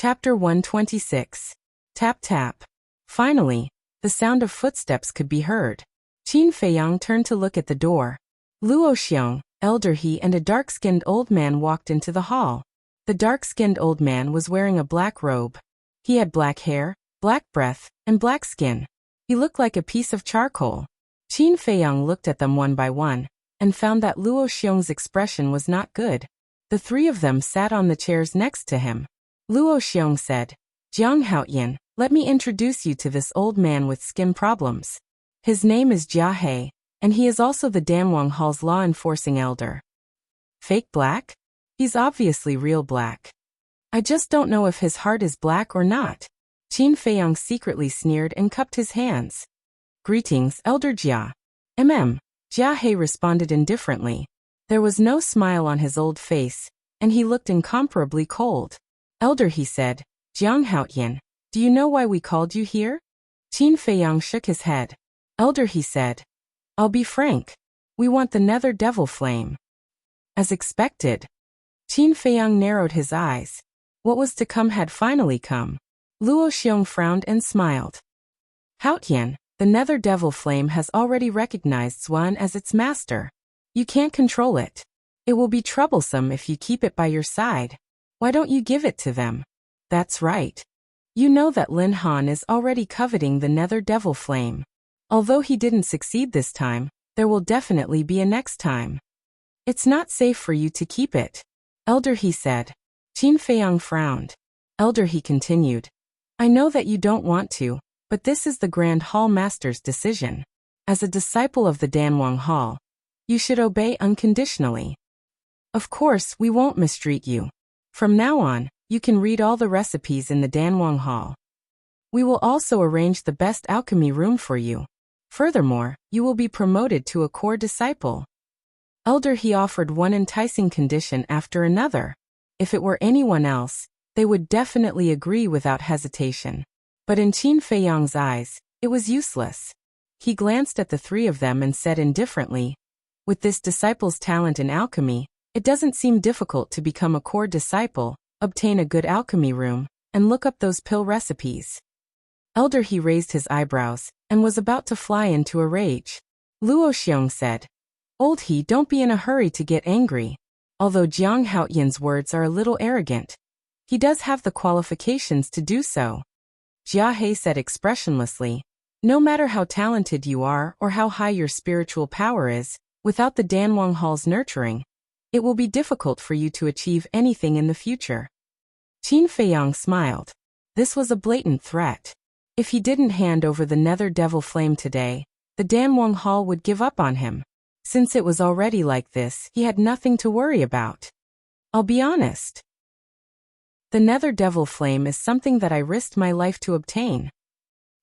Chapter 126. Tap tap. Finally, the sound of footsteps could be heard. Qin Feiyang turned to look at the door. Luo Xiong, elder he and a dark-skinned old man walked into the hall. The dark-skinned old man was wearing a black robe. He had black hair, black breath, and black skin. He looked like a piece of charcoal. Qin Feiyang looked at them one by one, and found that Luo Xiong's expression was not good. The three of them sat on the chairs next to him. Luo Xiong said, "Jiang Haoyan, let me introduce you to this old man with skin problems. His name is Jia He, and he is also the Danwang Hall's law-enforcing elder." Fake black? He's obviously real black. I just don't know if his heart is black or not. Qin Feiyang secretly sneered and cupped his hands. "Greetings, Elder Jia." Jia He responded indifferently. There was no smile on his old face, and he looked incomparably cold. "Elder," he said, "Jiang Haoyan, do you know why we called you here?" Qin Feiyang shook his head. "Elder," he said, "I'll be frank. We want the nether devil flame." As expected. Qin Feiyang narrowed his eyes. What was to come had finally come. Luo Xiong frowned and smiled. "Haoyan, the nether devil flame has already recognized Zhuan as its master. You can't control it. It will be troublesome if you keep it by your side. Why don't you give it to them?" "That's right. You know that Lin Han is already coveting the nether devil flame. Although he didn't succeed this time, there will definitely be a next time. It's not safe for you to keep it." "Elder," he said. Qin Feiyang frowned. "Elder," he continued, "I know that you don't want to, but this is the Grand Hall Master's decision. As a disciple of the Danwang Hall, you should obey unconditionally. Of course, we won't mistreat you. From now on, you can read all the recipes in the Danwang Hall. We will also arrange the best alchemy room for you. Furthermore, you will be promoted to a core disciple." Elder, he offered one enticing condition after another. If it were anyone else, they would definitely agree without hesitation. But in Qin Feiyang's eyes, it was useless. He glanced at the three of them and said indifferently, "With this disciple's talent in alchemy, it doesn't seem difficult to become a core disciple, obtain a good alchemy room, and look up those pill recipes." Elder, he raised his eyebrows, and was about to fly into a rage. Luo Xiong said, "Old he, don't be in a hurry to get angry. Although Jiang Haoyan's words are a little arrogant, he does have the qualifications to do so." Jia He said expressionlessly, "No matter how talented you are or how high your spiritual power is, without the Danwang Hall's nurturing, it will be difficult for you to achieve anything in the future." Qin Feiyang smiled. This was a blatant threat. If he didn't hand over the nether devil flame today, the Danwang Hall would give up on him. Since it was already like this, he had nothing to worry about. "I'll be honest. The nether devil flame is something that I risked my life to obtain.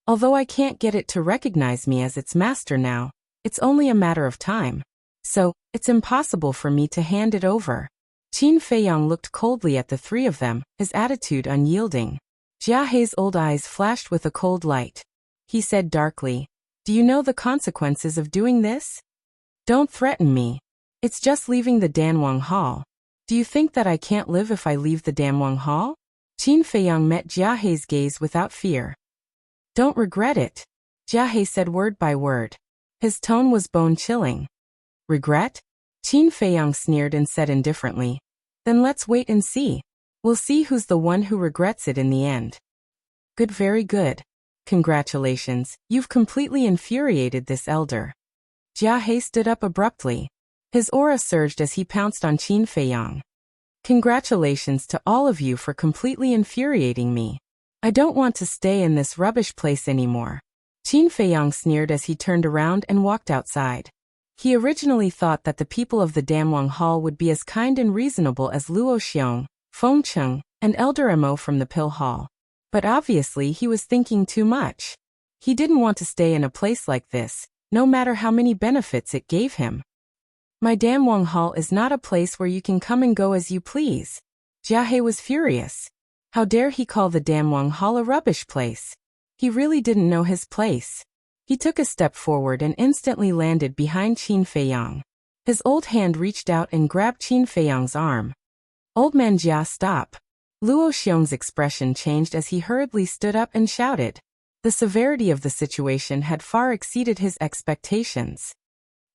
Although I can't get it to recognize me as its master now, it's only a matter of time. So, it's impossible for me to hand it over." Qin Feiyang looked coldly at the three of them, his attitude unyielding. Jia He's old eyes flashed with a cold light. He said darkly, "Do you know the consequences of doing this? Don't threaten me. It's just leaving the Danwang Hall. Do you think that I can't live if I leave the Danwang Hall?" Qin Feiyang met Jia He's gaze without fear. "Don't regret it," Jia He said word by word. His tone was bone-chilling. "Regret?" Qin Feiyang sneered and said indifferently, "Then let's wait and see. We'll see who's the one who regrets it in the end." "Good, very good. Congratulations, you've completely infuriated this elder." Jia He stood up abruptly. His aura surged as he pounced on Qin Feiyang. "Congratulations to all of you for completely infuriating me. I don't want to stay in this rubbish place anymore." Qin Feiyang sneered as he turned around and walked outside. He originally thought that the people of the Danwang Hall would be as kind and reasonable as Luo Xiong, Feng Cheng, and Elder Mo from the Pill Hall. But obviously he was thinking too much. He didn't want to stay in a place like this, no matter how many benefits it gave him. "My Danwang Hall is not a place where you can come and go as you please." Jia He was furious. How dare he call the Danwang Hall a rubbish place? He really didn't know his place. He took a step forward and instantly landed behind Qin Feiyang. His old hand reached out and grabbed Qin Feiyang's arm. "Old man Jia, stop. Luo Xiong's expression changed as he hurriedly stood up and shouted. The severity of the situation had far exceeded his expectations.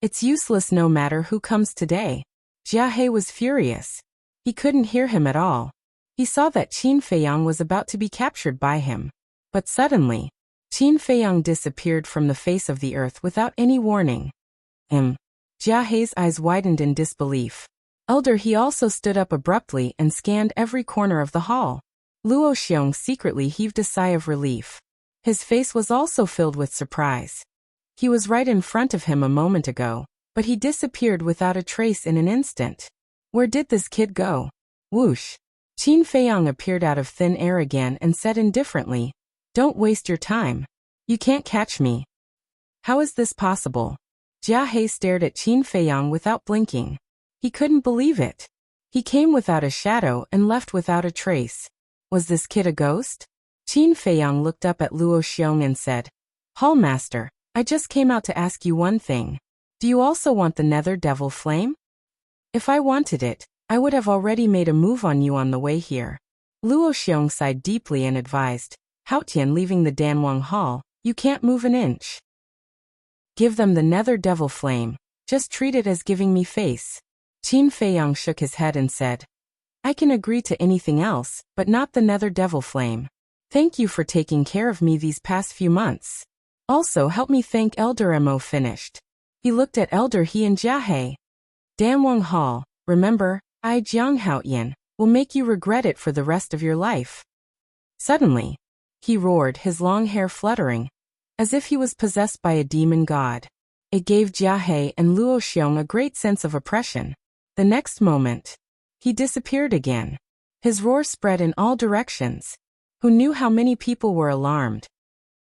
It's useless no matter who comes today. Jia He was furious. He couldn't hear him at all. He saw that Qin Feiyang was about to be captured by him. But suddenly, Qin Feiyang disappeared from the face of the earth without any warning. Jia He's eyes widened in disbelief. Elder He also stood up abruptly and scanned every corner of the hall. Luo Xiong secretly heaved a sigh of relief. His face was also filled with surprise. He was right in front of him a moment ago, but he disappeared without a trace in an instant. Where did this kid go? Whoosh! Qin Feiyang appeared out of thin air again and said indifferently, "Don't waste your time. You can't catch me." How is this possible? Jia He stared at Qin Feiyang without blinking. He couldn't believe it. He came without a shadow and left without a trace. Was this kid a ghost? Qin Feiyang looked up at Luo Xiong and said, "Hallmaster, I just came out to ask you one thing. Do you also want the Nether Devil Flame? If I wanted it, I would have already made a move on you on the way here." Luo Xiong sighed deeply and advised, "Haotian leaving the Danwang Hall, you can't move an inch. Give them the Nether Devil Flame, just treat it as giving me face." Qin Feiyang shook his head and said, "I can agree to anything else, but not the Nether Devil Flame. Thank you for taking care of me these past few months. Also help me thank Elder Mo." Finished. He looked at Elder He and Jia He. "Danwang Hall, remember, I Jiang Haotian, will make you regret it for the rest of your life." Suddenly, he roared, his long hair fluttering, as if he was possessed by a demon god. It gave Jia He and Luo Xiong a great sense of oppression. The next moment, he disappeared again. His roar spread in all directions. Who knew how many people were alarmed?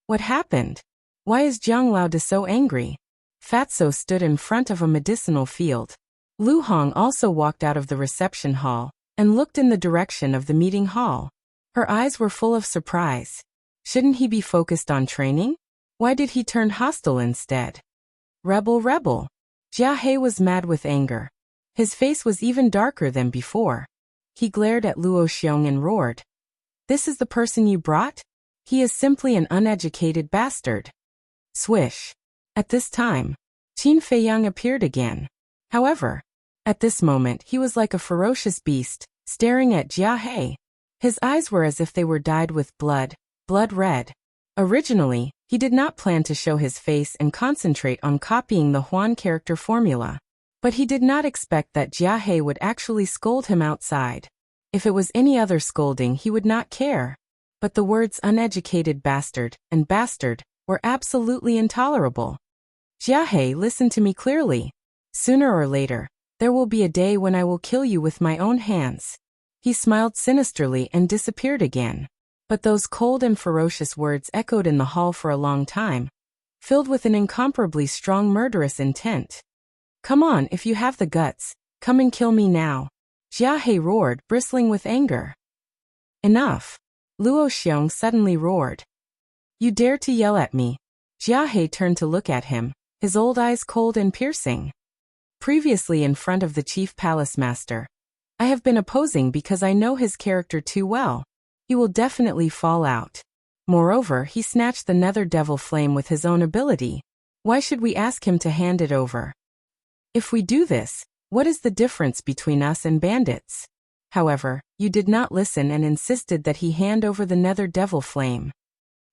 What happened? Why is Jiang Lao De so angry? Fatso stood in front of a medicinal field. Lu Hong also walked out of the reception hall and looked in the direction of the meeting hall. Her eyes were full of surprise. Shouldn't he be focused on training? Why did he turn hostile instead? Rebel, rebel. Jia He was mad with anger. His face was even darker than before. He glared at Luo Xiong and roared, "This is the person you brought? He is simply an uneducated bastard." Swish. At this time, Qin Feiyang appeared again. However, at this moment he was like a ferocious beast, staring at Jia He. His eyes were as if they were dyed with blood red. Originally, he did not plan to show his face and concentrate on copying the Huan character formula. But he did not expect that Jia He would actually scold him outside. If it was any other scolding he would not care. But the words uneducated bastard and bastard were absolutely intolerable. "Jia He, listen to me clearly. Sooner or later, there will be a day when I will kill you with my own hands." He smiled sinisterly and disappeared again. But those cold and ferocious words echoed in the hall for a long time, filled with an incomparably strong murderous intent. "Come on, if you have the guts, come and kill me now." Jia He roared, bristling with anger. "Enough." Luo Xiong suddenly roared. "You dare to yell at me?" Jia He turned to look at him, his old eyes cold and piercing. Previously in front of the chief palace master, I have been opposing because I know his character too well. He will definitely fall out. Moreover, he snatched the Nether Devil Flame with his own ability. Why should we ask him to hand it over? If we do this, what is the difference between us and bandits? However, you did not listen and insisted that he hand over the Nether Devil Flame.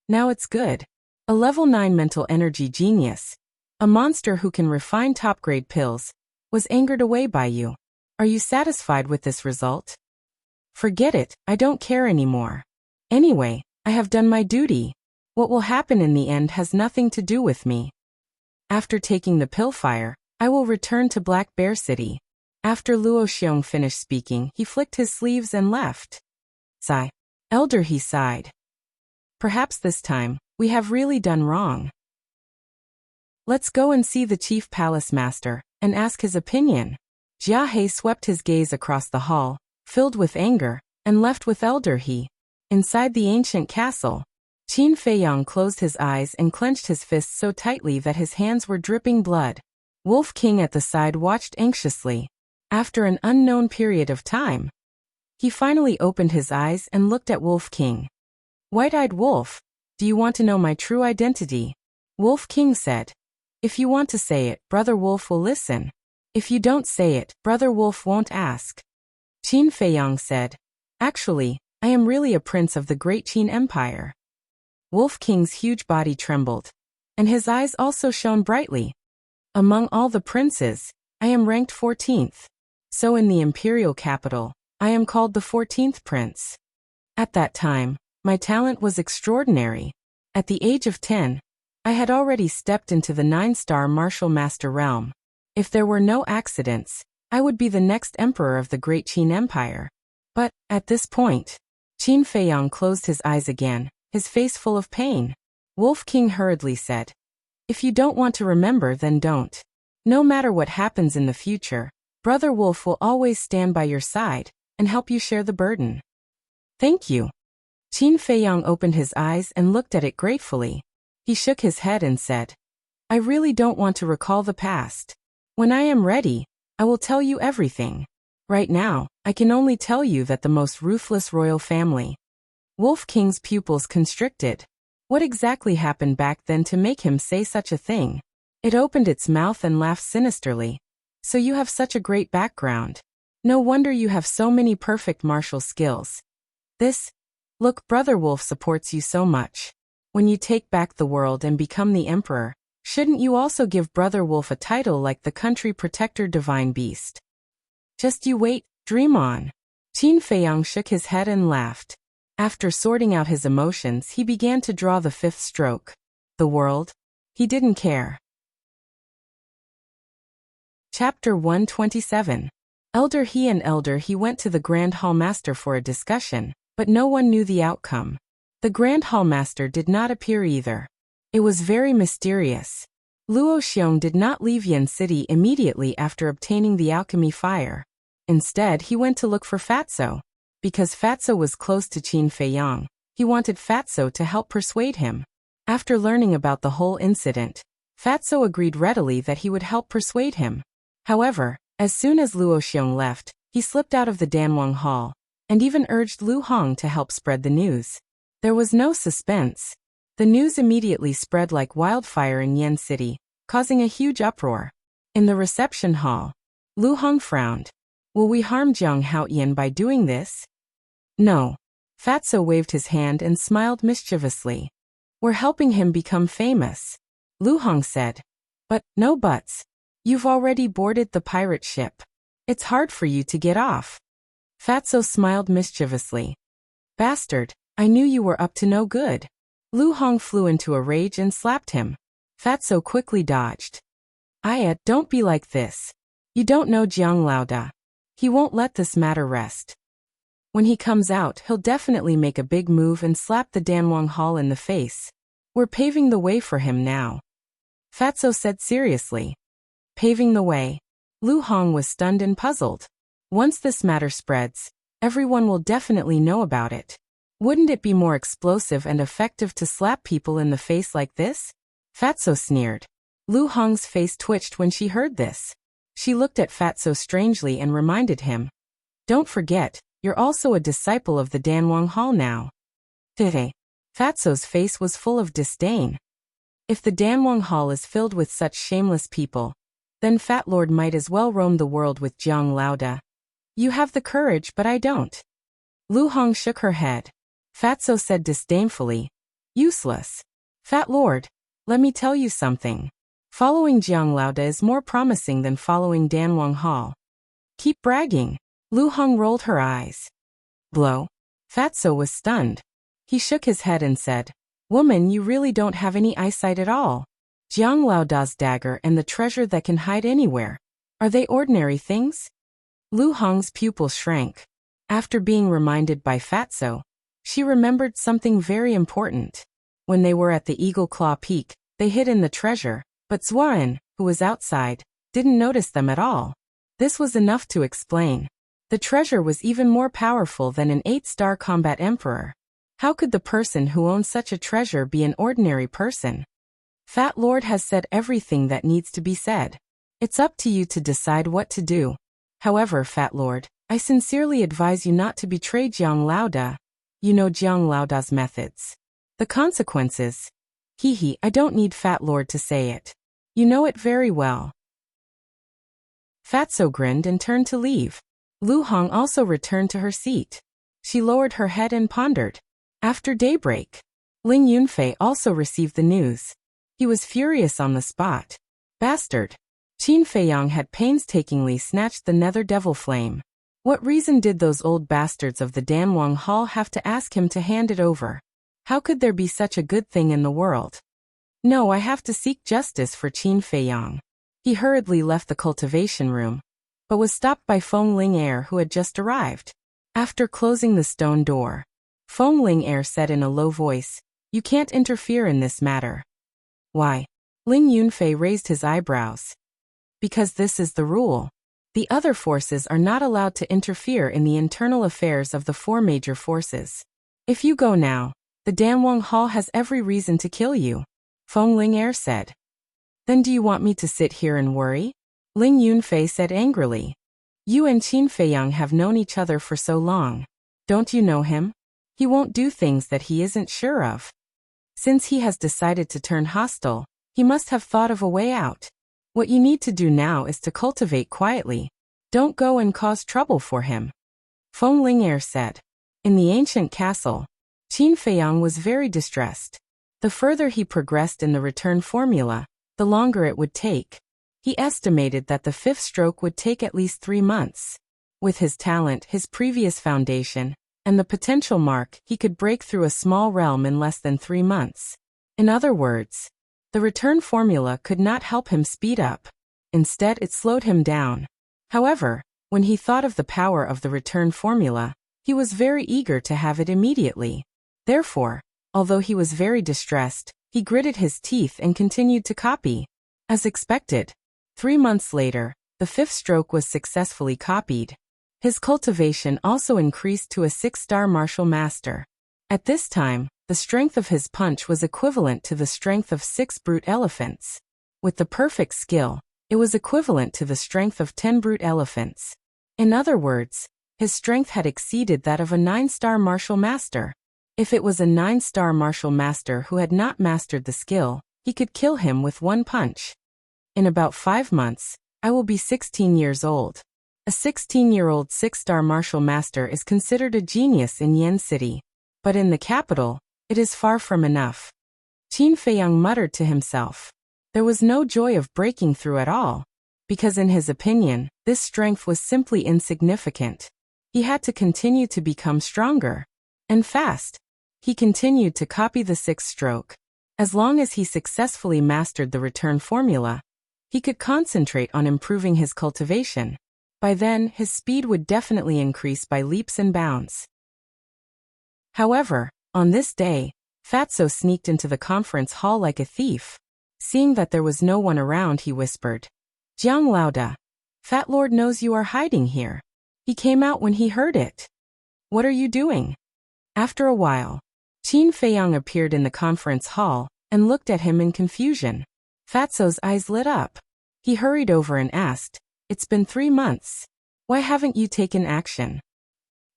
Now it's good. A level 9 mental energy genius, a monster who can refine top-grade pills, was angered away by you. Are you satisfied with this result? Forget it, I don't care anymore. Anyway, I have done my duty. What will happen in the end has nothing to do with me. After taking the pill fire, I will return to Black Bear City. After Luo Xiong finished speaking, he flicked his sleeves and left. Sigh. Elder, he sighed. Perhaps this time, we have really done wrong. Let's go and see the chief palace master, and ask his opinion. Jia He swept his gaze across the hall, filled with anger, and left with Elder He. Inside the ancient castle, Qin Feiyang closed his eyes and clenched his fists so tightly that his hands were dripping blood. Wolf King at the side watched anxiously. After an unknown period of time, He finally opened his eyes and looked at Wolf King. White-eyed Wolf, do you want to know my true identity? Wolf King said. If you want to say it, Brother Wolf will listen. If you don't say it, Brother Wolf won't ask. Qin Feiyang said. Actually, I am really a prince of the great Qin Empire. Wolf King's huge body trembled, and his eyes also shone brightly. Among all the princes, I am ranked 14th. So in the imperial capital, I am called the 14th prince. At that time, my talent was extraordinary. At the age of 10, I had already stepped into the 9-star martial master realm. If there were no accidents, I would be the next emperor of the great Qin Empire. But, at this point, Qin Feiyang closed his eyes again, his face full of pain. Wolf King hurriedly said, if you don't want to remember, then don't. No matter what happens in the future, Brother Wolf will always stand by your side and help you share the burden. Thank you. Qin Feiyang opened his eyes and looked at it gratefully. He shook his head and said, I really don't want to recall the past. When I am ready, I will tell you everything. Right now, I can only tell you that the most ruthless royal family. Wolf King's pupils constricted. What exactly happened back then to make him say such a thing? It opened its mouth and laughed sinisterly. So you have such a great background. No wonder you have so many perfect martial skills. Look, Brother Wolf supports you so much. When you take back the world and become the emperor, shouldn't you also give Brother Wolf a title like the country protector divine beast? Just you wait, dream on. Qin Feiyang shook his head and laughed. After sorting out his emotions, he began to draw the 5th stroke. The world? He didn't care. Chapter 127. Elder He went to the Grand Hall Master for a discussion, but no one knew the outcome. The Grand Hall Master did not appear either. It was very mysterious. Luo Xiong did not leave Yan City immediately after obtaining the alchemy fire. Instead, he went to look for Fatso. Because Fatso was close to Qin Feiyang, he wanted Fatso to help persuade him. After learning about the whole incident, Fatso agreed readily that he would help persuade him. However, as soon as Luo Xiong left, he slipped out of the Danwang Hall, and even urged Lu Hong to help spread the news. There was no suspense. The news immediately spread like wildfire in Yan City, causing a huge uproar. In the reception hall, Lu Hong frowned. Will we harm Jiang Haoyan by doing this? No. Fatso waved his hand and smiled mischievously. We're helping him become famous. Lu Hong said. But, no buts. You've already boarded the pirate ship. It's hard for you to get off. Fatso smiled mischievously. Bastard, I knew you were up to no good. Lu Hong flew into a rage and slapped him. Fatso quickly dodged. Aya, don't be like this. You don't know Jiang Laoda. He won't let this matter rest. When he comes out, he'll definitely make a big move and slap the Danwang Hall in the face. We're paving the way for him now. Fatso said seriously. Paving the way. Lu Hong was stunned and puzzled. Once this matter spreads, everyone will definitely know about it. Wouldn't it be more explosive and effective to slap people in the face like this? Fatso sneered. Lu Hong's face twitched when she heard this. She looked at Fatso strangely and reminded him. Don't forget, you're also a disciple of the Danwang Hall now. Fatso's face was full of disdain. If the Danwang Hall is filled with such shameless people, then Fat Lord might as well roam the world with Jiang Laoda. You have the courage, but I don't. Lu Hong shook her head. Fatso said disdainfully. Useless. Fat Lord, let me tell you something. Following Jiang Laoda is more promising than following Danwang Hall. Keep bragging. Lu Hong rolled her eyes. Blow. Fatso was stunned. He shook his head and said, Woman, you really don't have any eyesight at all. Jiang Laoda's dagger and the treasure that can hide anywhere. Are they ordinary things? Lu Hong's pupil shrank. After being reminded by Fatso, she remembered something very important. When they were at the Eagle Claw Peak, they hid in the treasure, but Zuan, who was outside, didn't notice them at all. This was enough to explain. The treasure was even more powerful than an 8-star combat emperor. How could the person who owns such a treasure be an ordinary person? Fat Lord has said everything that needs to be said. It's up to you to decide what to do. However, Fat Lord, I sincerely advise you not to betray Jiang Laoda. You know Jiang Laoda's methods. The consequences. I don't need Fat Lord to say it. You know it very well. Fatso grinned and turned to leave. Lu Hong also returned to her seat. She lowered her head and pondered. After daybreak, Ling Yunfei also received the news. He was furious on the spot. Bastard. Qin Feiyang had painstakingly snatched the nether devil flame. What reason did those old bastards of the Danwang Hall have to ask him to hand it over? How could there be such a good thing in the world? No, I have to seek justice for Qin Feiyang. He hurriedly left the cultivation room, but was stopped by Feng Ling who had just arrived. After closing the stone door, Feng Ling said in a low voice, "You can't interfere in this matter." Why? Ling Yunfei raised his eyebrows. Because this is the rule. The other forces are not allowed to interfere in the internal affairs of the four major forces. If you go now, the Danwang Hall has every reason to kill you, Feng Ling said. Then do you want me to sit here and worry? Ling Yunfei said angrily. You and Qin Feiyang have known each other for so long. Don't you know him? He won't do things that he isn't sure of. Since he has decided to turn hostile, he must have thought of a way out. What you need to do now is to cultivate quietly. Don't go and cause trouble for him. Feng Ling said. In the ancient castle, Qin Feiyang was very distressed. The further he progressed in the return formula, the longer it would take. He estimated that the fifth stroke would take at least 3 months. With his talent, his previous foundation, and the potential mark, he could break through a small realm in less than 3 months. In other words, the return formula could not help him speed up. Instead, it slowed him down. However, when he thought of the power of the return formula, he was very eager to have it immediately. Therefore, although he was very distressed, he gritted his teeth and continued to copy. As expected, 3 months later, the fifth stroke was successfully copied. His cultivation also increased to a 6-star martial master. At this time, the strength of his punch was equivalent to the strength of 6 brute elephants. With the perfect skill, it was equivalent to the strength of 10 brute elephants. In other words, his strength had exceeded that of a 9-star martial master. If it was a 9-star martial master who had not mastered the skill, he could kill him with one punch. In about 5 months, I will be 16 years old. A 16-year-old 6-star martial master is considered a genius in Yen City. But in the capital, it is far from enough. Qin Feiyang muttered to himself. There was no joy of breaking through at all, because in his opinion, this strength was simply insignificant. He had to continue to become stronger. And fast. He continued to copy the 6th stroke. As long as he successfully mastered the return formula, he could concentrate on improving his cultivation. By then, his speed would definitely increase by leaps and bounds. However, on this day, Fatso sneaked into the conference hall like a thief. Seeing that there was no one around, he whispered, Jiang Laoda, Fat Lord knows you are hiding here. He came out when he heard it. What are you doing? After a while, Qin Feiyang appeared in the conference hall and looked at him in confusion. Fatso's eyes lit up. He hurried over and asked, It's been 3 months. Why haven't you taken action?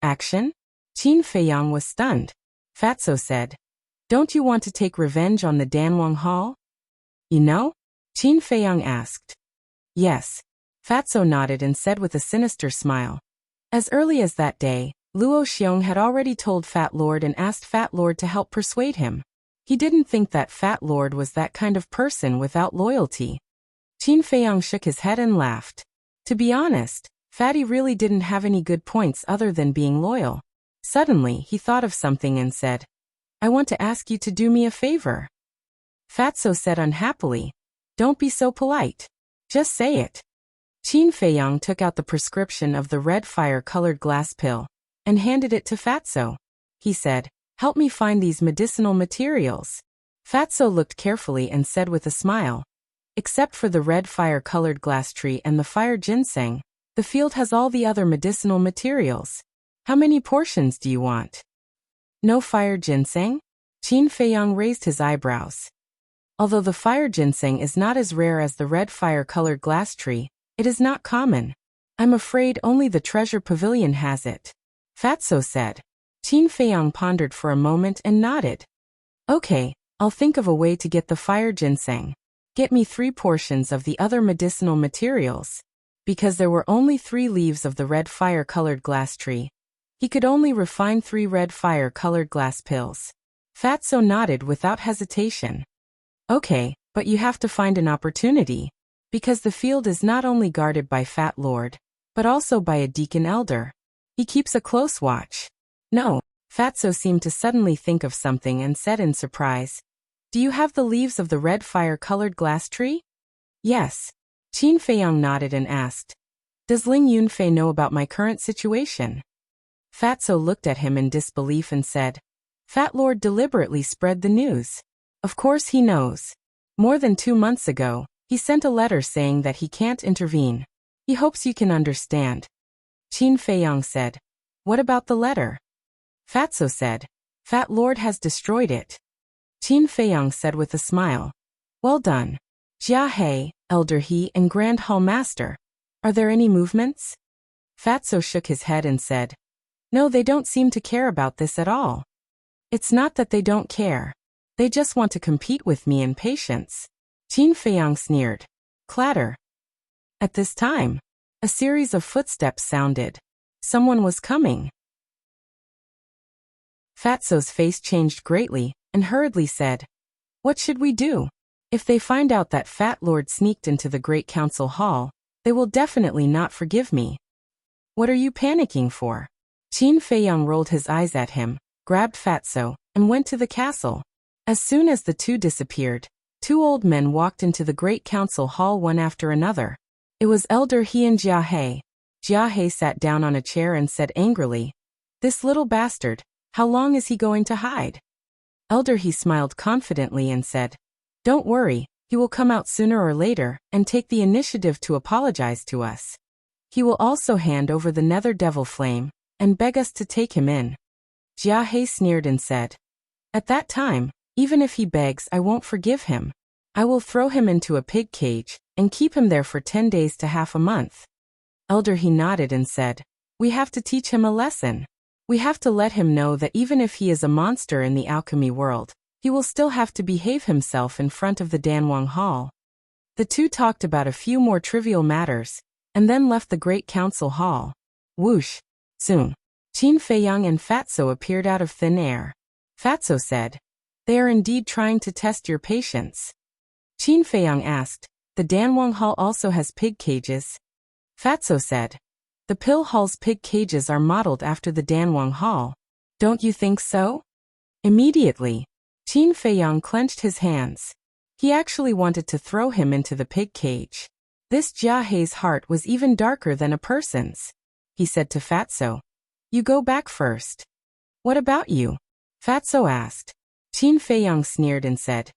Action? Qin Feiyang was stunned. Fatso said, Don't you want to take revenge on the Danwang Hall? You know? Qin Feiyang asked. Yes. Fatso nodded and said with a sinister smile. As early as that day, Luo Xiong had already told Fat Lord and asked Fat Lord to help persuade him. He didn't think that Fat Lord was that kind of person without loyalty. Qin Feiyang shook his head and laughed. To be honest, Fatty really didn't have any good points other than being loyal. Suddenly, he thought of something and said, I want to ask you to do me a favor. Fatso said unhappily, Don't be so polite. Just say it. Qin Feiyang took out the prescription of the red fire-colored glass pill and handed it to Fatso. He said, Help me find these medicinal materials. Fatso looked carefully and said with a smile, Except for the red fire-colored glass tree and the fire ginseng, the field has all the other medicinal materials. How many portions do you want? No fire ginseng? Qin Feiyang raised his eyebrows. Although the fire ginseng is not as rare as the red fire-colored glass tree, it is not common. I'm afraid only the treasure pavilion has it. Fatso said. Qin Feiyang pondered for a moment and nodded. Okay, I'll think of a way to get the fire ginseng. Get me 3 portions of the other medicinal materials. Because there were only 3 leaves of the red fire-colored glass tree, he could only refine 3 red fire-colored glass pills. Fatso nodded without hesitation. Okay, but you have to find an opportunity. Because the field is not only guarded by Fat Lord, but also by a deacon elder. He keeps a close watch. No, Fatso seemed to suddenly think of something and said in surprise. Do you have the leaves of the red fire-colored glass tree? Yes. Qin Feiyang nodded and asked. Does Ling Yunfei know about my current situation? Fatso looked at him in disbelief and said. Fat Lord deliberately spread the news. Of course he knows. More than 2 months ago, he sent a letter saying that he can't intervene. He hopes you can understand. Qin Feiyang said. What about the letter? Fatso said. Fat Lord has destroyed it. Qin Feiyang said with a smile. Well done. Jia He, Elder He and Grand Hall Master. Are there any movements? Fatso shook his head and said. No, they don't seem to care about this at all. It's not that they don't care. They just want to compete with me in patience. Qin Feiyang sneered. Clatter. At this time, a series of footsteps sounded. Someone was coming. Fatso's face changed greatly and hurriedly said, What should we do? If they find out that Fat Lord sneaked into the Great Council Hall, they will definitely not forgive me. What are you panicking for? Qin Feiyang rolled his eyes at him, grabbed Fatso, and went to the castle. As soon as the two disappeared, 2 old men walked into the Great Council Hall one after another. It was Elder He and Jia He. Jia He sat down on a chair and said angrily, This little bastard, how long is he going to hide? Elder He smiled confidently and said, Don't worry, he will come out sooner or later and take the initiative to apologize to us. He will also hand over the Nether Devil Flame and beg us to take him in. Jia He sneered and said, At that time, even if he begs, I won't forgive him. I will throw him into a pig cage and keep him there for 10 days to half a month. Elder He nodded and said, We have to teach him a lesson. We have to let him know that even if he is a monster in the alchemy world, he will still have to behave himself in front of the Danwang Hall. The two talked about a few more trivial matters, and then left the Great Council Hall. Whoosh! Soon, Qin Feiyang and Fatso appeared out of thin air. Fatso said, They are indeed trying to test your patience. Qin Feiyang asked, The Danwang Hall also has pig cages? Fatso said, The Pill Hall's pig cages are modeled after the Danwang Hall. Don't you think so? Immediately, Qin Feiyang clenched his hands. He actually wanted to throw him into the pig cage. This Jia He's heart was even darker than a person's. He said to Fatso, You go back first. What about you? Fatso asked. Qin Feiyang sneered and said,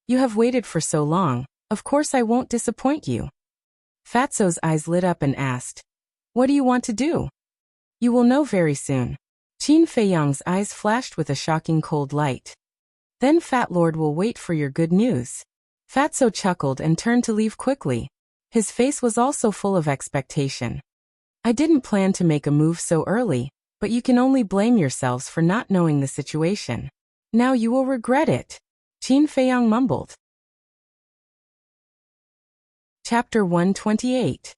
You have waited for so long, of course I won't disappoint you. Fatso's eyes lit up and asked, What do you want to do? You will know very soon. Qin Feiyang's eyes flashed with a shocking cold light. Then Fat Lord will wait for your good news. Fatso chuckled and turned to leave quickly. His face was also full of expectation. I didn't plan to make a move so early, but you can only blame yourselves for not knowing the situation. Now you will regret it. Qin Feiyang mumbled. Chapter 128.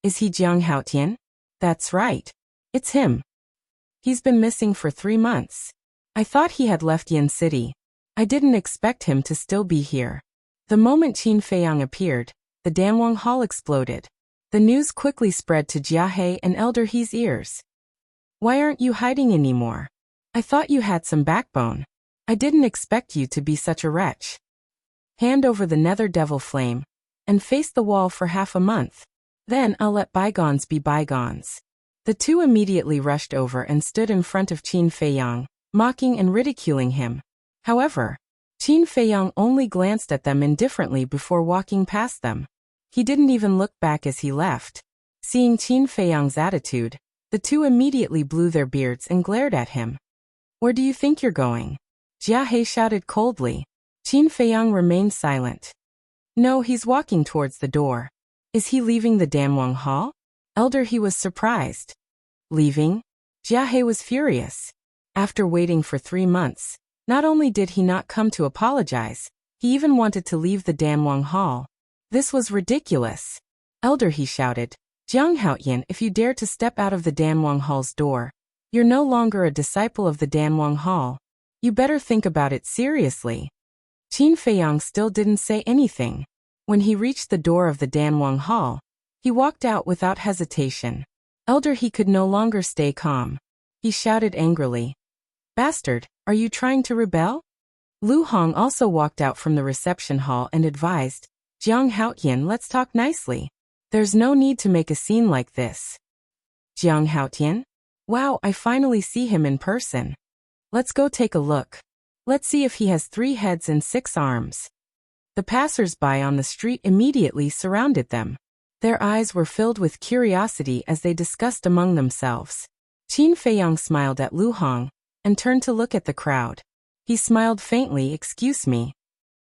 Is he Jiang Haotian? That's right. It's him. He's been missing for 3 months. I thought he had left Yin City. I didn't expect him to still be here. The moment Qin Feiyang appeared, the Danwang Hall exploded. The news quickly spread to Jia He and Elder He's ears. Why aren't you hiding anymore? I thought you had some backbone. I didn't expect you to be such a wretch. Hand over the Nether Devil Flame and face the wall for half a month. Then I'll let bygones be bygones. The two immediately rushed over and stood in front of Qin Feiyang, mocking and ridiculing him. However, Qin Feiyang only glanced at them indifferently before walking past them. He didn't even look back as he left. Seeing Qin Feiyang's attitude, the two immediately blew their beards and glared at him. Where do you think you're going? Jia He shouted coldly. Qin Feiyang remained silent. No, he's walking towards the door. Is he leaving the Danwang Hall? Elder He was surprised. Leaving? Jia He was furious. After waiting for 3 months, not only did he not come to apologize, he even wanted to leave the Danwang Hall. This was ridiculous. Elder He shouted, Jiang Haoyan, if you dare to step out of the Danwang Hall's door, you're no longer a disciple of the Danwang Hall. You better think about it seriously. Qin Feiyang still didn't say anything. When he reached the door of the Danwang Hall, he walked out without hesitation. Elder He could no longer stay calm. He shouted angrily, Bastard, are you trying to rebel? Lu Hong also walked out from the reception hall and advised, Jiang Haoyan, let's talk nicely. There's no need to make a scene like this. Jiang Haoyan? Wow, I finally see him in person. Let's go take a look. Let's see if he has 3 heads and 6 arms. The passers-by on the street immediately surrounded them. Their eyes were filled with curiosity as they discussed among themselves. Qin Feiyang smiled at Lu Hong and turned to look at the crowd. He smiled faintly, excuse me.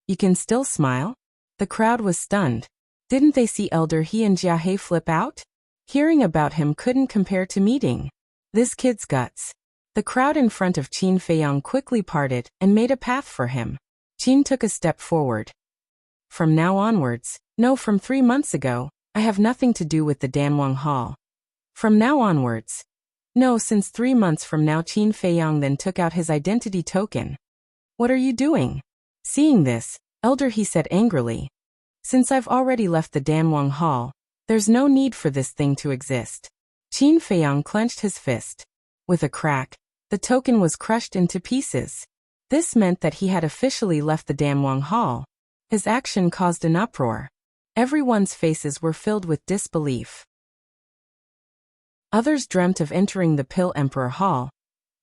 You can still smile? The crowd was stunned. Didn't they see Elder He and Jia He flip out? Hearing about him couldn't compare to meeting. This kid's guts. The crowd in front of Qin Feiyang quickly parted and made a path for him. Qin took a step forward. From now onwards, no, from 3 months ago, I have nothing to do with the Danwang Hall. From now onwards. No, since 3 months from now. Qin Feiyang then took out his identity token. What are you doing? Seeing this, Elder He said angrily. Since I've already left the Danwang Hall, there's no need for this thing to exist. Qin Feiyang clenched his fist. With a crack, the token was crushed into pieces. This meant that he had officially left the Danwang Hall. His action caused an uproar. Everyone's faces were filled with disbelief. Others dreamt of entering the Pill Emperor Hall.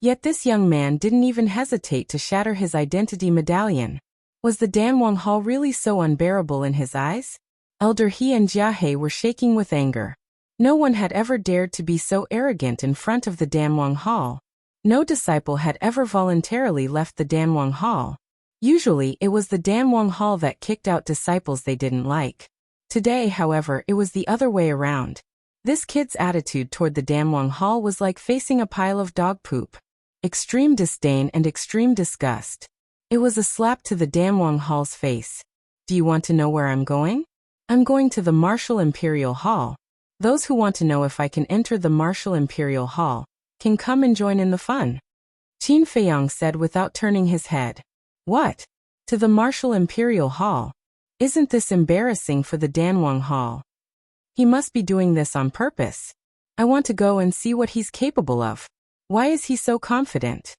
Yet this young man didn't even hesitate to shatter his identity medallion. Was the Danwang Hall really so unbearable in his eyes? Elder He and Jia He were shaking with anger. No one had ever dared to be so arrogant in front of the Danwang Hall. No disciple had ever voluntarily left the Danwang Hall. Usually, it was the Danwang Hall that kicked out disciples they didn't like. Today, however, it was the other way around. This kid's attitude toward the Danwang Hall was like facing a pile of dog poop. Extreme disdain and extreme disgust. It was a slap to the Danwang Hall's face. Do you want to know where I'm going? I'm going to the Martial Imperial Hall. Those who want to know if I can enter the Martial Imperial Hall can come and join in the fun. Qin Feiyang said without turning his head. What? To the Martial Imperial Hall? Isn't this embarrassing for the Danwang Hall? He must be doing this on purpose. I want to go and see what he's capable of. Why is he so confident?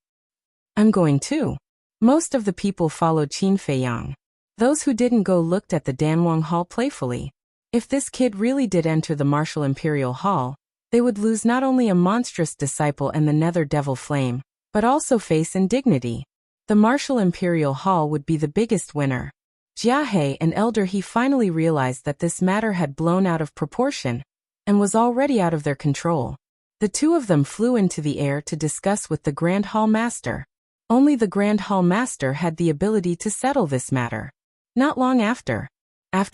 I'm going too. Most of the people followed Qin Feiyang. Those who didn't go looked at the Danwang Hall playfully. If this kid really did enter the Martial Imperial Hall, they would lose not only a monstrous disciple and the Nether Devil Flame, but also face indignity. The Martial Imperial Hall would be the biggest winner. Jia He and Elder He finally realized that this matter had blown out of proportion and was already out of their control. The two of them flew into the air to discuss with the Grand Hall Master. Only the Grand Hall Master had the ability to settle this matter. Not long after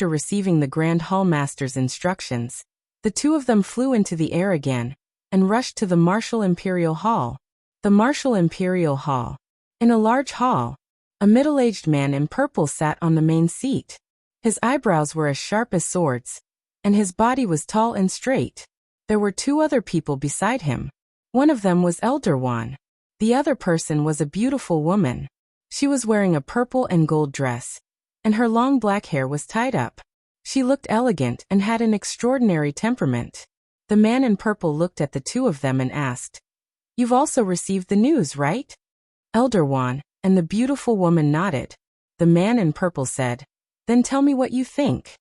receiving the Grand Hall Master's instructions, the two of them flew into the air again and rushed to the Martial Imperial Hall. The Martial Imperial Hall. In a large hall, a middle-aged man in purple sat on the main seat. His eyebrows were as sharp as swords, and his body was tall and straight. There were 2 other people beside him. One of them was Elder Wan. The other person was a beautiful woman. She was wearing a purple and gold dress, and her long black hair was tied up. She looked elegant and had an extraordinary temperament. The man in purple looked at the 2 of them and asked, "You've also received the news, right?" Elder Wan and the beautiful woman nodded. The man in purple said, "Then tell me what you think."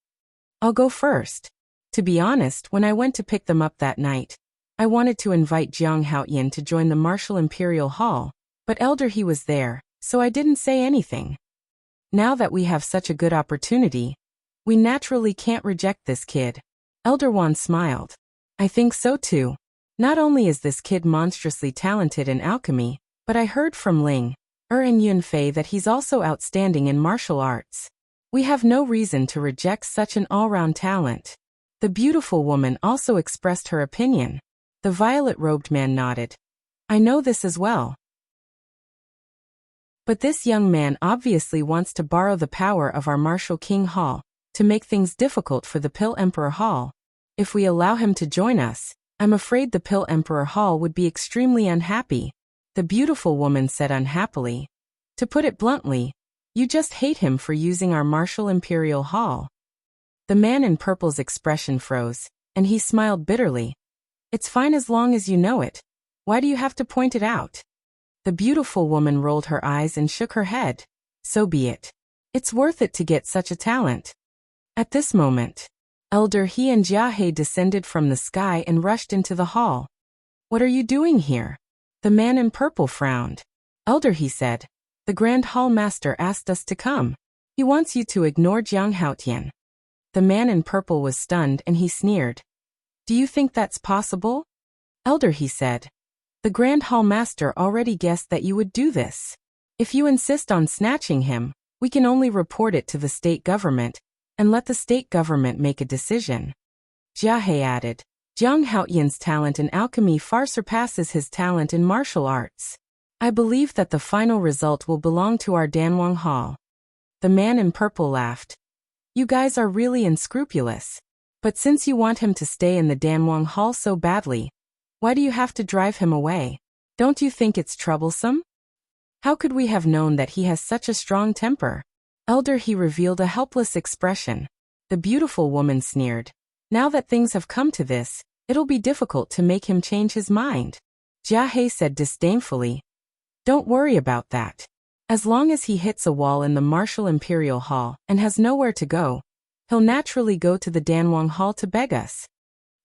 "I'll go first. To be honest, when I went to pick them up that night, I wanted to invite Jiang Haoyan to join the Martial Imperial Hall, but Elder He was there, so I didn't say anything. Now that we have such a good opportunity, we naturally can't reject this kid." Elder Wan smiled. "I think so too. Not only is this kid monstrously talented in alchemy, but I heard from Ling, and Yunfei that he's also outstanding in martial arts. We have no reason to reject such an all-round talent." The beautiful woman also expressed her opinion. The violet-robed man nodded. I know this as well. But this young man obviously wants to borrow the power of our Martial King Hall to make things difficult for the Pill Emperor Hall. If we allow him to join us, I'm afraid the Pill Emperor Hall would be extremely unhappy, the beautiful woman said unhappily. To put it bluntly, you just hate him for using our Martial Imperial Hall. The man in purple's expression froze, and he smiled bitterly. It's fine as long as you know it. Why do you have to point it out? The beautiful woman rolled her eyes and shook her head. So be it. It's worth it to get such a talent. At this moment, Elder He and Jiahe descended from the sky and rushed into the hall. What are you doing here? The man in purple frowned. Elder He said, the Grand Hall Master asked us to come. He wants you to ignore Jiang Haotian. The man in purple was stunned and he sneered. Do you think that's possible? Elder He said, the Grand Hall Master already guessed that you would do this. If you insist on snatching him, we can only report it to the state government and let the state government make a decision. Jiahe added, Jiang Haotian's talent in alchemy far surpasses his talent in martial arts. I believe that the final result will belong to our Danwang Hall. The man in purple laughed. You guys are really unscrupulous. But since you want him to stay in the Danwang Hall so badly, why do you have to drive him away? Don't you think it's troublesome? How could we have known that he has such a strong temper? Elder He revealed a helpless expression. The beautiful woman sneered. Now that things have come to this, it'll be difficult to make him change his mind. Jiahe said disdainfully. Don't worry about that. As long as he hits a wall in the Martial Imperial Hall and has nowhere to go, he'll naturally go to the Danwang Hall to beg us.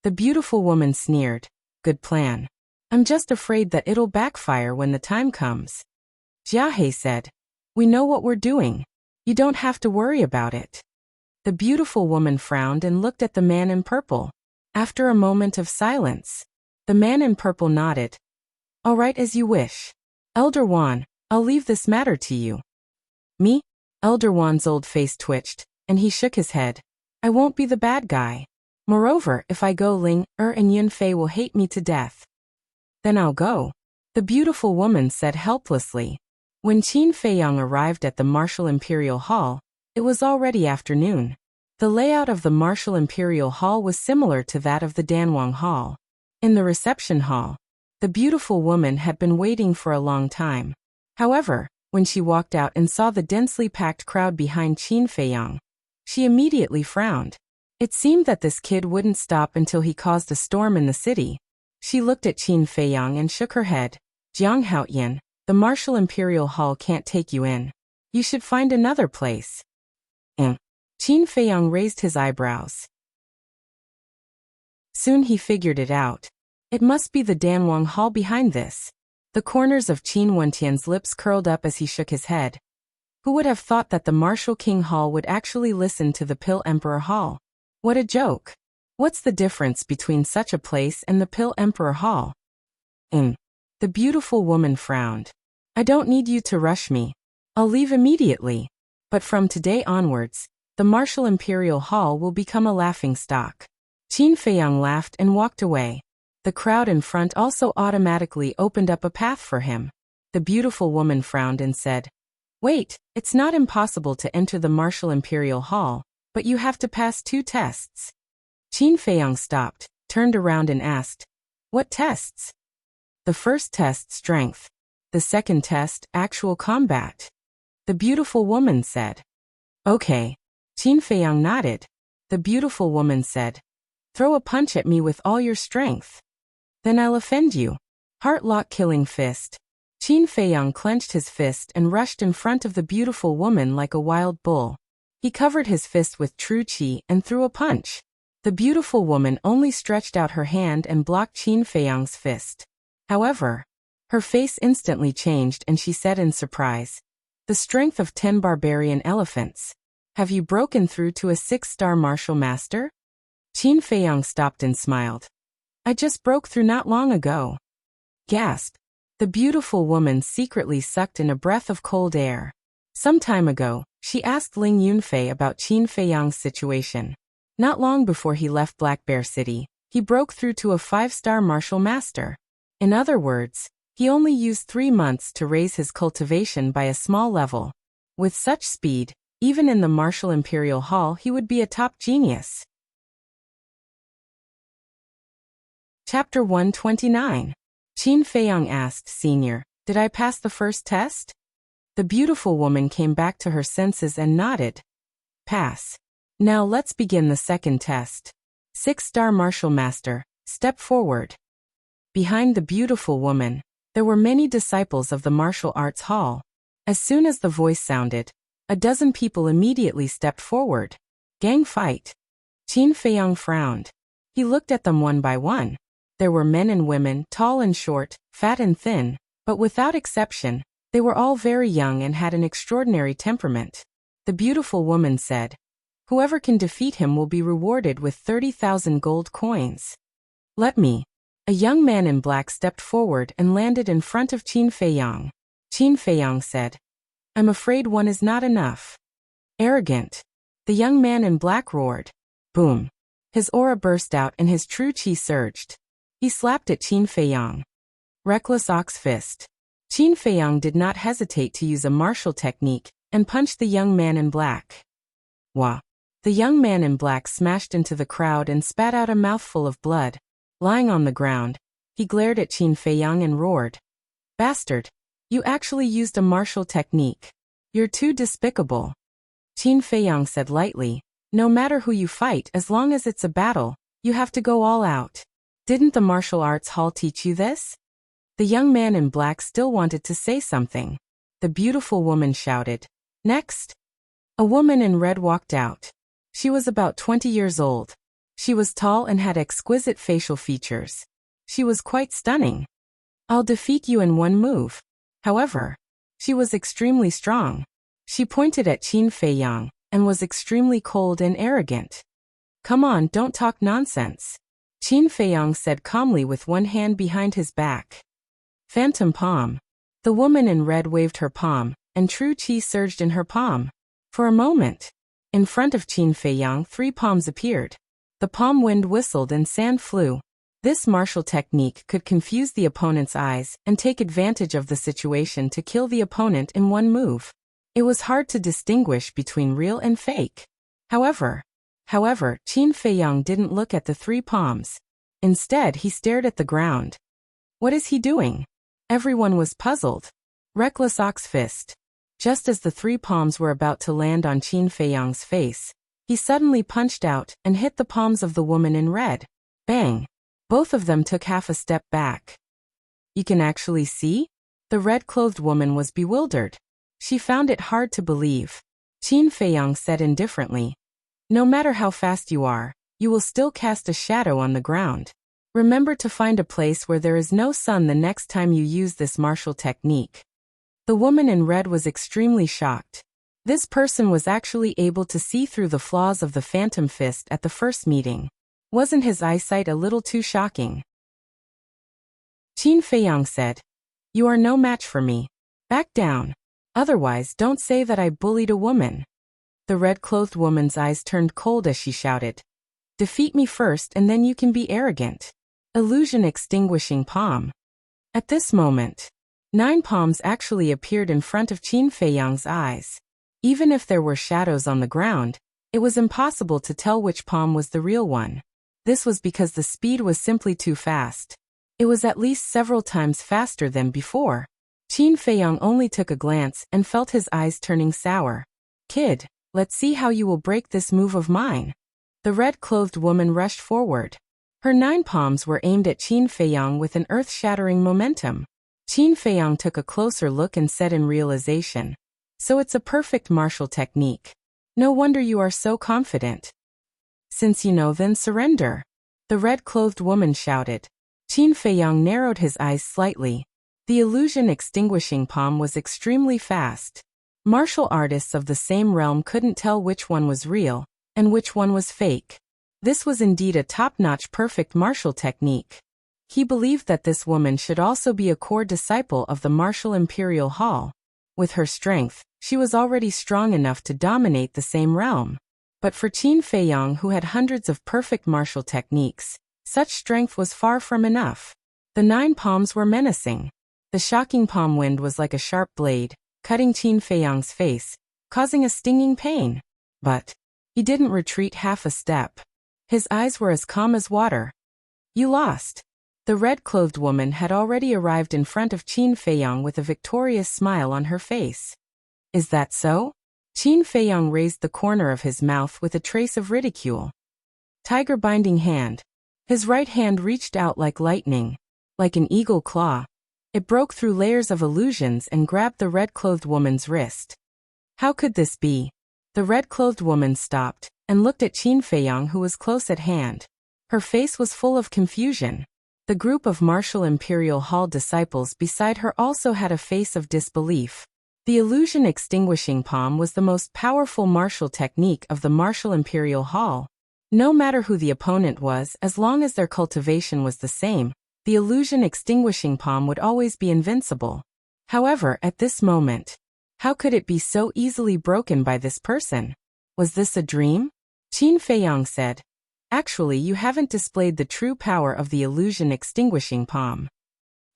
The beautiful woman sneered. Good plan. I'm just afraid that it'll backfire when the time comes. Jiahe said, we know what we're doing. You don't have to worry about it. The beautiful woman frowned and looked at the man in purple. After a moment of silence, the man in purple nodded. All right, as you wish. Elder Wan, I'll leave this matter to you. Me? Elder Wan's old face twitched, and he shook his head. I won't be the bad guy. Moreover, if I go, Ling and Yunfei will hate me to death. Then I'll go, the beautiful woman said helplessly. When Qin Feiyang arrived at the Martial Imperial Hall, it was already afternoon. The layout of the Martial Imperial Hall was similar to that of the Danwang Hall. In the reception hall, the beautiful woman had been waiting for a long time. However, when she walked out and saw the densely packed crowd behind Qin Feiyang, she immediately frowned. It seemed that this kid wouldn't stop until he caused a storm in the city. She looked at Qin Feiyang and shook her head. Jiang Haotian, the Martial Imperial Hall can't take you in. You should find another place. Qin Feiyang raised his eyebrows. Soon he figured it out. It must be the Danwang Hall behind this. The corners of Qin Wentian's lips curled up as he shook his head. Who would have thought that the Martial King Hall would actually listen to the Pill Emperor Hall? What a joke. What's the difference between such a place and the Pill Emperor Hall? The beautiful woman frowned. I don't need you to rush me. I'll leave immediately. But from today onwards, the Martial Imperial Hall will become a laughingstock. Qin Feiyang laughed and walked away. The crowd in front also automatically opened up a path for him. The beautiful woman frowned and said, Wait, it's not impossible to enter the Martial Imperial Hall, but you have to pass 2 tests. Qin Feiyang stopped, turned around and asked, What tests? The first test, strength. The second test, actual combat. The beautiful woman said. Okay. Qin Feiyang nodded. The beautiful woman said, Throw a punch at me with all your strength. Then I'll offend you. Heartlock killing fist. Qin Feiyang clenched his fist and rushed in front of the beautiful woman like a wild bull. He covered his fist with true qi and threw a punch. The beautiful woman only stretched out her hand and blocked Qin Feiyang's fist. However, her face instantly changed and she said in surprise, The strength of 10 barbarian elephants. Have you broken through to a 6-star martial master? Qin Feiyang stopped and smiled. I just broke through not long ago. Gasp. The beautiful woman secretly sucked in a breath of cold air. Some time ago, she asked Ling Yunfei about Qin Feiyang's situation. Not long before he left Black Bear City, he broke through to a 5-star martial master. In other words, he only used 3 months to raise his cultivation by a small level. With such speed, even in the martial Imperial Hall he would be a top genius. Chapter 129. Qin Feiyang asked, "Senior, did I pass the first test?" The beautiful woman came back to her senses and nodded. "Pass. Now let's begin the second test. 6-star martial master, step forward." Behind the beautiful woman, there were many disciples of the martial arts hall. As soon as the voice sounded, a dozen people immediately stepped forward. Gang fight. Qin Feiyang frowned. He looked at them one by one. There were men and women, tall and short, fat and thin, but without exception, they were all very young and had an extraordinary temperament. The beautiful woman said, "Whoever can defeat him will be rewarded with 30,000 gold coins." "Let me." A young man in black stepped forward and landed in front of Qin Feiyang. Qin Feiyang said, "I'm afraid one is not enough." "Arrogant." The young man in black roared. Boom. His aura burst out and his true qi surged. He slapped at Qin Feiyang. Reckless ox fist. Qin Feiyang did not hesitate to use a martial technique and punched the young man in black. Wah. The young man in black smashed into the crowd and spat out a mouthful of blood. Lying on the ground, he glared at Qin Feiyang and roared, "Bastard! You actually used a martial technique. You're too despicable." Qin Feiyang said lightly, "No matter who you fight, as long as it's a battle, you have to go all out. Didn't the martial arts hall teach you this?" The young man in black still wanted to say something. The beautiful woman shouted, "Next!" A woman in red walked out. She was about 20 years old. She was tall and had exquisite facial features. She was quite stunning. "I'll defeat you in one move." However, she was extremely strong. She pointed at Qin Feiyang and was extremely cold and arrogant. "Come on, don't talk nonsense," Qin Feiyang said calmly with one hand behind his back. Phantom palm. The woman in red waved her palm, and true qi surged in her palm. For a moment, in front of Qin Feiyang 3 palms appeared. The palm wind whistled and sand flew. This martial technique could confuse the opponent's eyes and take advantage of the situation to kill the opponent in one move. It was hard to distinguish between real and fake. However, Qin Feiyang didn't look at the 3 palms. Instead, he stared at the ground. What is he doing? Everyone was puzzled. Reckless ox fist. Just as the 3 palms were about to land on Qin Feiyang's face, he suddenly punched out and hit the palms of the woman in red. Bang! Both of them took half a step back. "You can actually see?" The red-clothed woman was bewildered. She found it hard to believe. Qin Feiyang said indifferently, "No matter how fast you are, you will still cast a shadow on the ground. Remember to find a place where there is no sun the next time you use this martial technique." The woman in red was extremely shocked. This person was actually able to see through the flaws of the phantom fist at the first meeting. Wasn't his eyesight a little too shocking? Qin Feiyang said, "You are no match for me. Back down. Otherwise, don't say that I bullied a woman." The red-clothed woman's eyes turned cold as she shouted, "Defeat me first and then you can be arrogant." Illusion extinguishing palm. At this moment, 9 palms actually appeared in front of Qin Feiyang's eyes. Even if there were shadows on the ground, it was impossible to tell which palm was the real one. This was because the speed was simply too fast. It was at least several times faster than before. Qin Feiyang only took a glance and felt his eyes turning sour. "Kid, let's see how you will break this move of mine." The red-clothed woman rushed forward. Her 9 palms were aimed at Qin Feiyang with an earth-shattering momentum. Qin Feiyang took a closer look and said in realization, "So it's a perfect martial technique. No wonder you are so confident. Since you know, then surrender." The red-clothed woman shouted. Qin Feiyang narrowed his eyes slightly. The illusion extinguishing palm was extremely fast. Martial artists of the same realm couldn't tell which one was real and which one was fake. This was indeed a top-notch perfect martial technique. He believed that this woman should also be a core disciple of the martial Imperial Hall. With her strength, she was already strong enough to dominate the same realm. But for Qin Feiyang, who had hundreds of perfect martial techniques, such strength was far from enough. The 9 palms were menacing. The shocking palm wind was like a sharp blade, cutting Qin Feiyang's face, causing a stinging pain. But he didn't retreat half a step. His eyes were as calm as water. You lost. The red-clothed woman had already arrived in front of Qin Feiyang with a victorious smile on her face. Is that so? Qin Feiyang raised the corner of his mouth with a trace of ridicule. Tiger binding hand. His right hand reached out like lightning, like an eagle claw. It broke through layers of illusions and grabbed the red-clothed woman's wrist. How could this be? The red-clothed woman stopped and looked at Qin Feiyang, who was close at hand. Her face was full of confusion. The group of martial Imperial Hall disciples beside her also had a face of disbelief. The illusion extinguishing palm was the most powerful martial technique of the martial Imperial Hall. No matter who the opponent was, as long as their cultivation was the same, the illusion extinguishing palm would always be invincible. However, at this moment, how could it be so easily broken by this person? Was this a dream? Qin Feiyang said. Actually, you haven't displayed the true power of the illusion extinguishing palm.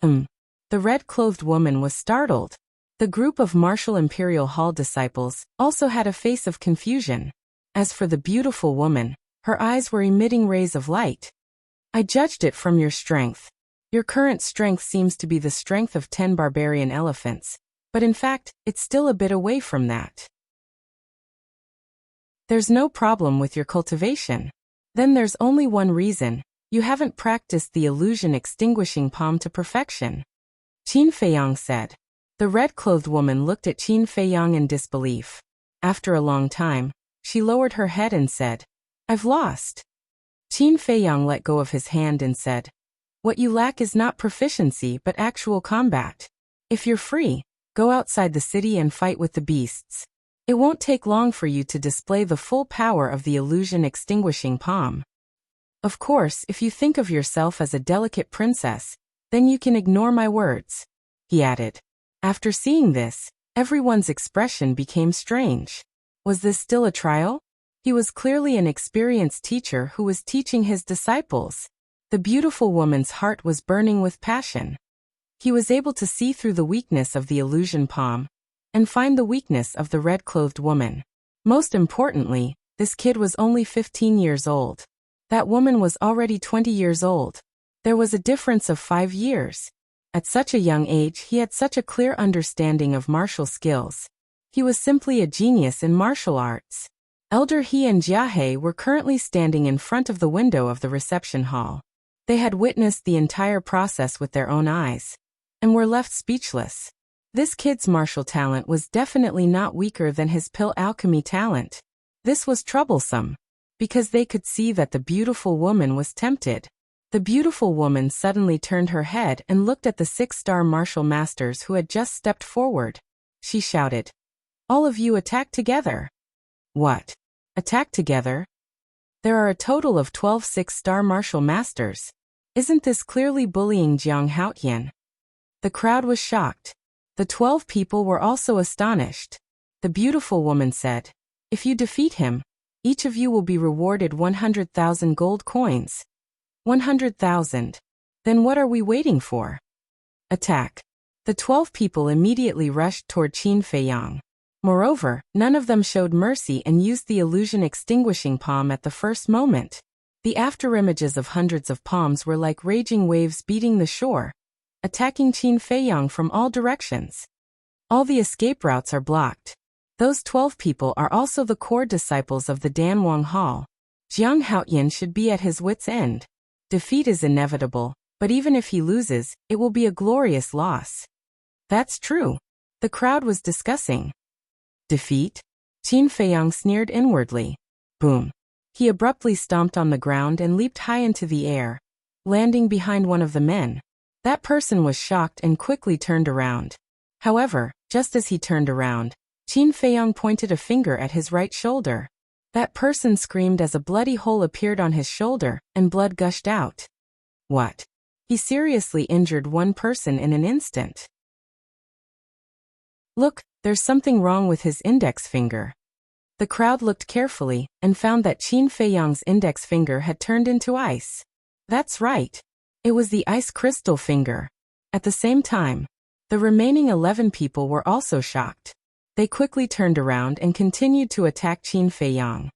The red-clothed woman was startled. The group of martial Imperial Hall disciples also had a face of confusion. As for the beautiful woman, her eyes were emitting rays of light. I judged it from your strength. Your current strength seems to be the strength of 10 barbarian elephants, but in fact, it's still a bit away from that. There's no problem with your cultivation. Then there's only one reason: you haven't practiced the illusion extinguishing palm to perfection. Qin Feiyang said. The red-clothed woman looked at Qin Feiyang in disbelief. After a long time, she lowered her head and said, I've lost. Qin Feiyang let go of his hand and said, What you lack is not proficiency but actual combat. If you're free, go outside the city and fight with the beasts. It won't take long for you to display the full power of the illusion extinguishing palm. Of course, if you think of yourself as a delicate princess, then you can ignore my words, he added. After seeing this, everyone's expression became strange. Was this still a trial? He was clearly an experienced teacher who was teaching his disciples. The beautiful woman's heart was burning with passion. He was able to see through the weakness of the illusion palm and find the weakness of the red-clothed woman. Most importantly, this kid was only 15 years old. That woman was already 20 years old. There was a difference of 5 years. At such a young age, he had such a clear understanding of martial skills. He was simply a genius in martial arts. Elder He and Jiahe were currently standing in front of the window of the reception hall. They had witnessed the entire process with their own eyes and were left speechless. This kid's martial talent was definitely not weaker than his pill alchemy talent. This was troublesome, because they could see that the beautiful woman was tempted. The beautiful woman suddenly turned her head and looked at the 6-star martial masters who had just stepped forward. She shouted, All of you attack together. What? Attack together? There are a total of 12 6-star martial masters. Isn't this clearly bullying Jiang Haotian? The crowd was shocked. The 12 people were also astonished. The beautiful woman said, If you defeat him, each of you will be rewarded 100,000 gold coins. 100,000. Then what are we waiting for? Attack. The 12 people immediately rushed toward Qin Feiyang. Moreover, none of them showed mercy and used the illusion extinguishing palm at the first moment. The afterimages of hundreds of palms were like raging waves beating the shore, attacking Qin Feiyang from all directions. All the escape routes are blocked. Those 12 people are also the core disciples of the Danwang Hall. Jiang Haotian should be at his wits' end. Defeat is inevitable, but even if he loses, it will be a glorious loss. That's true. The crowd was discussing. Defeat? Qin Feiyang sneered inwardly. Boom. He abruptly stomped on the ground and leaped high into the air, landing behind one of the men. That person was shocked and quickly turned around. However, just as he turned around, Qin Feiyang pointed a finger at his right shoulder. That person screamed as a bloody hole appeared on his shoulder, and blood gushed out. What? He seriously injured one person in an instant. Look, there's something wrong with his index finger. The crowd looked carefully and found that Qin Feiyang's index finger had turned into ice. That's right. It was the ice crystal finger. At the same time, the remaining 11 people were also shocked. They quickly turned around and continued to attack Qin Feiyang.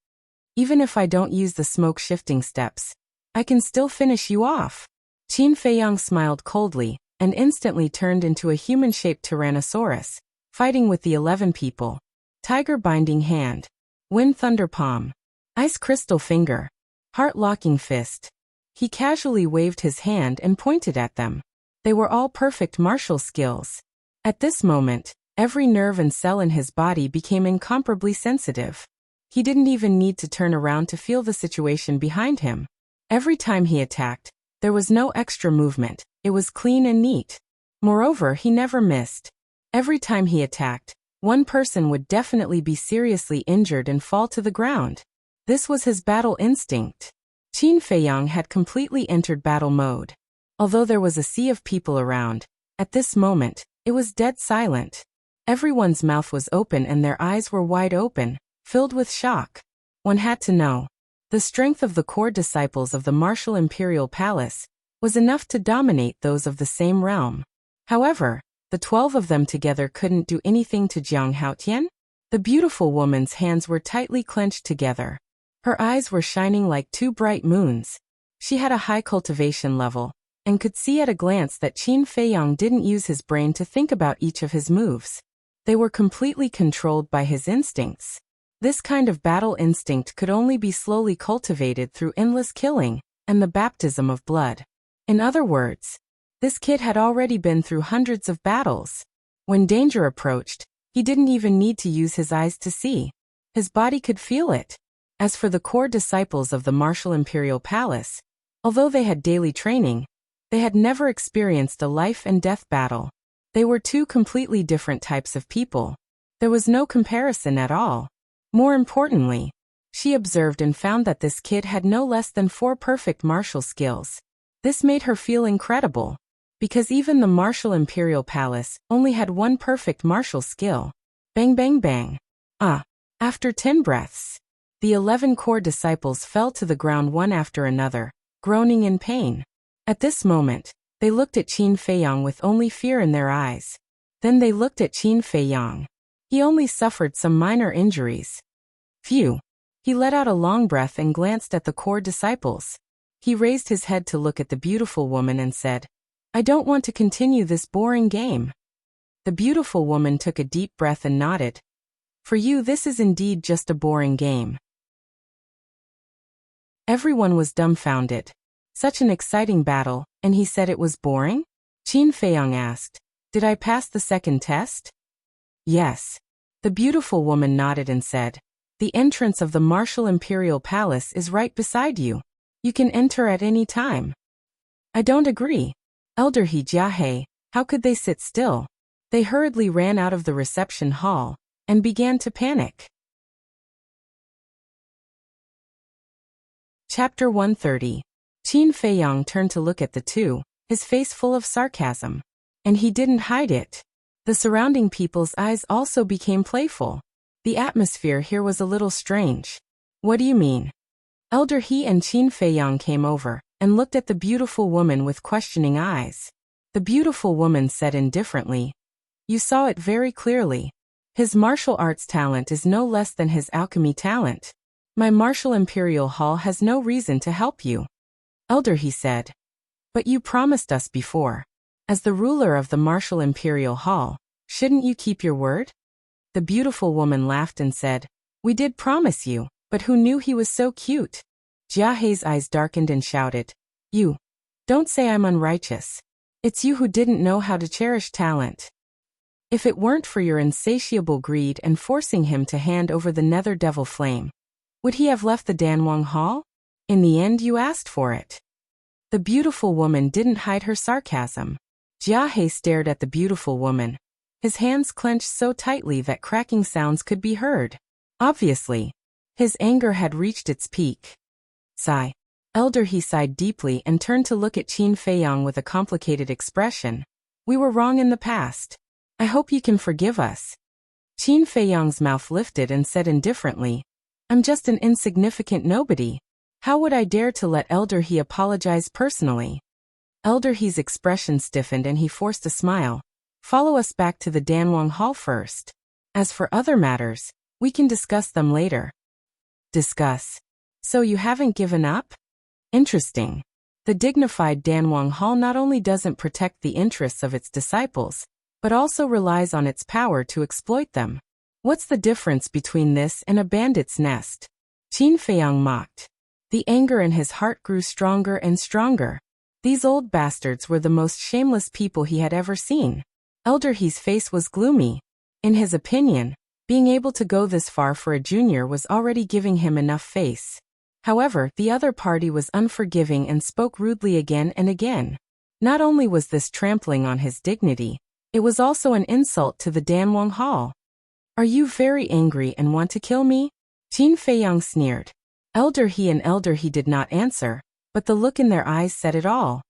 Even if I don't use the smoke-shifting steps, I can still finish you off. Qin Feiyang smiled coldly and instantly turned into a human-shaped Tyrannosaurus, fighting with the 11 people. Tiger binding hand, wind thunder palm, ice crystal finger, heart-locking fist. He casually waved his hand and pointed at them. They were all perfect martial skills. At this moment, every nerve and cell in his body became incomparably sensitive. He didn't even need to turn around to feel the situation behind him. Every time he attacked, there was no extra movement. It was clean and neat. Moreover, he never missed. Every time he attacked, one person would definitely be seriously injured and fall to the ground. This was his battle instinct. Qin Feiyang had completely entered battle mode. Although there was a sea of people around, at this moment, it was dead silent. Everyone's mouth was open and their eyes were wide open, filled with shock. One had to know. The strength of the core disciples of the martial imperial palace was enough to dominate those of the same realm. However, the 12 of them together couldn't do anything to Jiang Haotian. The beautiful woman's hands were tightly clenched together. Her eyes were shining like two bright moons. She had a high cultivation level, and could see at a glance that Qin Feiyang didn't use his brain to think about each of his moves. They were completely controlled by his instincts. This kind of battle instinct could only be slowly cultivated through endless killing and the baptism of blood. In other words, this kid had already been through hundreds of battles. When danger approached, he didn't even need to use his eyes to see. His body could feel it. As for the core disciples of the martial imperial palace, although they had daily training, they had never experienced a life and death battle. They were two completely different types of people. There was no comparison at all. More importantly, she observed and found that this kid had no less than 4 perfect martial skills. This made her feel incredible, because even the martial imperial palace only had 1 perfect martial skill. Bang bang bang. After 10 breaths, the 11 core disciples fell to the ground one after another, groaning in pain. At this moment, they looked at Qin Feiyang with only fear in their eyes. Then they looked at Qin Feiyang. He only suffered some minor injuries. Phew. He let out a long breath and glanced at the core disciples. He raised his head to look at the beautiful woman and said, "I don't want to continue this boring game." The beautiful woman took a deep breath and nodded. "For you, this is indeed just a boring game." Everyone was dumbfounded. Such an exciting battle, and he said it was boring? Qin Feiyang asked, "Did I pass the second test?" "Yes." The beautiful woman nodded and said, "The entrance of the martial imperial palace is right beside you. You can enter at any time." "I don't agree. Elder He Jiahe, how could they sit still?" They hurriedly ran out of the reception hall and began to panic. Chapter 130. Qin Feiyang turned to look at the two, his face full of sarcasm. And he didn't hide it. The surrounding people's eyes also became playful. The atmosphere here was a little strange. "What do you mean?" Elder He and Qin Feiyang came over and looked at the beautiful woman with questioning eyes. The beautiful woman said indifferently, "You saw it very clearly. His martial arts talent is no less than his alchemy talent. My martial imperial hall has no reason to help you." Elder He said, "But you promised us before. As the ruler of the martial imperial hall, shouldn't you keep your word?" The beautiful woman laughed and said, "We did promise you, but who knew he was so cute?" Jiahe's eyes darkened and shouted, "You! Don't say I'm unrighteous. It's you who didn't know how to cherish talent. If it weren't for your insatiable greed and forcing him to hand over the nether devil flame, would he have left the Danwang Hall? In the end you asked for it." The beautiful woman didn't hide her sarcasm. Jiahe stared at the beautiful woman. His hands clenched so tightly that cracking sounds could be heard. Obviously, his anger had reached its peak. Sigh. Elder He sighed deeply and turned to look at Qin Feiyang with a complicated expression. "We were wrong in the past. I hope you can forgive us." Qin Feiyang's mouth lifted and said indifferently, I'm just an insignificant nobody. How would I dare to let Elder He apologize personally? Elder He's expression stiffened and he forced a smile. Follow us back to the Danwang Hall first. As for other matters, we can discuss them later. Discuss. So you haven't given up? Interesting. The dignified Danwang Hall not only doesn't protect the interests of its disciples, but also relies on its power to exploit them. What's the difference between this and a bandit's nest? Qin Feiyang mocked. The anger in his heart grew stronger and stronger. These old bastards were the most shameless people he had ever seen. Elder He's face was gloomy. In his opinion, being able to go this far for a junior was already giving him enough face. However, the other party was unforgiving and spoke rudely again and again. Not only was this trampling on his dignity, it was also an insult to the Danwang Hall. Are you very angry and want to kill me? Qin Feiyang sneered. Elder He did not answer, but the look in their eyes said it all.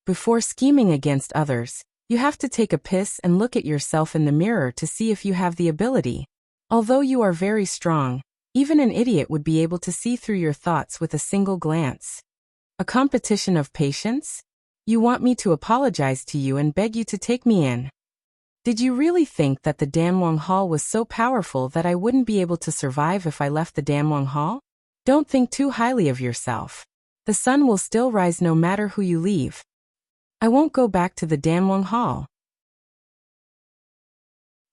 Before scheming against others, you have to take a piss and look at yourself in the mirror to see if you have the ability. Although you are very strong, even an idiot would be able to see through your thoughts with a single glance. A competition of patience? You want me to apologize to you and beg you to take me in? Did you really think that the Danwang Hall was so powerful that I wouldn't be able to survive if I left the Danwang Hall? Don't think too highly of yourself. The sun will still rise no matter who you leave. I won't go back to the Danwang Hall.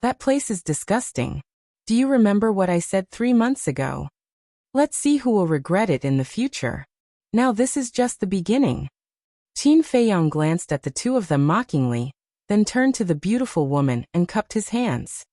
That place is disgusting. Do you remember what I said 3 months ago? Let's see who will regret it in the future. Now this is just the beginning. Qin Feiyang glanced at the two of them mockingly, then turned to the beautiful woman and cupped his hands.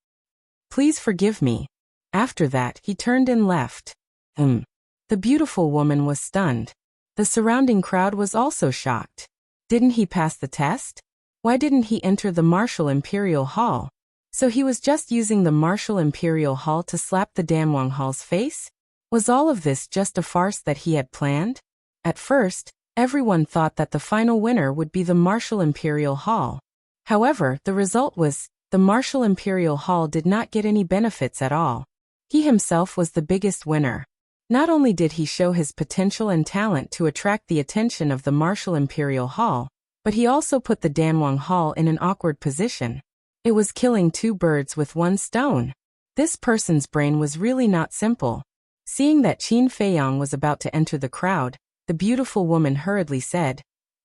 Please forgive me. After that, he turned and left. The beautiful woman was stunned. The surrounding crowd was also shocked. Didn't he pass the test? Why didn't he enter the Martial Imperial Hall? So he was just using the Martial Imperial Hall to slap the Danwang Hall's face? Was all of this just a farce that he had planned? At first, everyone thought that the final winner would be the Martial Imperial Hall. However, the result was, the Martial Imperial Hall did not get any benefits at all. He himself was the biggest winner. Not only did he show his potential and talent to attract the attention of the Martial Imperial Hall, but he also put the Danwang Hall in an awkward position. It was killing 2 birds with 1 stone. This person's brain was really not simple. Seeing that Qin Feiyang was about to enter the crowd, the beautiful woman hurriedly said,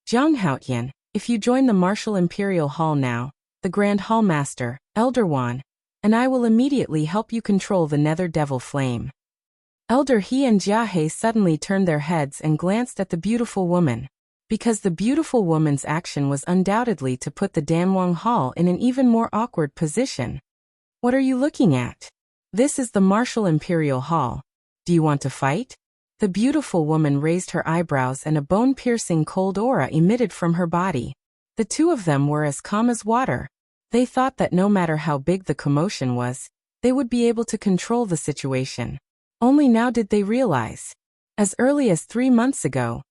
Jiang Haotian, if you join the Martial Imperial Hall now, the Grand Hall Master, Elder Wan, and I will immediately help you control the Nether Devil Flame. Elder He and Jia He suddenly turned their heads and glanced at the beautiful woman, because the beautiful woman's action was undoubtedly to put the Danwang Hall in an even more awkward position. What are you looking at? This is the Martial Imperial Hall. Do you want to fight? The beautiful woman raised her eyebrows and a bone-piercing cold aura emitted from her body. The two of them were as calm as water. They thought that no matter how big the commotion was, they would be able to control the situation. Only now did they realize. As early as 3 months ago,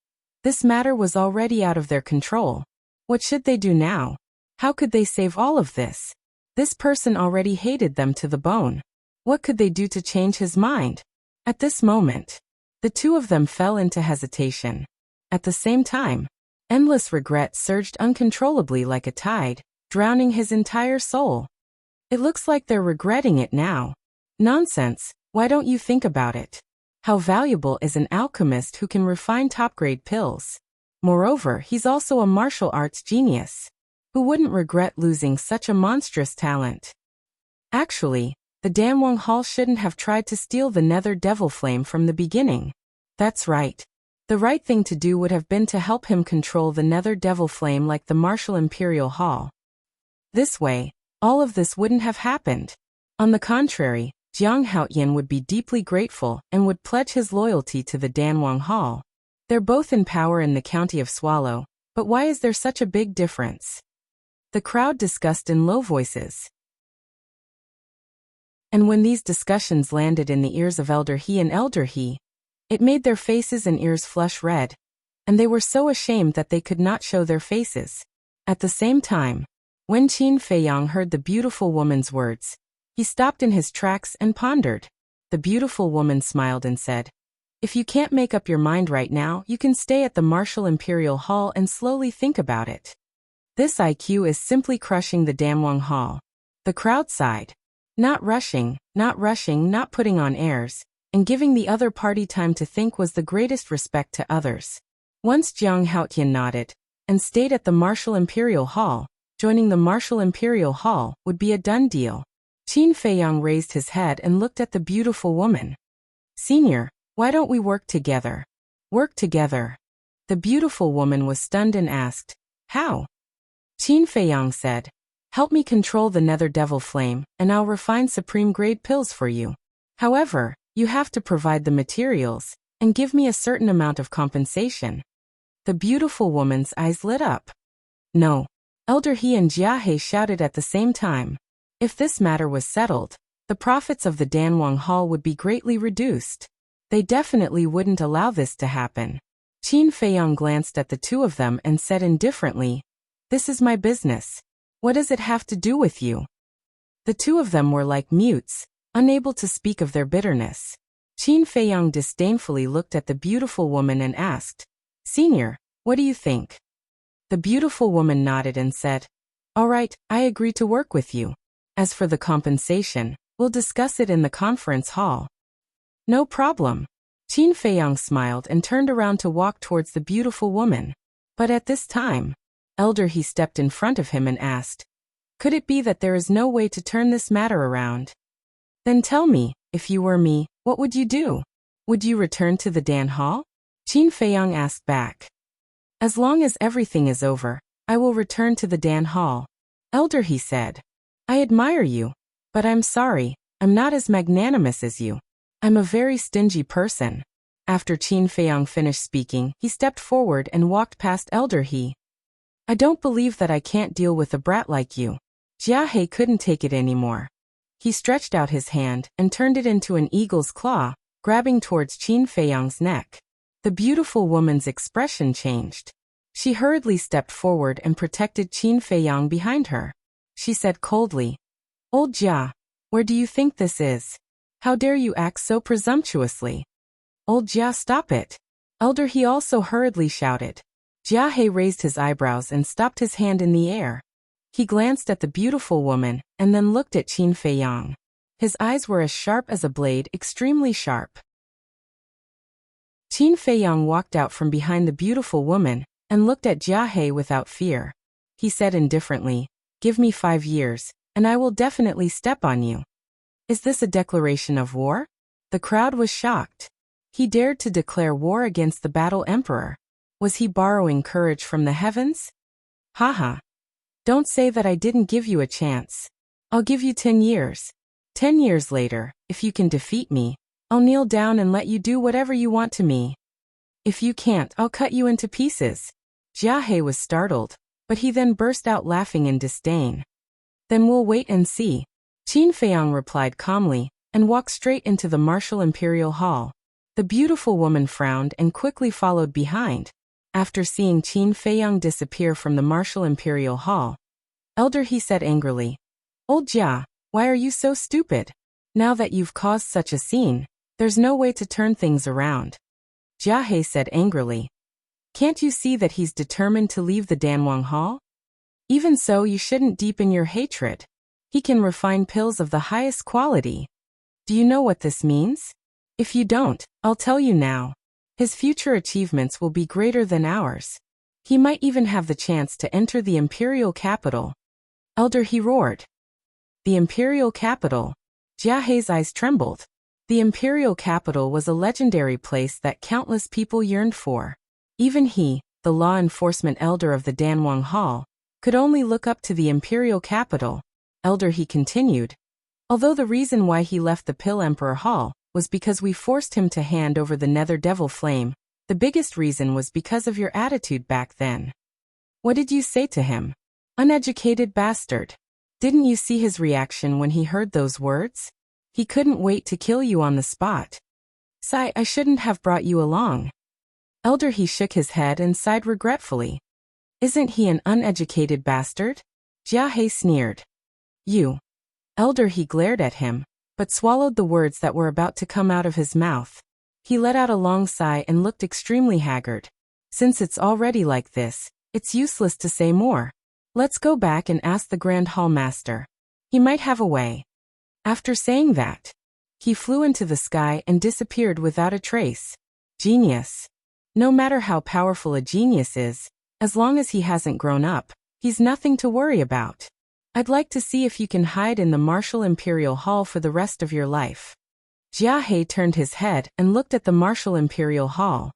this matter was already out of their control. What should they do now? How could they save all of this? This person already hated them to the bone. What could they do to change his mind? At this moment, the two of them fell into hesitation. At the same time, endless regret surged uncontrollably like a tide, drowning his entire soul. It looks like they're regretting it now. Nonsense, why don't you think about it? How valuable is an alchemist who can refine top-grade pills? Moreover, he's also a martial arts genius. Who wouldn't regret losing such a monstrous talent? Actually, the Danwang Hall shouldn't have tried to steal the Nether Devil Flame from the beginning. That's right. The right thing to do would have been to help him control the Nether Devil Flame like the Martial Imperial Hall. This way, all of this wouldn't have happened. On the contrary, Jiang Haotian would be deeply grateful and would pledge his loyalty to the Danwang Hall. They're both in power in the county of Swallow, but why is there such a big difference? The crowd discussed in low voices. And when these discussions landed in the ears of Elder He and Elder He, it made their faces and ears flush red, and they were so ashamed that they could not show their faces. At the same time, when Qin Feiyang heard the beautiful woman's words, He stopped in his tracks and pondered. The beautiful woman smiled and said, "If you can't make up your mind right now, you can stay at the Martial Imperial Hall and slowly think about it. This IQ is simply crushing the Danwang Hall." The crowd sighed. Not rushing, not putting on airs, and giving the other party time to think was the greatest respect to others. Once Jiang Haotian nodded, and stayed at the Martial Imperial Hall, joining the Martial Imperial Hall would be a done deal. Qin Feiyang raised his head and looked at the beautiful woman. "Senior, why don't we work together?" "Work together?" The beautiful woman was stunned and asked, "How?" Qin Feiyang said, "Help me control the Nether Devil Flame, and I'll refine supreme-grade pills for you. However, you have to provide the materials, and give me a certain amount of compensation." The beautiful woman's eyes lit up. "No." Elder He and Jia He shouted at the same time. If this matter was settled, the profits of the Danwang Hall would be greatly reduced. They definitely wouldn't allow this to happen. Qin Feiyang glanced at the two of them and said indifferently, "This is my business. What does it have to do with you?" The two of them were like mutes, unable to speak of their bitterness. Qin Feiyang disdainfully looked at the beautiful woman and asked, "Senior, what do you think?" The beautiful woman nodded and said, "All right, I agree to work with you. As for the compensation, we'll discuss it in the conference hall." "No problem." Qin Feiyang smiled and turned around to walk towards the beautiful woman. But at this time, Elder He stepped in front of him and asked, "Could it be that there is no way to turn this matter around?" "Then tell me, if you were me, what would you do? Would you return to the Dan Hall?" Qin Feiyang asked back. "As long as everything is over, I will return to the Dan Hall." Elder He said, "I admire you, but I'm sorry, I'm not as magnanimous as you. I'm a very stingy person." After Qin Feiyang finished speaking, he stepped forward and walked past Elder He. "I don't believe that I can't deal with a brat like you." Jia He couldn't take it anymore. He stretched out his hand and turned it into an eagle's claw, grabbing towards Qin Feiyang's neck. The beautiful woman's expression changed. She hurriedly stepped forward and protected Qin Feiyang behind her. She said coldly, "Old Jia, where do you think this is? How dare you act so presumptuously?" "Old Jia, stop it!" Elder He also hurriedly shouted. Jia He raised his eyebrows and stopped his hand in the air. He glanced at the beautiful woman and then looked at Qin Feiyang. His eyes were as sharp as a blade, extremely sharp. Qin Feiyang walked out from behind the beautiful woman and looked at Jia He without fear. He said indifferently, "Give me 5 years, and I will definitely step on you." Is this a declaration of war? The crowd was shocked. He dared to declare war against the Battle Emperor. Was he borrowing courage from the heavens? Haha. Don't say that I didn't give you a chance. I'll give you 10 years. 10 years later, if you can defeat me, I'll kneel down and let you do whatever you want to me. If you can't, I'll cut you into pieces. Jia He was startled, but he then burst out laughing in disdain. Then we'll wait and see. Qin Feiyang replied calmly, and walked straight into the Martial Imperial Hall. The beautiful woman frowned and quickly followed behind. After seeing Qin Feiyang disappear from the Martial Imperial Hall, Elder He said angrily, "Old Jia, why are you so stupid? Now that you've caused such a scene, there's no way to turn things around." Jia He said angrily, "Can't you see that he's determined to leave the Danwang Hall? Even so, you shouldn't deepen your hatred. He can refine pills of the highest quality. Do you know what this means? If you don't, I'll tell you now. His future achievements will be greater than ours. He might even have the chance to enter the imperial capital." Elder He roared. The imperial capital. Jia He's eyes trembled. The imperial capital was a legendary place that countless people yearned for. Even he, the law enforcement elder of the Danwang Hall, could only look up to the imperial capital. Elder He continued, "Although the reason why he left the Pill Emperor Hall was because we forced him to hand over the Nether Devil Flame, the biggest reason was because of your attitude back then. What did you say to him? Uneducated bastard. Didn't you see his reaction when he heard those words? He couldn't wait to kill you on the spot. Sigh, I shouldn't have brought you along." Elder He shook his head and sighed regretfully. "Isn't he an uneducated bastard?" Jia He sneered. "You. Elder He glared at him, but swallowed the words that were about to come out of his mouth. He let out a long sigh and looked extremely haggard. Since it's already like this, it's useless to say more. Let's go back and ask the Grand Hall Master. He might have a way. After saying that, he flew into the sky and disappeared without a trace. Genius. No matter how powerful a genius is, as long as he hasn't grown up, he's nothing to worry about. I'd like to see if you can hide in the Martial Imperial Hall for the rest of your life. Jia He turned his head and looked at the Martial Imperial Hall.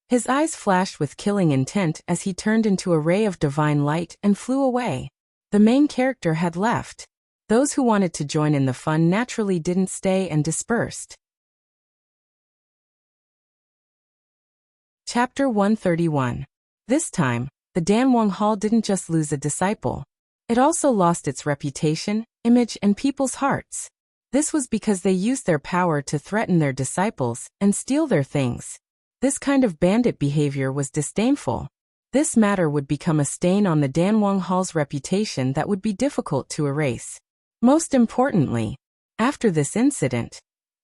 His eyes flashed with killing intent as he turned into a ray of divine light and flew away. The main character had left. Those who wanted to join in the fun naturally didn't stay and dispersed. Chapter 131. This time, the Danwang Hall didn't just lose a disciple. It also lost its reputation, image, and people's hearts. This was because they used their power to threaten their disciples and steal their things. This kind of bandit behavior was disdainful. This matter would become a stain on the Danwang Hall's reputation that would be difficult to erase. Most importantly, after this incident,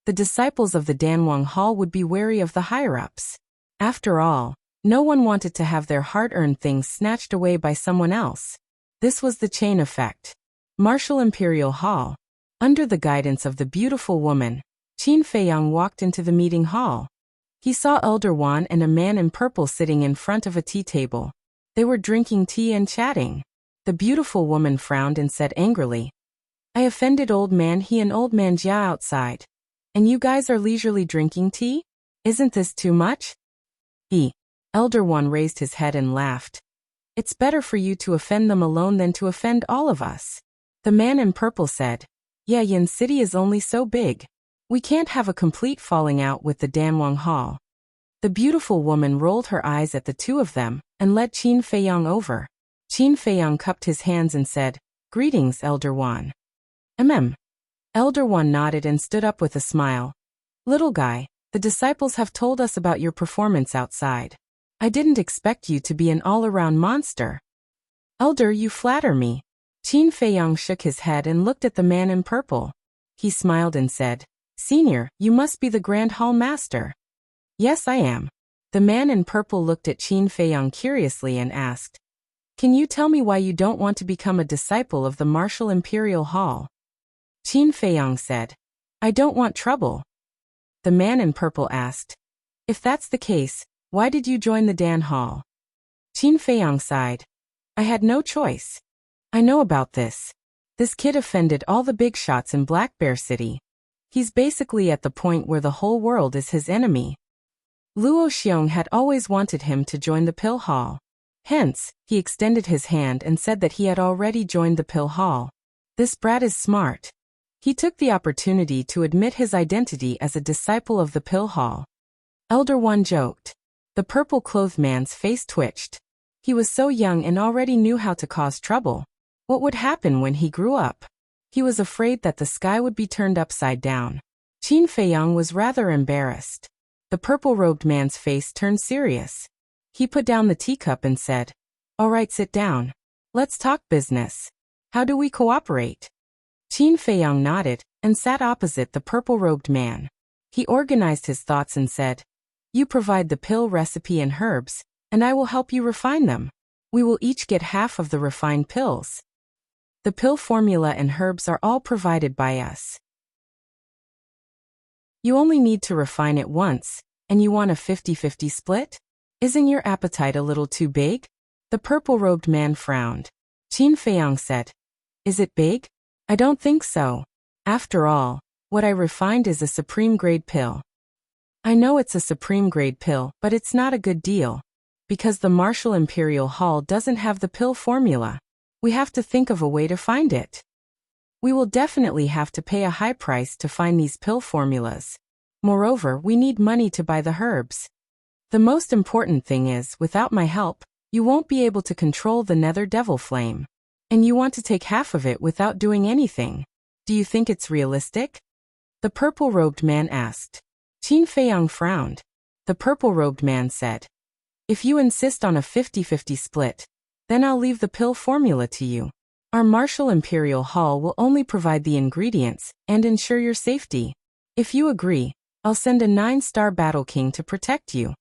the disciples of the Danwang Hall would be wary of the higher-ups. After all, no one wanted to have their hard-earned things snatched away by someone else. This was the chain effect. Martial Imperial Hall. Under the guidance of the beautiful woman, Qin Feiyang walked into the meeting hall. He saw Elder Wan and a man in purple sitting in front of a tea table. They were drinking tea and chatting. The beautiful woman frowned and said angrily, "I offended old man He and old man Jia outside. And you guys are leisurely drinking tea? Isn't this too much?" Elder Wan raised his head and laughed. "It's better for you to offend them alone than to offend all of us." The man in purple said, "Yeah, Yin City is only so big. We can't have a complete falling out with the Danwang Hall." The beautiful woman rolled her eyes at the two of them and led Qin Feiyang over. Qin Feiyang cupped his hands and said, "Greetings, Elder Wan." Elder Wan nodded and stood up with a smile. "Little guy, the disciples have told us about your performance outside. I didn't expect you to be an all-around monster." "Elder, you flatter me." Qin Feiyang shook his head and looked at the man in purple. He smiled and said, "Senior, you must be the Grand Hall Master." "Yes, I am." The man in purple looked at Qin Feiyang curiously and asked, "Can you tell me why you don't want to become a disciple of the Martial Imperial Hall?" Qin Feiyang said, "I don't want trouble." The man in purple asked, "If that's the case, why did you join the Dan Hall?" Qin Feiyang sighed, "I had no choice. I know about this. This kid offended all the big shots in Black Bear City. He's basically at the point where the whole world is his enemy." Luo Xiong had always wanted him to join the Pill Hall. Hence, he extended his hand and said that he had already joined the Pill Hall. This brat is smart. He took the opportunity to admit his identity as a disciple of the Pill Hall. Elder Wan joked. The purple-clothed man's face twitched. He was so young and already knew how to cause trouble. What would happen when he grew up? He was afraid that the sky would be turned upside down. Qin Feiyang was rather embarrassed. The purple-robed man's face turned serious. He put down the teacup and said, "All right, sit down. Let's talk business. How do we cooperate?" Qin Feiyang nodded and sat opposite the purple-robed man. He organized his thoughts and said, "You provide the pill recipe and herbs, and I will help you refine them. We will each get half of the refined pills. The pill formula and herbs are all provided by us. You only need to refine it once, and you want a 50-50 split? Isn't your appetite a little too big?" The purple-robed man frowned. Qin Feiyang said, "Is it big? I don't think so. After all, what I refined is a supreme-grade pill." "I know it's a supreme-grade pill, but it's not a good deal. Because the Martial Imperial Hall doesn't have the pill formula. We have to think of a way to find it. We will definitely have to pay a high price to find these pill formulas. Moreover, we need money to buy the herbs. The most important thing is, without my help, you won't be able to control the Nether Devil Flame. And you want to take half of it without doing anything. Do you think it's realistic?" The purple-robed man asked. Qin Feiyang frowned. The purple-robed man said, "If you insist on a 50-50 split, then I'll leave the pill formula to you. Our martial imperial hall will only provide the ingredients and ensure your safety. If you agree, I'll send a 9-star battle king to protect you.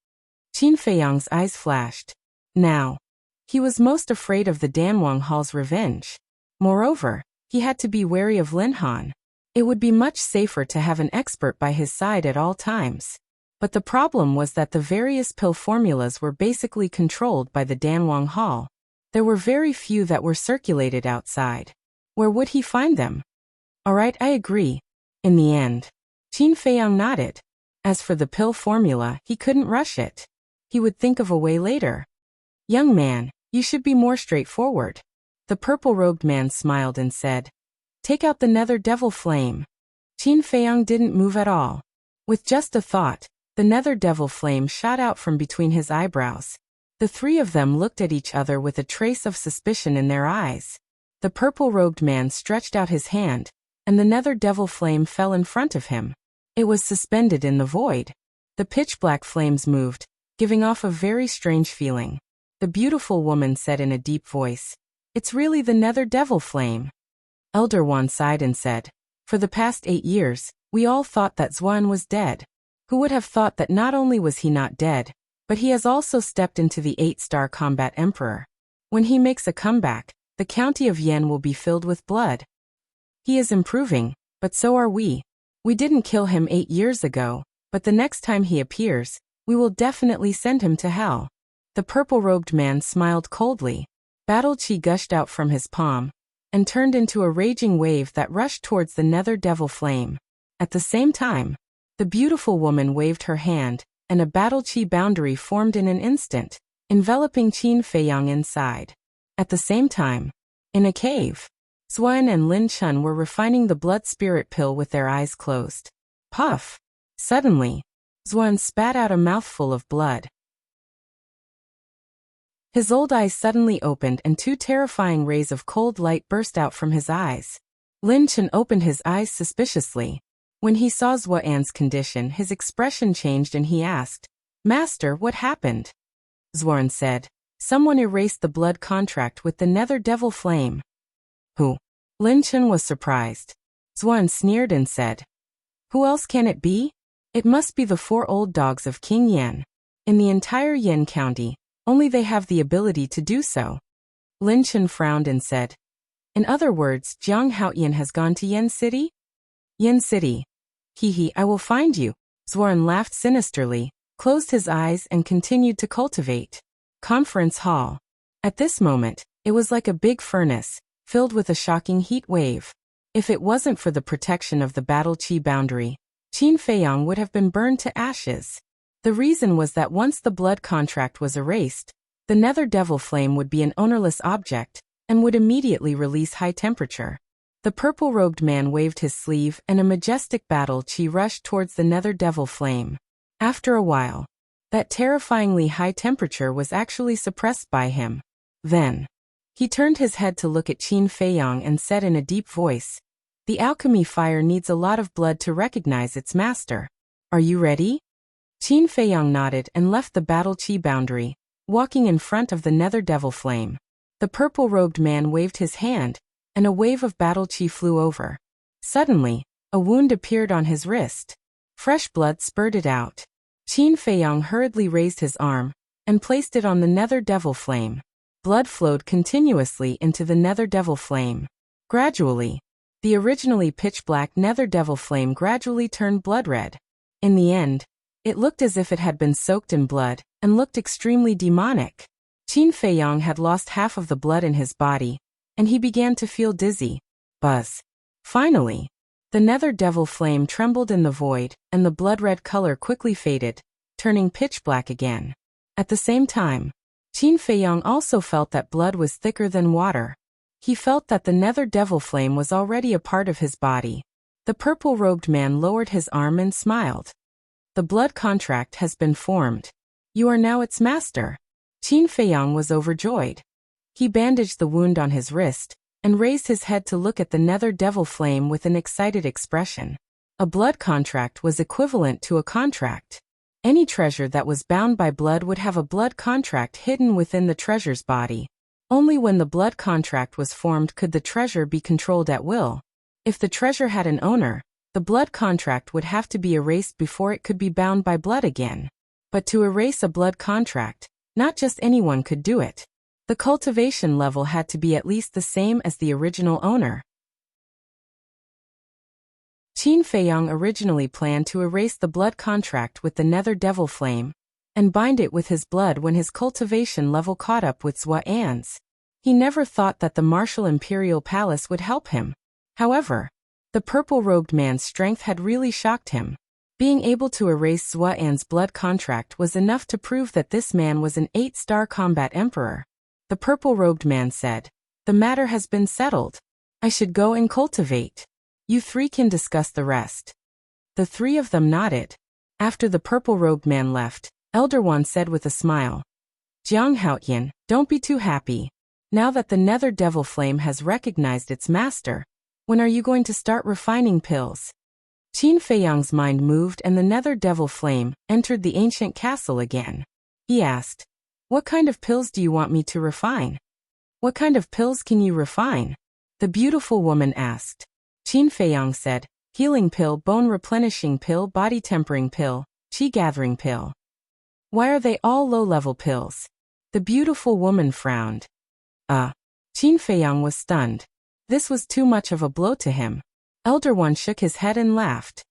Qin Feiyang's eyes flashed. Now, he was most afraid of the Danwang Hall's revenge. Moreover, he had to be wary of Lin Han. It would be much safer to have an expert by his side at all times. But the problem was that the various pill formulas were basically controlled by the Danwang Hall. There were very few that were circulated outside. Where would he find them? All right, I agree. In the end, Qin Feiyang nodded. As for the pill formula, he couldn't rush it. He would think of a way later. Young man, you should be more straightforward. The purple-robed man smiled and said, Take out the nether devil flame. Qin Feiyang didn't move at all. With just a thought, the nether devil flame shot out from between his eyebrows. The three of them looked at each other with a trace of suspicion in their eyes. The purple-robed man stretched out his hand, and the nether devil flame fell in front of him. It was suspended in the void. The pitch-black flames moved, giving off a very strange feeling. The beautiful woman said in a deep voice, It's really the nether devil flame. Elder Wan sighed and said, For the past 8 years, we all thought that Xuan was dead. Who would have thought that not only was he not dead, but he has also stepped into the 8-star combat emperor. When he makes a comeback, the county of Yen will be filled with blood. He is improving, but so are we. We didn't kill him 8 years ago, but the next time he appears, we will definitely send him to hell. The purple-robed man smiled coldly. Battle chi gushed out from his palm, and turned into a raging wave that rushed towards the nether devil flame. At the same time, the beautiful woman waved her hand, and a battle chi boundary formed in an instant, enveloping Qin Feiyang inside. At the same time, in a cave, Xuan and Lin Chun were refining the blood spirit pill with their eyes closed. Puff! Suddenly, Xuan spat out a mouthful of blood. His old eyes suddenly opened and 2 terrifying rays of cold light burst out from his eyes. Lin Chun opened his eyes suspiciously. When he saw Xuan's condition, his expression changed and he asked, Master, what happened? Xuan said, Someone erased the blood contract with the nether devil flame. Who? Lin Chun was surprised. Xuan sneered and said, Who else can it be? It must be the 4 old dogs of King Yen. In the entire Yen County, only they have the ability to do so. Lin Chun frowned and said, In other words, Jiang Haoyan has gone to Yen City? Yen City. Hee, I will find you. Xuan laughed sinisterly, closed his eyes and continued to cultivate. Conference hall. At this moment, it was like a big furnace, filled with a shocking heat wave. If it wasn't for the protection of the battle chi boundary, Qin Feiyang would have been burned to ashes. The reason was that once the blood contract was erased, the nether devil flame would be an ownerless object, and would immediately release high temperature. The purple-robed man waved his sleeve and a majestic battle chi rushed towards the nether devil flame. After a while, that terrifyingly high temperature was actually suppressed by him. Then, he turned his head to look at Qin Feiyang and said in a deep voice, The alchemy fire needs a lot of blood to recognize its master. Are you ready? Qin Feiyang nodded and left the battle chi boundary, walking in front of the nether devil flame. The purple-robed man waved his hand, and a wave of battle chi flew over. Suddenly, a wound appeared on his wrist. Fresh blood spurted out. Qin Feiyang hurriedly raised his arm, and placed it on the nether devil flame. Blood flowed continuously into the nether devil flame. Gradually, the originally pitch-black nether devil flame gradually turned blood red. In the end, it looked as if it had been soaked in blood, and looked extremely demonic. Qin Feiyang had lost half of the blood in his body, and he began to feel dizzy. Buzz. Finally, the nether devil flame trembled in the void, and the blood-red color quickly faded, turning pitch-black again. At the same time, Qin Feiyang also felt that blood was thicker than water. He felt that the nether devil flame was already a part of his body. The purple-robed man lowered his arm and smiled. The blood contract has been formed. You are now its master. Qin Feiyang was overjoyed. He bandaged the wound on his wrist, and raised his head to look at the nether devil flame with an excited expression. A blood contract was equivalent to a contract. Any treasure that was bound by blood would have a blood contract hidden within the treasure's body. Only when the blood contract was formed could the treasure be controlled at will. If the treasure had an owner, the blood contract would have to be erased before it could be bound by blood again. But to erase a blood contract, not just anyone could do it. The cultivation level had to be at least the same as the original owner. Qin Feiyang originally planned to erase the blood contract with the nether devil flame and bind it with his blood when his cultivation level caught up with Zhua An's. He never thought that the martial imperial palace would help him. However, the purple-robed man's strength had really shocked him. Being able to erase Zhua An's blood contract was enough to prove that this man was an 8-star combat emperor. The purple-robed man said, "The matter has been settled. I should go and cultivate. You three can discuss the rest." The three of them nodded. After the purple-robed man left, Elder One said with a smile, "Jiang Haotian, don't be too happy. Now that the nether devil flame has recognized its master, when are you going to start refining pills?" Qin Feiyang's mind moved and the nether devil flame entered the ancient castle again. He asked, "What kind of pills do you want me to refine?" "What kind of pills can you refine?" the beautiful woman asked. Qin Feiyang said, "Healing pill, bone replenishing pill, body tempering pill, qi gathering pill." "Why are they all low-level pills?" the beautiful woman frowned. Qin Feiyang was stunned. This was too much of a blow to him. Elder One shook his head and laughed.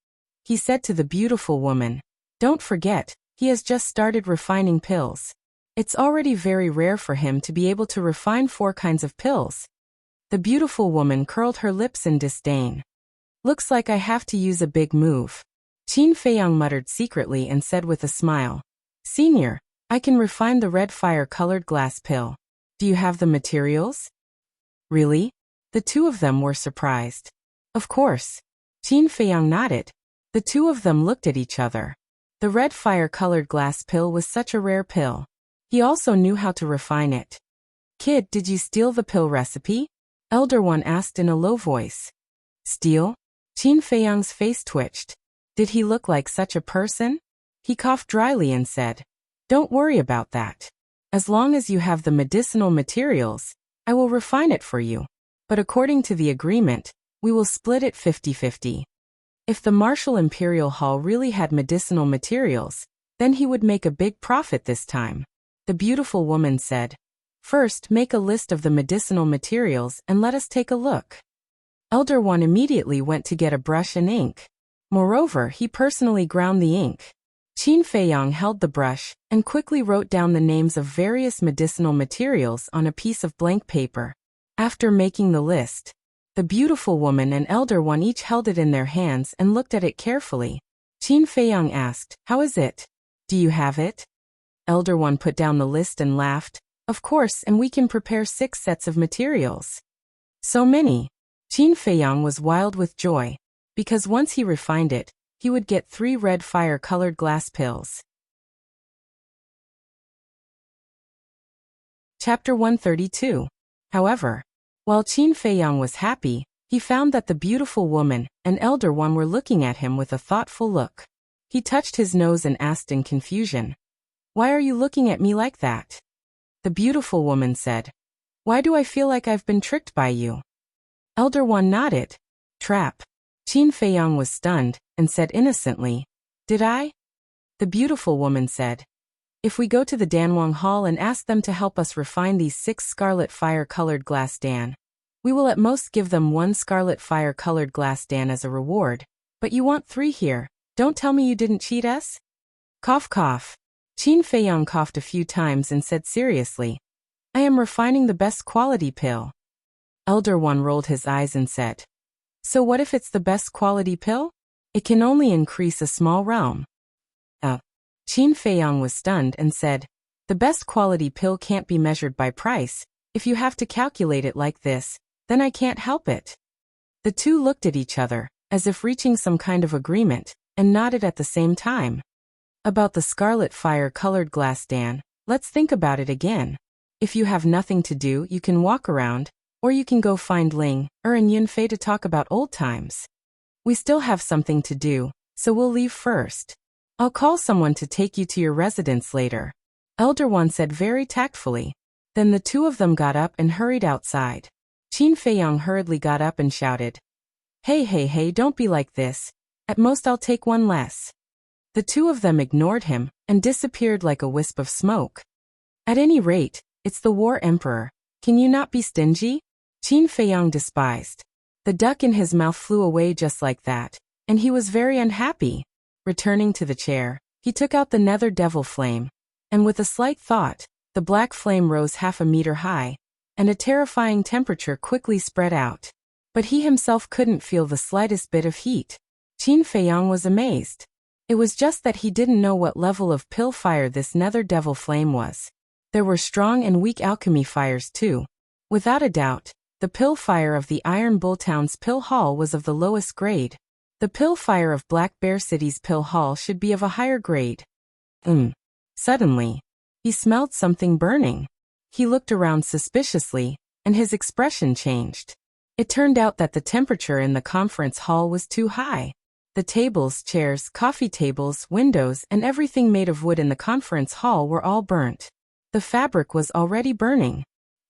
He said to the beautiful woman, "Don't forget, he has just started refining pills. It's already very rare for him to be able to refine 4 kinds of pills." The beautiful woman curled her lips in disdain. "Looks like I have to use a big move." Qin Feiyang muttered secretly and said with a smile, "Senior, I can refine the red fire-colored glass pill. Do you have the materials?" "Really?" The two of them were surprised. "Of course." Qin Feiyang nodded. The two of them looked at each other. The red fire-colored glass pill was such a rare pill. He also knew how to refine it. "Kid, did you steal the pill recipe?" Elder One asked in a low voice. "Steal?" Qin Feiyang's face twitched. Did he look like such a person? He coughed dryly and said, "Don't worry about that. As long as you have the medicinal materials, I will refine it for you. But according to the agreement, we will split it 50-50. If the Martial Imperial Hall really had medicinal materials, then he would make a big profit this time." The beautiful woman said, "First, make a list of the medicinal materials and let us take a look." Elder One immediately went to get a brush and ink. Moreover, he personally ground the ink. Qin Feiyang held the brush and quickly wrote down the names of various medicinal materials on a piece of blank paper. After making the list, the beautiful woman and Elder One each held it in their hands and looked at it carefully. Qin Feiyang asked, "How is it? Do you have it?" Elder One put down the list and laughed, "Of course, and we can prepare 6 sets of materials." So many. Qin Feiyang was wild with joy, because once he refined it, he would get 3 red fire-colored glass pills. Chapter 132. However, while Qin Feiyang was happy, he found that the beautiful woman and Elder One were looking at him with a thoughtful look. He touched his nose and asked in confusion, "Why are you looking at me like that?" The beautiful woman said, "Why do I feel like I've been tricked by you?" Elder One nodded. "Trap." Qin Feiyang was stunned and said innocently, "Did I?" The beautiful woman said, "If we go to the Danwang Hall and ask them to help us refine these 6 scarlet fire-colored glass dan, we will at most give them 1 scarlet fire-colored glass dan as a reward, but you want 3 here. Don't tell me you didn't cheat us?" Cough cough. Qin Feiyang coughed a few times and said seriously, "I am refining the best quality pill." Elder One rolled his eyes and said, "So what if it's the best quality pill? It can only increase a small realm." Qin Feiyang was stunned and said, "The best quality pill can't be measured by price. If you have to calculate it like this, then I can't help it." The two looked at each other, as if reaching some kind of agreement, and nodded at the same time. About the scarlet fire-colored glass dan, let's think about it again. If you have nothing to do, you can walk around, or you can go find Ling, and Yunfei to talk about old times. We still have something to do, so we'll leave first. I'll call someone to take you to your residence later," Elder One said very tactfully. Then the two of them got up and hurried outside. Qin Feiyang hurriedly got up and shouted, "Hey, hey, hey, don't be like this. At most I'll take one less." The two of them ignored him and disappeared like a wisp of smoke. "At any rate, it's the War Emperor. Can you not be stingy?" Qin Feiyang despised. The duck in his mouth flew away just like that, and he was very unhappy. Returning to the chair, he took out the nether devil flame, and with a slight thought, the black flame rose 1/2 meter high, and a terrifying temperature quickly spread out. But he himself couldn't feel the slightest bit of heat. Qin Feiyang was amazed. It was just that he didn't know what level of pill fire this nether devil flame was. There were strong and weak alchemy fires too. Without a doubt, the pill fire of the Iron Bull Town's pill hall was of the lowest grade. The pill fire of Black Bear City's pill hall should be of a higher grade. Suddenly, he smelled something burning. He looked around suspiciously, and his expression changed. It turned out that the temperature in the conference hall was too high. The tables, chairs, coffee tables, windows, and everything made of wood in the conference hall were all burnt. The fabric was already burning.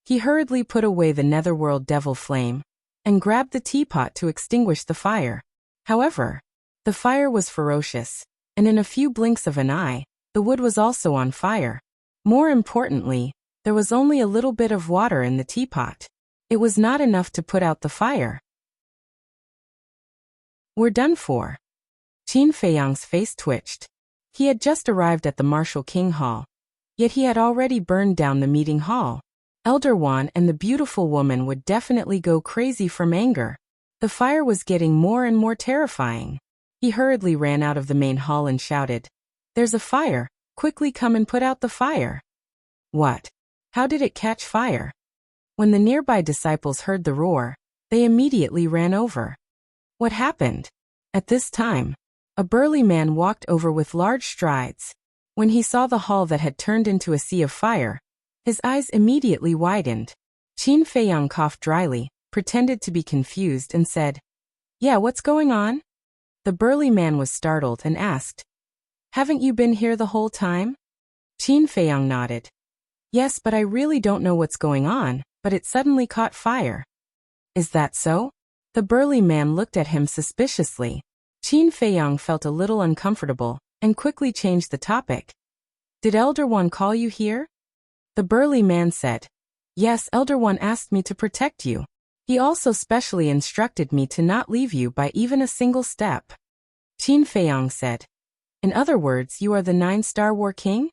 He hurriedly put away the netherworld devil flame and grabbed the teapot to extinguish the fire. However, the fire was ferocious, and in a few blinks of an eye, the wood was also on fire. More importantly, there was only a little bit of water in the teapot. It was not enough to put out the fire. "We're done for." Qin Feiyang's face twitched. He had just arrived at the Martial King Hall, yet he had already burned down the meeting hall. Elder Wan and the beautiful woman would definitely go crazy from anger. The fire was getting more and more terrifying. He hurriedly ran out of the main hall and shouted, "There's a fire, quickly come and put out the fire." "What? How did it catch fire?" When the nearby disciples heard the roar, they immediately ran over. What happened? At this time, a burly man walked over with large strides. When he saw the hall that had turned into a sea of fire, his eyes immediately widened. Qin Feiyang coughed dryly, pretended to be confused and said, "Yeah, what's going on?" The burly man was startled and asked, "Haven't you been here the whole time?" Qin Feiyang nodded. "Yes, but I really don't know what's going on, but it suddenly caught fire." "Is that so?" The burly man looked at him suspiciously. Qin Feiyang felt a little uncomfortable and quickly changed the topic. "Did Elder One call you here?" The burly man said, "Yes, Elder One asked me to protect you. He also specially instructed me to not leave you by even a single step." Qin Feiyang said, "In other words, you are the 9-star War King?"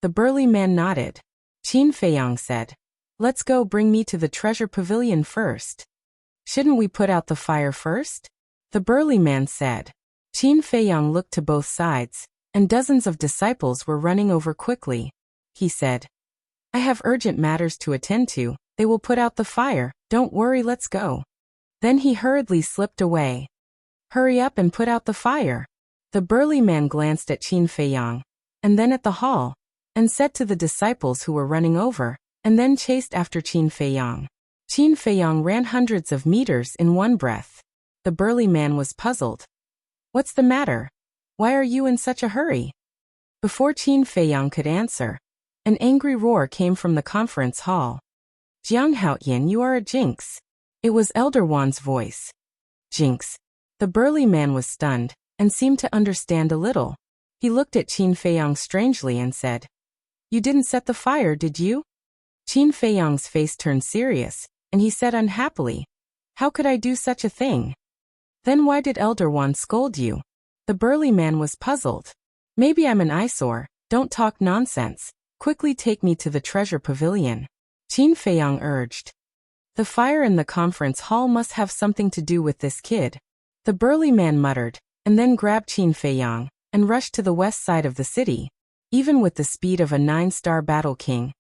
The burly man nodded. Qin Feiyang said, "Let's go, bring me to the treasure pavilion first." "Shouldn't we put out the fire first?" The burly man said. Qin Feiyang looked to both sides, and dozens of disciples were running over quickly. He said, "I have urgent matters to attend to. They will put out the fire. Don't worry, let's go." Then he hurriedly slipped away. "Hurry up and put out the fire." The burly man glanced at Qin Feiyang, and then at the hall, and said to the disciples who were running over, and then chased after Qin Feiyang. Qin Feiyang ran hundreds of meters in one breath. The burly man was puzzled. "What's the matter? Why are you in such a hurry?" Before Qin Feiyang could answer, an angry roar came from the conference hall. "Jiang Haoyan, you are a jinx." It was Elder Wan's voice. "Jinx." The burly man was stunned, and seemed to understand a little. He looked at Qin Feiyang strangely and said, "You didn't set the fire, did you?" Qin Feiyang's face turned serious, and he said unhappily, "How could I do such a thing?" "Then why did Elder Wan scold you?" The burly man was puzzled. "Maybe I'm an eyesore. Don't talk nonsense. Quickly take me to the treasure pavilion," Qin Feiyang urged. "The fire in the conference hall must have something to do with this kid," the burly man muttered, and then grabbed Qin Feiyang and rushed to the west side of the city. Even with the speed of a 9-star battle king,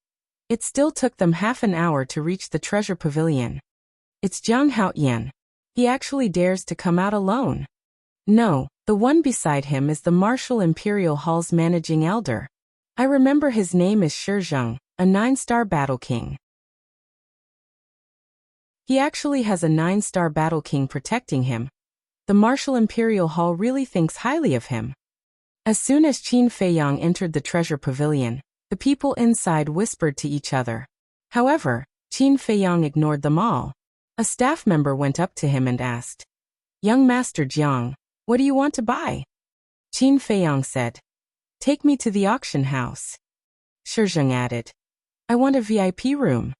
it still took them half an hour to reach the treasure pavilion. "It's Jiang Haoyan. He actually dares to come out alone." "No, the one beside him is the Martial Imperial Hall's managing elder. I remember his name is Shizheng, a 9-star battle king. He actually has a 9-star battle king protecting him. The Martial Imperial Hall really thinks highly of him." As soon as Qin Feiyang entered the treasure pavilion, the people inside whispered to each other, However, Qin Feiyang ignored them all. A staff member went up to him and asked, "Young Master Jiang, what do you want to buy?" Qin Feiyang said, "Take me to the auction house." Shizheng added, "I want a VIP room."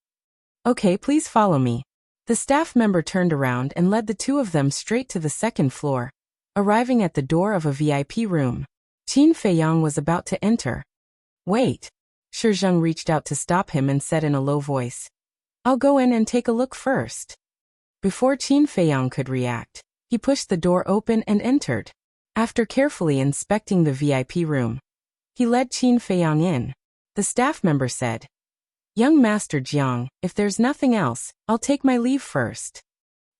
"Okay, please follow me." The staff member turned around and led the two of them straight to the second floor, arriving at the door of a VIP room. Qin Feiyang was about to enter. "Wait." Shizheng reached out to stop him and said in a low voice, "I'll go in and take a look first." Before Qin Feiyang could react, he pushed the door open and entered. After carefully inspecting the VIP room, he led Qin Feiyang in. The staff member said, "Young Master Jiang, if there's nothing else, I'll take my leave first."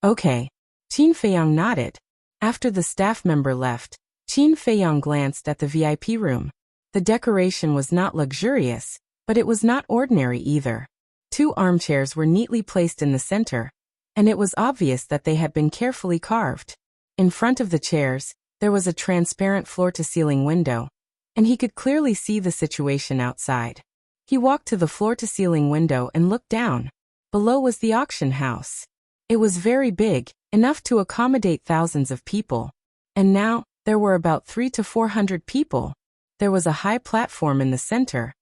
"Okay." Qin Feiyang nodded. After the staff member left, Qin Feiyang glanced at the VIP room. The decoration was not luxurious, but it was not ordinary either. 2 armchairs were neatly placed in the center, and it was obvious that they had been carefully carved. In front of the chairs, there was a transparent floor-to-ceiling window, and he could clearly see the situation outside. He walked to the floor-to-ceiling window and looked down. Below was the auction house. It was very big, enough to accommodate thousands of people. And now, there were about 300 to 400 people. There was a high platform in the center,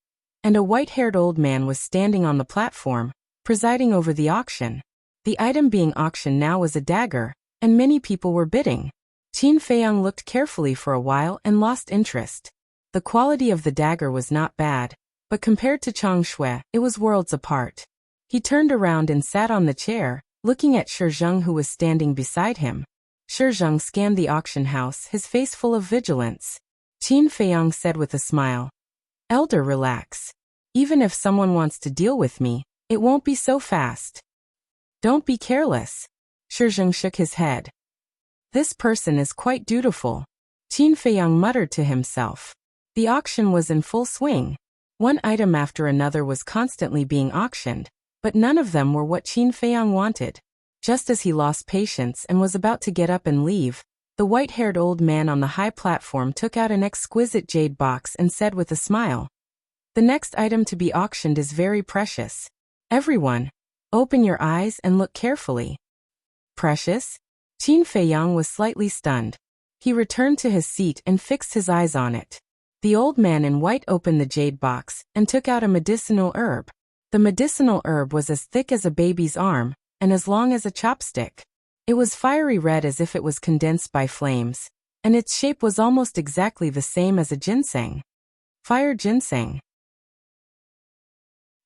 and a white-haired old man was standing on the platform, presiding over the auction. The item being auctioned now was a dagger, and many people were bidding. Qin Feiyang looked carefully for a while and lost interest. The quality of the dagger was not bad, but compared to Chang Shui, it was worlds apart. He turned around and sat on the chair, looking at Shizheng who was standing beside him. Shizheng scanned the auction house, his face full of vigilance. Qin Feiyang said with a smile, "Elder, relax. Even if someone wants to deal with me, it won't be so fast." "Don't be careless." Shizheng shook his head. "This person is quite dutiful." Qin Feiyang muttered to himself. The auction was in full swing. One item after another was constantly being auctioned, but none of them were what Qin Feiyang wanted. Just as he lost patience and was about to get up and leave, the white-haired old man on the high platform took out an exquisite jade box and said with a smile, "The next item to be auctioned is very precious. Everyone, open your eyes and look carefully." "Precious?" Qin Feiyang was slightly stunned. He returned to his seat and fixed his eyes on it. The old man in white opened the jade box and took out a medicinal herb. The medicinal herb was as thick as a baby's arm and as long as a chopstick. It was fiery red as if it was condensed by flames, and its shape was almost exactly the same as a ginseng. Fire ginseng.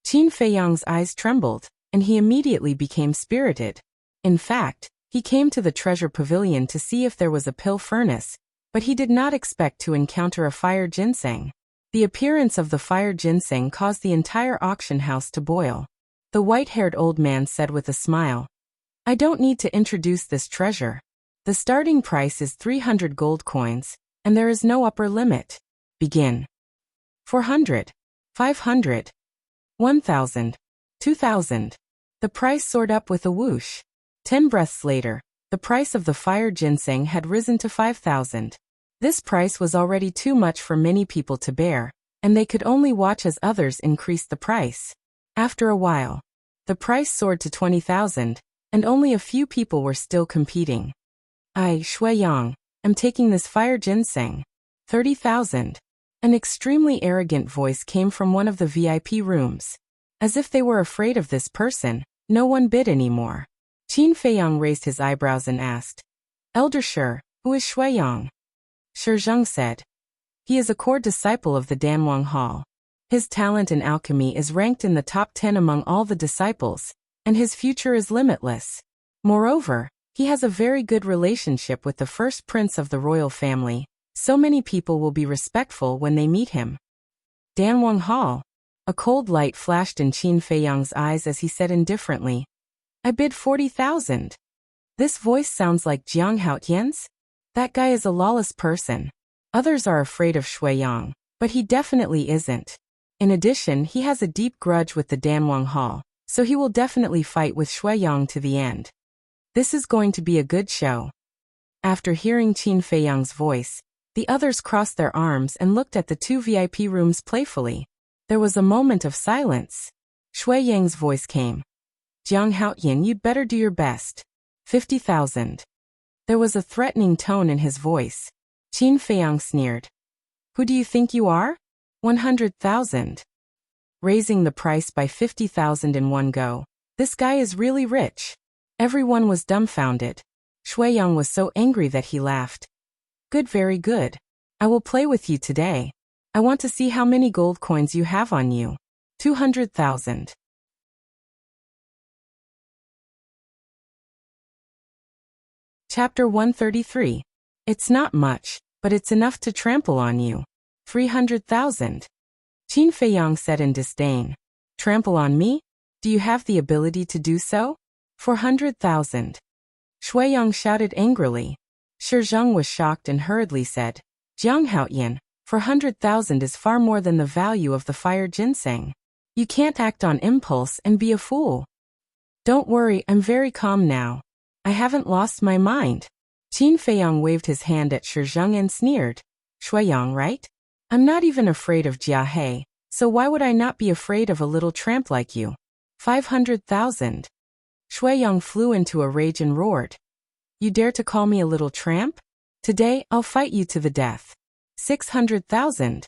Qin Feiyang's eyes trembled, and he immediately became spirited. In fact, he came to the treasure pavilion to see if there was a pill furnace, but he did not expect to encounter a fire ginseng. The appearance of the fire ginseng caused the entire auction house to boil. The white-haired old man said with a smile, "I don't need to introduce this treasure. The starting price is 300 gold coins, and there is no upper limit. Begin. 400, 500, 1,000, 2,000. The price soared up with a whoosh. 10 breaths later, the price of the fire ginseng had risen to 5,000. This price was already too much for many people to bear, and they could only watch as others increased the price. After a while, the price soared to 20,000, and only a few people were still competing. "I, Shui Yang, am taking this fire ginseng. 30,000. An extremely arrogant voice came from one of the VIP rooms. As if they were afraid of this person, no one bid anymore. Qin Feiyang raised his eyebrows and asked, "Elder Shi, who is Shui Yang?" Shizheng said, "He is a core disciple of the Danwang Hall. His talent in alchemy is ranked in the top 10 among all the disciples, and his future is limitless. Moreover, he has a very good relationship with the first prince of the royal family, so many people will be respectful when they meet him." Danwang Hall. A cold light flashed in Qin Feiyang's eyes as he said indifferently, "I bid 40,000. This voice sounds like Jiang Haotian's? That guy is a lawless person. Others are afraid of Shui Yang, but he definitely isn't. In addition, he has a deep grudge with the Danwang Hall, so he will definitely fight with Shui Yang to the end. This is going to be a good show." After hearing Qin Feiyang's voice, the others crossed their arms and looked at the two VIP rooms playfully. There was a moment of silence. Shui Yang's voice came. Jiang Haoyan, you'd better do your best. 50,000. There was a threatening tone in his voice. Qin Feiyang sneered. Who do you think you are? 100,000. Raising the price by 50,000 in one go. This guy is really rich. Everyone was dumbfounded. Shui Yang was so angry that he laughed. Good, very good. I will play with you today. I want to see how many gold coins you have on you. 200,000. Chapter 133. It's not much, but it's enough to trample on you. 300,000. Qin Feiyang said in disdain. Trample on me? Do you have the ability to do so? 400,000. Shui Yang shouted angrily. Shi Zheng was shocked and hurriedly said, Jiang Haoyan, 400,000 is far more than the value of the fire ginseng. You can't act on impulse and be a fool. Don't worry, I'm very calm now. I haven't lost my mind. Qin Feiyang waved his hand at Shi Zheng and sneered. Shui Yang, right? I'm not even afraid of Jia He, so why would I not be afraid of a little tramp like you? 500,000. Shui Yang flew into a rage and roared. You dare to call me a little tramp? Today, I'll fight you to the death. 600,000.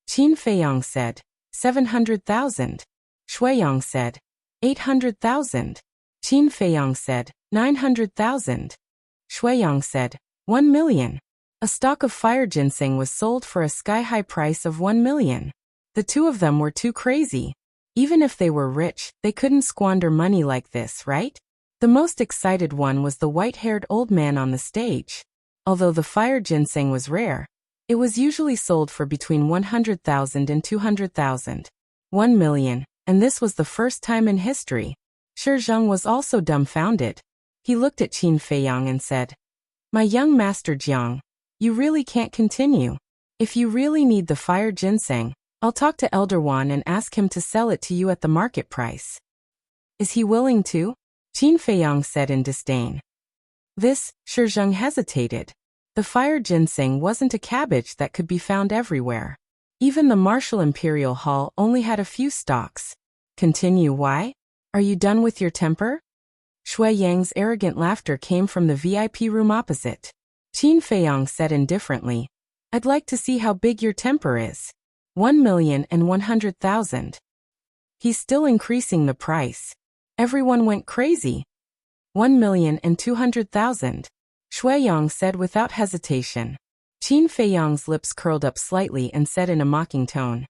Qin Feiyang said. 700,000. Shui Yang said. 800,000. Qin Feiyang said. 900,000. Shui Yang said. 1 million. A stalk of fire ginseng was sold for a sky-high price of 1 million. The two of them were too crazy. Even if they were rich, they couldn't squander money like this, right? The most excited one was the white-haired old man on the stage. Although the fire ginseng was rare, it was usually sold for between 100,000 and 200,000. 1 million, and this was the first time in history. Shi Zheng was also dumbfounded. He looked at Qin Feiyang and said, My young master Jiang, you really can't continue. If you really need the fire ginseng, I'll talk to Elder Wan and ask him to sell it to you at the market price. Is he willing to? Qin Feiyang said in disdain. This, Shi Zheng hesitated. The fire ginseng wasn't a cabbage that could be found everywhere. Even the Martial Imperial Hall only had a few stalks. Continue, why? Are you done with your temper? Shui Yang's arrogant laughter came from the VIP room opposite. Qin Feiyang said indifferently, I'd like to see how big your temper is. 1,100,000. He's still increasing the price. Everyone went crazy. 1,200,000. Shui Yang said without hesitation. Qin Feiyang's lips curled up slightly and said in a mocking tone,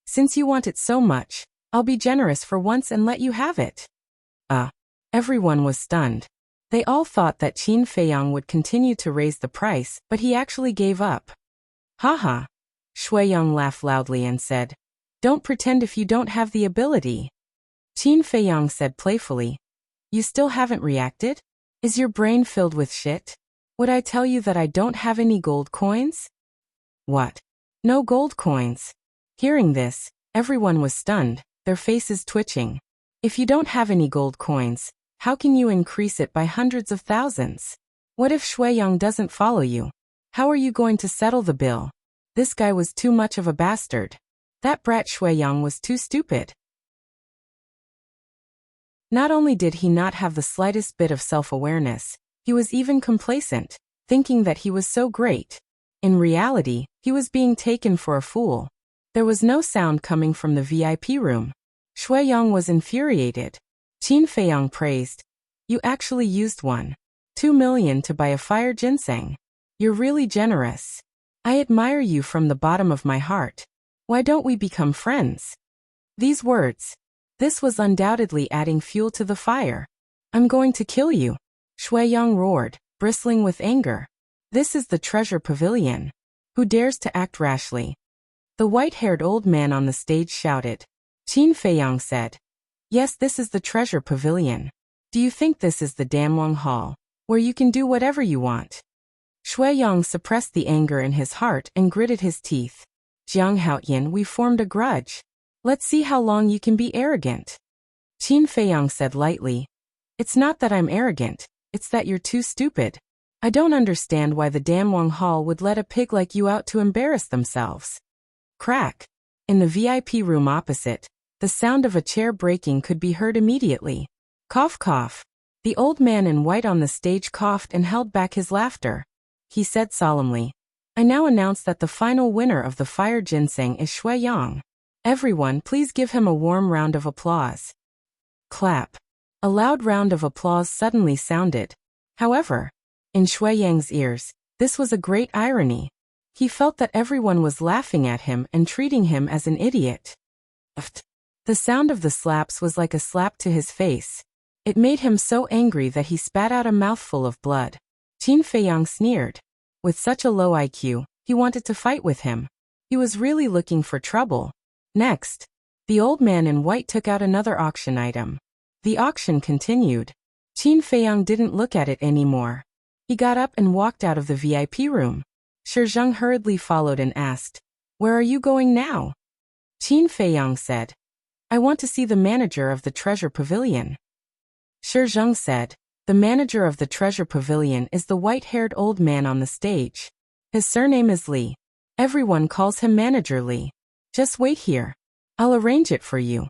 Since you want it so much, I'll be generous for once and let you have it. Everyone was stunned. They all thought that Qin Feiyang would continue to raise the price, but he actually gave up. Haha. Shui Yang laughed loudly and said, Don't pretend if you don't have the ability. Qin Feiyang said playfully, You still haven't reacted? Is your brain filled with shit? Would I tell you that I don't have any gold coins? What? No gold coins? Hearing this, everyone was stunned, their faces twitching. If you don't have any gold coins, how can you increase it by hundreds of thousands? What if Shui Yang doesn't follow you? How are you going to settle the bill? This guy was too much of a bastard. That brat Shui Yang was too stupid. Not only did he not have the slightest bit of self-awareness, he was even complacent, thinking that he was so great. In reality, he was being taken for a fool. There was no sound coming from the VIP room. Shui Yang was infuriated. Qin Feiyang praised. You actually used 2 million to buy a fire ginseng. You're really generous. I admire you from the bottom of my heart. Why don't we become friends? These words. This was undoubtedly adding fuel to the fire. I'm going to kill you. Shui Yang roared, bristling with anger. This is the treasure pavilion. Who dares to act rashly? The white-haired old man on the stage shouted. Qin Feiyang said, Yes, this is the treasure pavilion. Do you think this is the Danwang Hall, where you can do whatever you want? Shui Yang suppressed the anger in his heart and gritted his teeth. Jiang Haoyan, we formed a grudge. Let's see how long you can be arrogant. Qin Feiyang said lightly. It's not that I'm arrogant, it's that you're too stupid. I don't understand why the Danwang Hall would let a pig like you out to embarrass themselves. Crack. In the VIP room opposite, The sound of a chair breaking could be heard immediately. Cough, cough. The old man in white on the stage coughed and held back his laughter. He said solemnly, I now announce that the final winner of the fire ginseng is Shui Yang. Everyone, please give him a warm round of applause. Clap. A loud round of applause suddenly sounded. However, in Shui Yang's ears, this was a great irony. He felt that everyone was laughing at him and treating him as an idiot. The sound of the slaps was like a slap to his face. It made him so angry that he spat out a mouthful of blood. Qin Feiyang sneered. With such a low IQ, he wanted to fight with him. He was really looking for trouble. Next, the old man in white took out another auction item. The auction continued. Qin Feiyang didn't look at it anymore. He got up and walked out of the VIP room. Shi Zheng hurriedly followed and asked, Where are you going now? Qin Feiyang said, I want to see the manager of the treasure pavilion. Shi Zheng said, The manager of the treasure pavilion is the white-haired old man on the stage. His surname is Li. Everyone calls him Manager Li. Just wait here. I'll arrange it for you.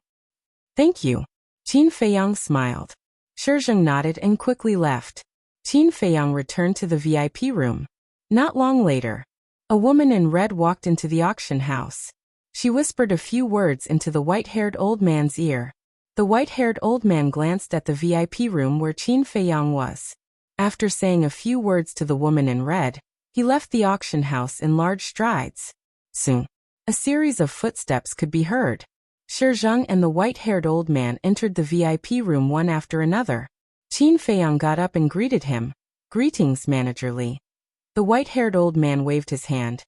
Thank you. Qin Feiyang smiled. Shi Zheng nodded and quickly left. Qin Feiyang returned to the VIP room. Not long later, a woman in red walked into the auction house. She whispered a few words into the white-haired old man's ear. The white-haired old man glanced at the VIP room where Qin Feiyang was. After saying a few words to the woman in red, he left the auction house in large strides. Soon, a series of footsteps could be heard. Shi Zheng and the white-haired old man entered the VIP room one after another. Qin Feiyang got up and greeted him. Greetings, Manager Li. The white-haired old man waved his hand.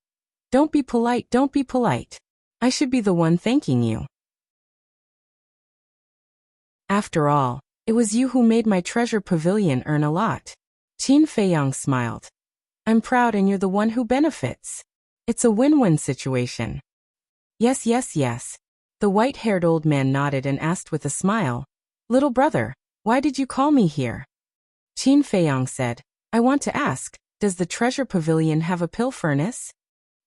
Don't be polite, don't be polite. I should be the one thanking you. After all, it was you who made my treasure pavilion earn a lot. Qin Feiyang smiled. I'm proud and you're the one who benefits. It's a win-win situation. Yes, yes, yes. The white-haired old man nodded and asked with a smile, Little brother, why did you call me here? Qin Feiyang said, I want to ask, does the treasure pavilion have a pill furnace?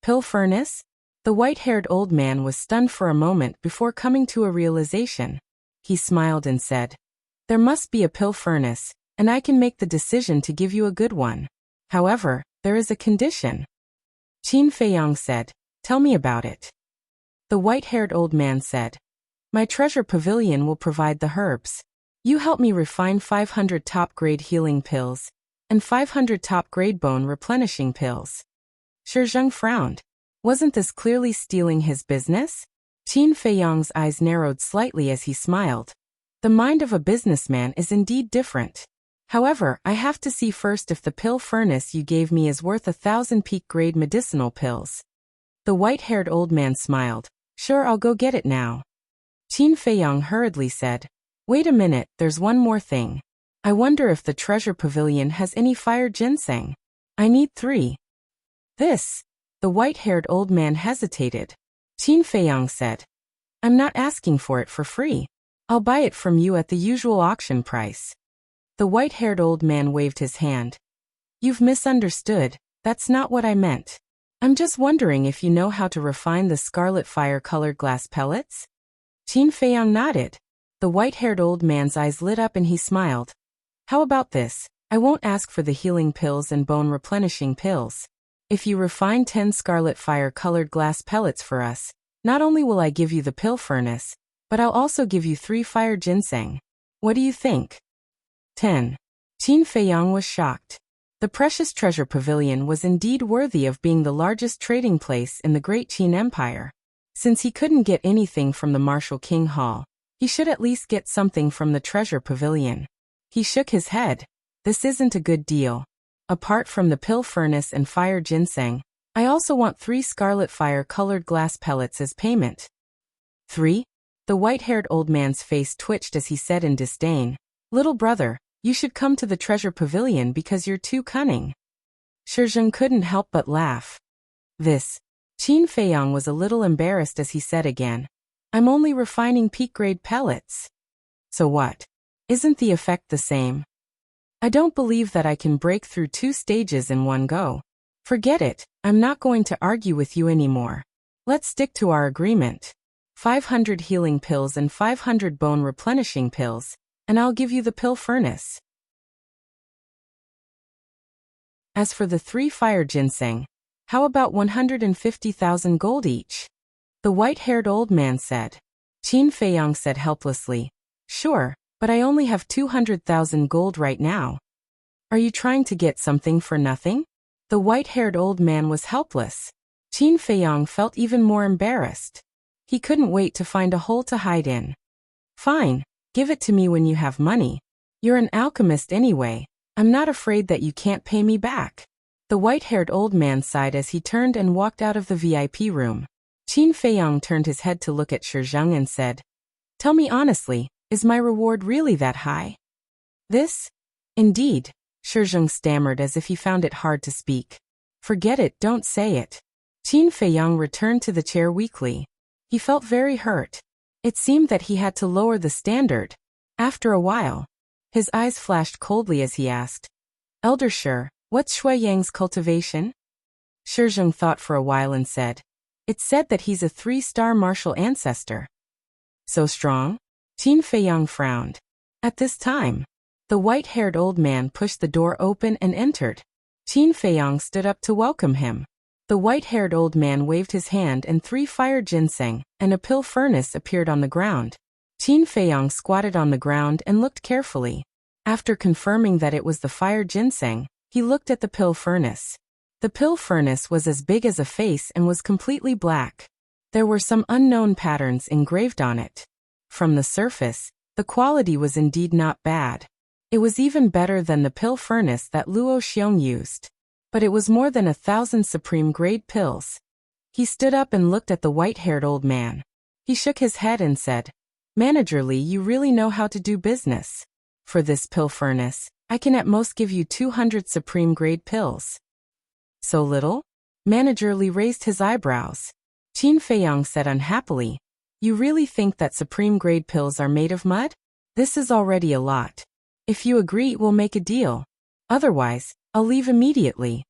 Pill furnace? The white-haired old man was stunned for a moment before coming to a realization. He smiled and said, There must be a pill furnace, and I can make the decision to give you a good one. However, there is a condition. Qin Feiyang said, Tell me about it. The white-haired old man said, My treasure pavilion will provide the herbs. You help me refine 500 top-grade healing pills, and 500 top-grade bone replenishing pills. Shi Zheng frowned. Wasn't this clearly stealing his business? Qin Feiyang's eyes narrowed slightly as he smiled. The mind of a businessman is indeed different. However, I have to see first if the pill furnace you gave me is worth 1,000 peak-grade medicinal pills. The white-haired old man smiled. Sure, I'll go get it now. Qin Feiyang hurriedly said, Wait a minute, there's one more thing. I wonder if the treasure pavilion has any fire ginseng. I need 3. This. The white-haired old man hesitated. Qin Feiyang said, I'm not asking for it for free. I'll buy it from you at the usual auction price. The white-haired old man waved his hand. You've misunderstood, that's not what I meant. I'm just wondering if you know how to refine the scarlet fire-colored glass pellets? Qin Feiyang nodded. The white-haired old man's eyes lit up and he smiled. How about this? I won't ask for the healing pills and bone replenishing pills. If you refine 10 scarlet fire-colored glass pellets for us, not only will I give you the pill furnace, but I'll also give you 3 fire ginseng. What do you think? 10. Qin Feiyang was shocked. The precious treasure pavilion was indeed worthy of being the largest trading place in the Great Qin Empire. Since he couldn't get anything from the Martial King Hall, he should at least get something from the treasure pavilion. He shook his head. This isn't a good deal. Apart from the pill furnace and fire ginseng, I also want 3 scarlet fire-colored glass pellets as payment. 3? The white-haired old man's face twitched as he said in disdain, Little brother, you should come to the treasure pavilion because you're too cunning. Shi Zheng couldn't help but laugh. This. Qin Feiyang was a little embarrassed as he said again, I'm only refining peak-grade pellets. So what? Isn't the effect the same? I don't believe that I can break through 2 stages in one go. Forget it, I'm not going to argue with you anymore. Let's stick to our agreement. 500 healing pills and 500 bone replenishing pills, and I'll give you the pill furnace. As for the 3 fire ginseng, how about 150,000 gold each? The white-haired old man said. Qin Feiyang said helplessly, Sure, but I only have 200,000 gold right now. Are you trying to get something for nothing? The white-haired old man was helpless. Qin Feiyang felt even more embarrassed. He couldn't wait to find a hole to hide in. Fine, give it to me when you have money. You're an alchemist anyway. I'm not afraid that you can't pay me back. The white-haired old man sighed as he turned and walked out of the VIP room. Qin Feiyang turned his head to look at Shizheng and said, Tell me honestly, is my reward really that high? This? Indeed, Shizheng stammered as if he found it hard to speak. Forget it, don't say it. Qin Feiyang returned to the chair weakly. He felt very hurt. It seemed that he had to lower the standard. After a while, his eyes flashed coldly as he asked, Elder Shi, what's Shui Yang's cultivation? Shizheng thought for a while and said, It's said that he's a 3-star martial ancestor. So strong? Qin Feiyang frowned. At this time, the white-haired old man pushed the door open and entered. Qin Feiyang stood up to welcome him. The white-haired old man waved his hand and 3 fire ginseng and a pill furnace appeared on the ground. Qin Feiyang squatted on the ground and looked carefully. After confirming that it was the fire ginseng, he looked at the pill furnace. The pill furnace was as big as a face and was completely black. There were some unknown patterns engraved on it. From the surface, the quality was indeed not bad. It was even better than the pill furnace that Luo Xiong used. But it was more than 1,000 supreme-grade pills. He stood up and looked at the white-haired old man. He shook his head and said, Manager Li, you really know how to do business. For this pill furnace, I can at most give you 200 supreme-grade pills. So little? Manager Li raised his eyebrows. Qin Feiyang said unhappily, You really think that supreme-grade pills are made of mud? This is already a lot. If you agree, we'll make a deal. Otherwise, I'll leave immediately.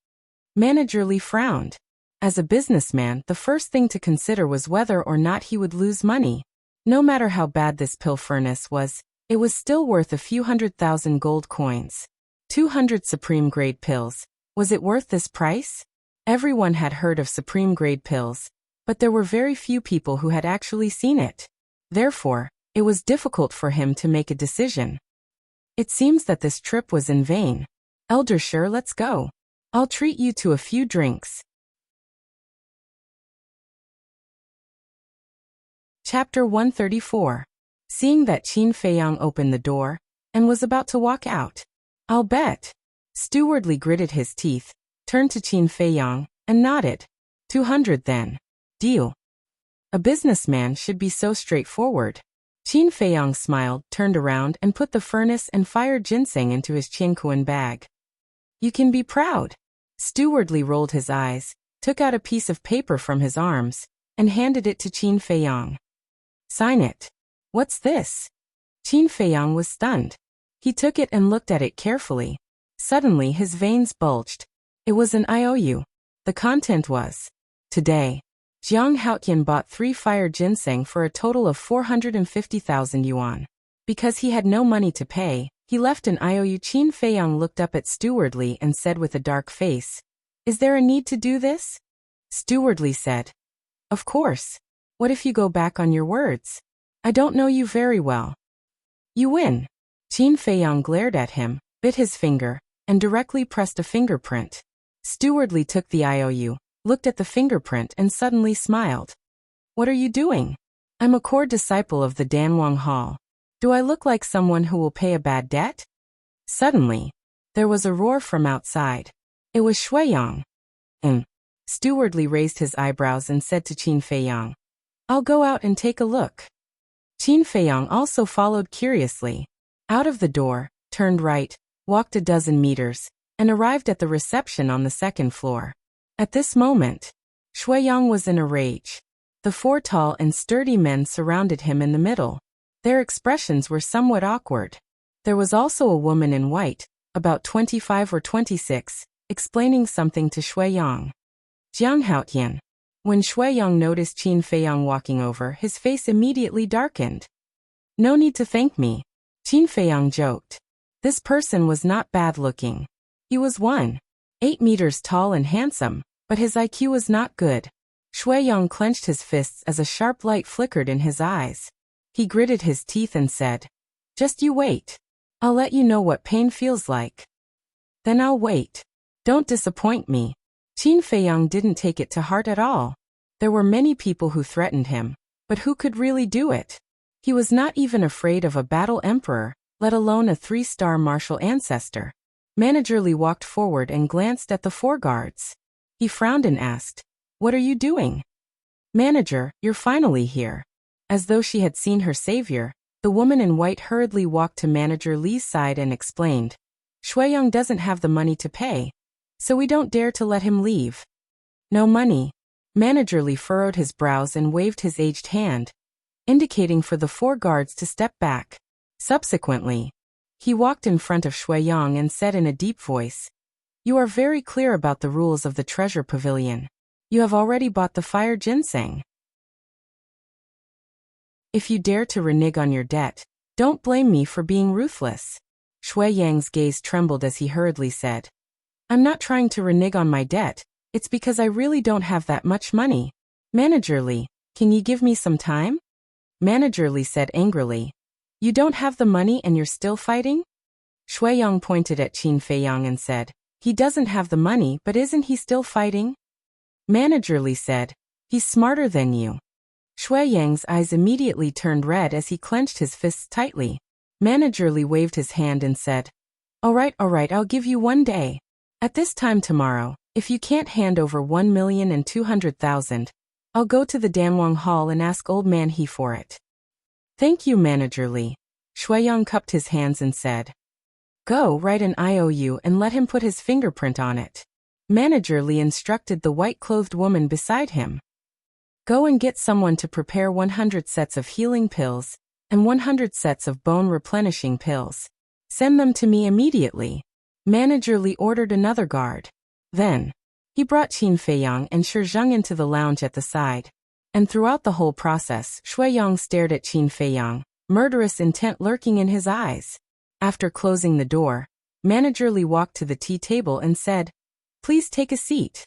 Manager Li frowned. As a businessman, the first thing to consider was whether or not he would lose money. No matter how bad this pill furnace was, it was still worth a few 100,000 gold coins. 200 supreme-grade pills. Was it worth this price? Everyone had heard of supreme-grade pills, but there were very few people who had actually seen it. Therefore, it was difficult for him to make a decision. It seems that this trip was in vain. Elder Shi, let's go. I'll treat you to a few drinks. Chapter 134. Seeing that Qin Feiyang opened the door and was about to walk out. I'll bet. Steward Li gritted his teeth, turned to Qin Feiyang, and nodded. 200 then. Deal. A businessman should be so straightforward. Qin Feiyang smiled, turned around, and put the furnace and fire ginseng into his Qingkuan bag. You can be proud. Steward Li rolled his eyes, took out a piece of paper from his arms, and handed it to Qin Feiyang. Sign it. What's this? Qin Feiyang was stunned. He took it and looked at it carefully. Suddenly his veins bulged. It was an IOU. The content was, Today, Jiang Haotian bought 3 fire ginseng for a total of 450,000 yuan. Because he had no money to pay, he left an IOU. Qin Feiyang looked up at Steward Li and said with a dark face, Is there a need to do this? Steward Li said, Of course. What if you go back on your words? I don't know you very well. You win. Qin Feiyang glared at him, bit his finger, and directly pressed a fingerprint. Steward Li took the IOU, looked at the fingerprint and suddenly smiled. What are you doing? I'm a core disciple of the Danwang Hall. Do I look like someone who will pay a bad debt? Suddenly, there was a roar from outside. It was Shui Yang. Steward Li raised his eyebrows and said to Qin Feiyang, I'll go out and take a look. Qin Feiyang also followed curiously. Out of the door, turned right, walked a dozen meters, and arrived at the reception on the 2nd floor. At this moment, Shui Yang was in a rage. The 4 tall and sturdy men surrounded him in the middle. Their expressions were somewhat awkward. There was also a woman in white, about 25 or 26, explaining something to Shui Yang. Jiang Haotian. When Shuiyang noticed Qin Feiyang walking over, his face immediately darkened. No need to thank me, Qin Feiyang joked. This person was not bad-looking. He was 1.8 meters tall and handsome, but his IQ was not good. Shuiyang clenched his fists as a sharp light flickered in his eyes. He gritted his teeth and said, "Just you wait. I'll let you know what pain feels like. Then I'll wait. Don't disappoint me." Qin Feiyang didn't take it to heart at all. There were many people who threatened him, but who could really do it? He was not even afraid of a battle emperor, let alone a 3-star martial ancestor. Manager Li walked forward and glanced at the 4 guards. He frowned and asked, "What are you doing?" "Manager, you're finally here." As though she had seen her savior, the woman in white hurriedly walked to Manager Li's side and explained, "Shuiyang doesn't have the money to pay, so we don't dare to let him leave." "No money?" Manager Li furrowed his brows and waved his aged hand, indicating for the 4 guards to step back. Subsequently, he walked in front of Shuiyang and said in a deep voice, "You are very clear about the rules of the treasure pavilion. You have already bought the fire ginseng. If you dare to renege on your debt, don't blame me for being ruthless." Shuiyang's gaze trembled as he hurriedly said, "I'm not trying to renege on my debt, it's because I really don't have that much money. Manager Li, can you give me some time?" Manager Li said angrily, "You don't have the money and you're still fighting?" Shuiyang pointed at Qin Feiyang and said, "He doesn't have the money, but isn't he still fighting?" Manager Li said, "He's smarter than you." Shuiyang's eyes immediately turned red as he clenched his fists tightly. Manager Li waved his hand and said, all right, I'll give you 1 day. At this time tomorrow, if you can't hand over 1,200,000, I'll go to the Danwang Hall and ask old man He for it." "Thank you, Manager Li." Shuiyang cupped his hands and said, "Go write an IOU and let him put his fingerprint on it." Manager Li instructed the white-clothed woman beside him. "Go and get someone to prepare 100 sets of healing pills and 100 sets of bone-replenishing pills. Send them to me immediately." Manager Li ordered another guard. Then, he brought Qin Feiyang and Shizheng into the lounge at the side. And throughout the whole process, Shuiyang stared at Qin Feiyang, murderous intent lurking in his eyes. After closing the door, Manager Li walked to the tea table and said, "Please take a seat."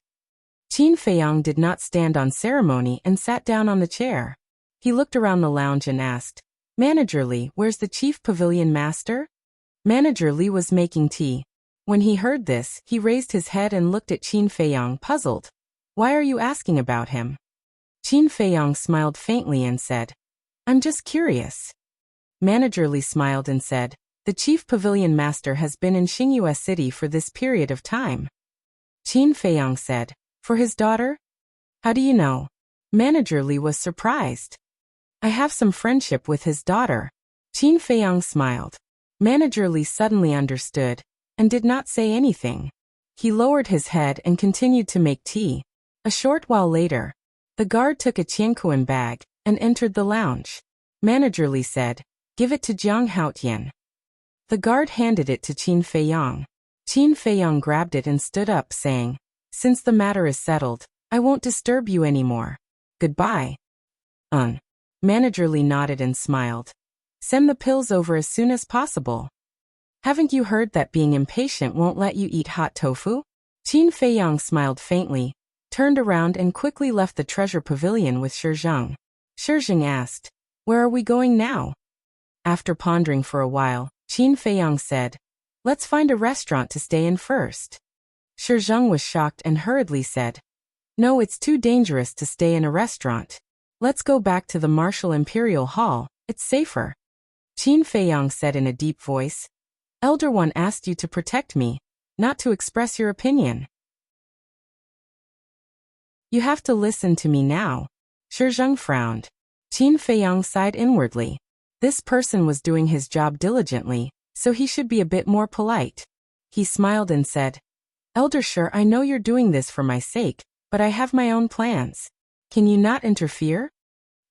Qin Feiyang did not stand on ceremony and sat down on the chair. He looked around the lounge and asked, "Manager Li, where's the chief pavilion master?" Manager Li was making tea. When he heard this, he raised his head and looked at Qin Feiyang, puzzled. "Why are you asking about him?" Qin Feiyang smiled faintly and said, "I'm just curious." Manager Li smiled and said, "The chief pavilion master has been in Xingyue City for this period of time." Qin Feiyang said, "For his daughter? How do you know?" Manager Li was surprised. "I have some friendship with his daughter." Qin Feiyang smiled. Manager Li suddenly understood, and did not say anything. He lowered his head and continued to make tea. A short while later, the guard took a Qiankuan bag and entered the lounge. Manager Li said, "Give it to Jiang Haotian." The guard handed it to Qin Feiyang. Qin Feiyang grabbed it and stood up, saying, "Since the matter is settled, I won't disturb you anymore. Goodbye." Manager Li nodded and smiled. "Send the pills over as soon as possible." "Haven't you heard that being impatient won't let you eat hot tofu?" Qin Feiyang smiled faintly, turned around and quickly left the treasure pavilion with Shizheng. Shizheng asked, "Where are we going now?" After pondering for a while, Qin Feiyang said, "Let's find a restaurant to stay in first." Shizheng was shocked and hurriedly said, "No, it's too dangerous to stay in a restaurant. Let's go back to the Martial Imperial Hall, it's safer." Qin Feiyang said in a deep voice, "Elder One asked you to protect me, not to express your opinion. You have to listen to me now." Shizheng frowned. Qin Feiyang sighed inwardly. This person was doing his job diligently, so he should be a bit more polite. He smiled and said, "Elder Shi, I know you're doing this for my sake, but I have my own plans. Can you not interfere?"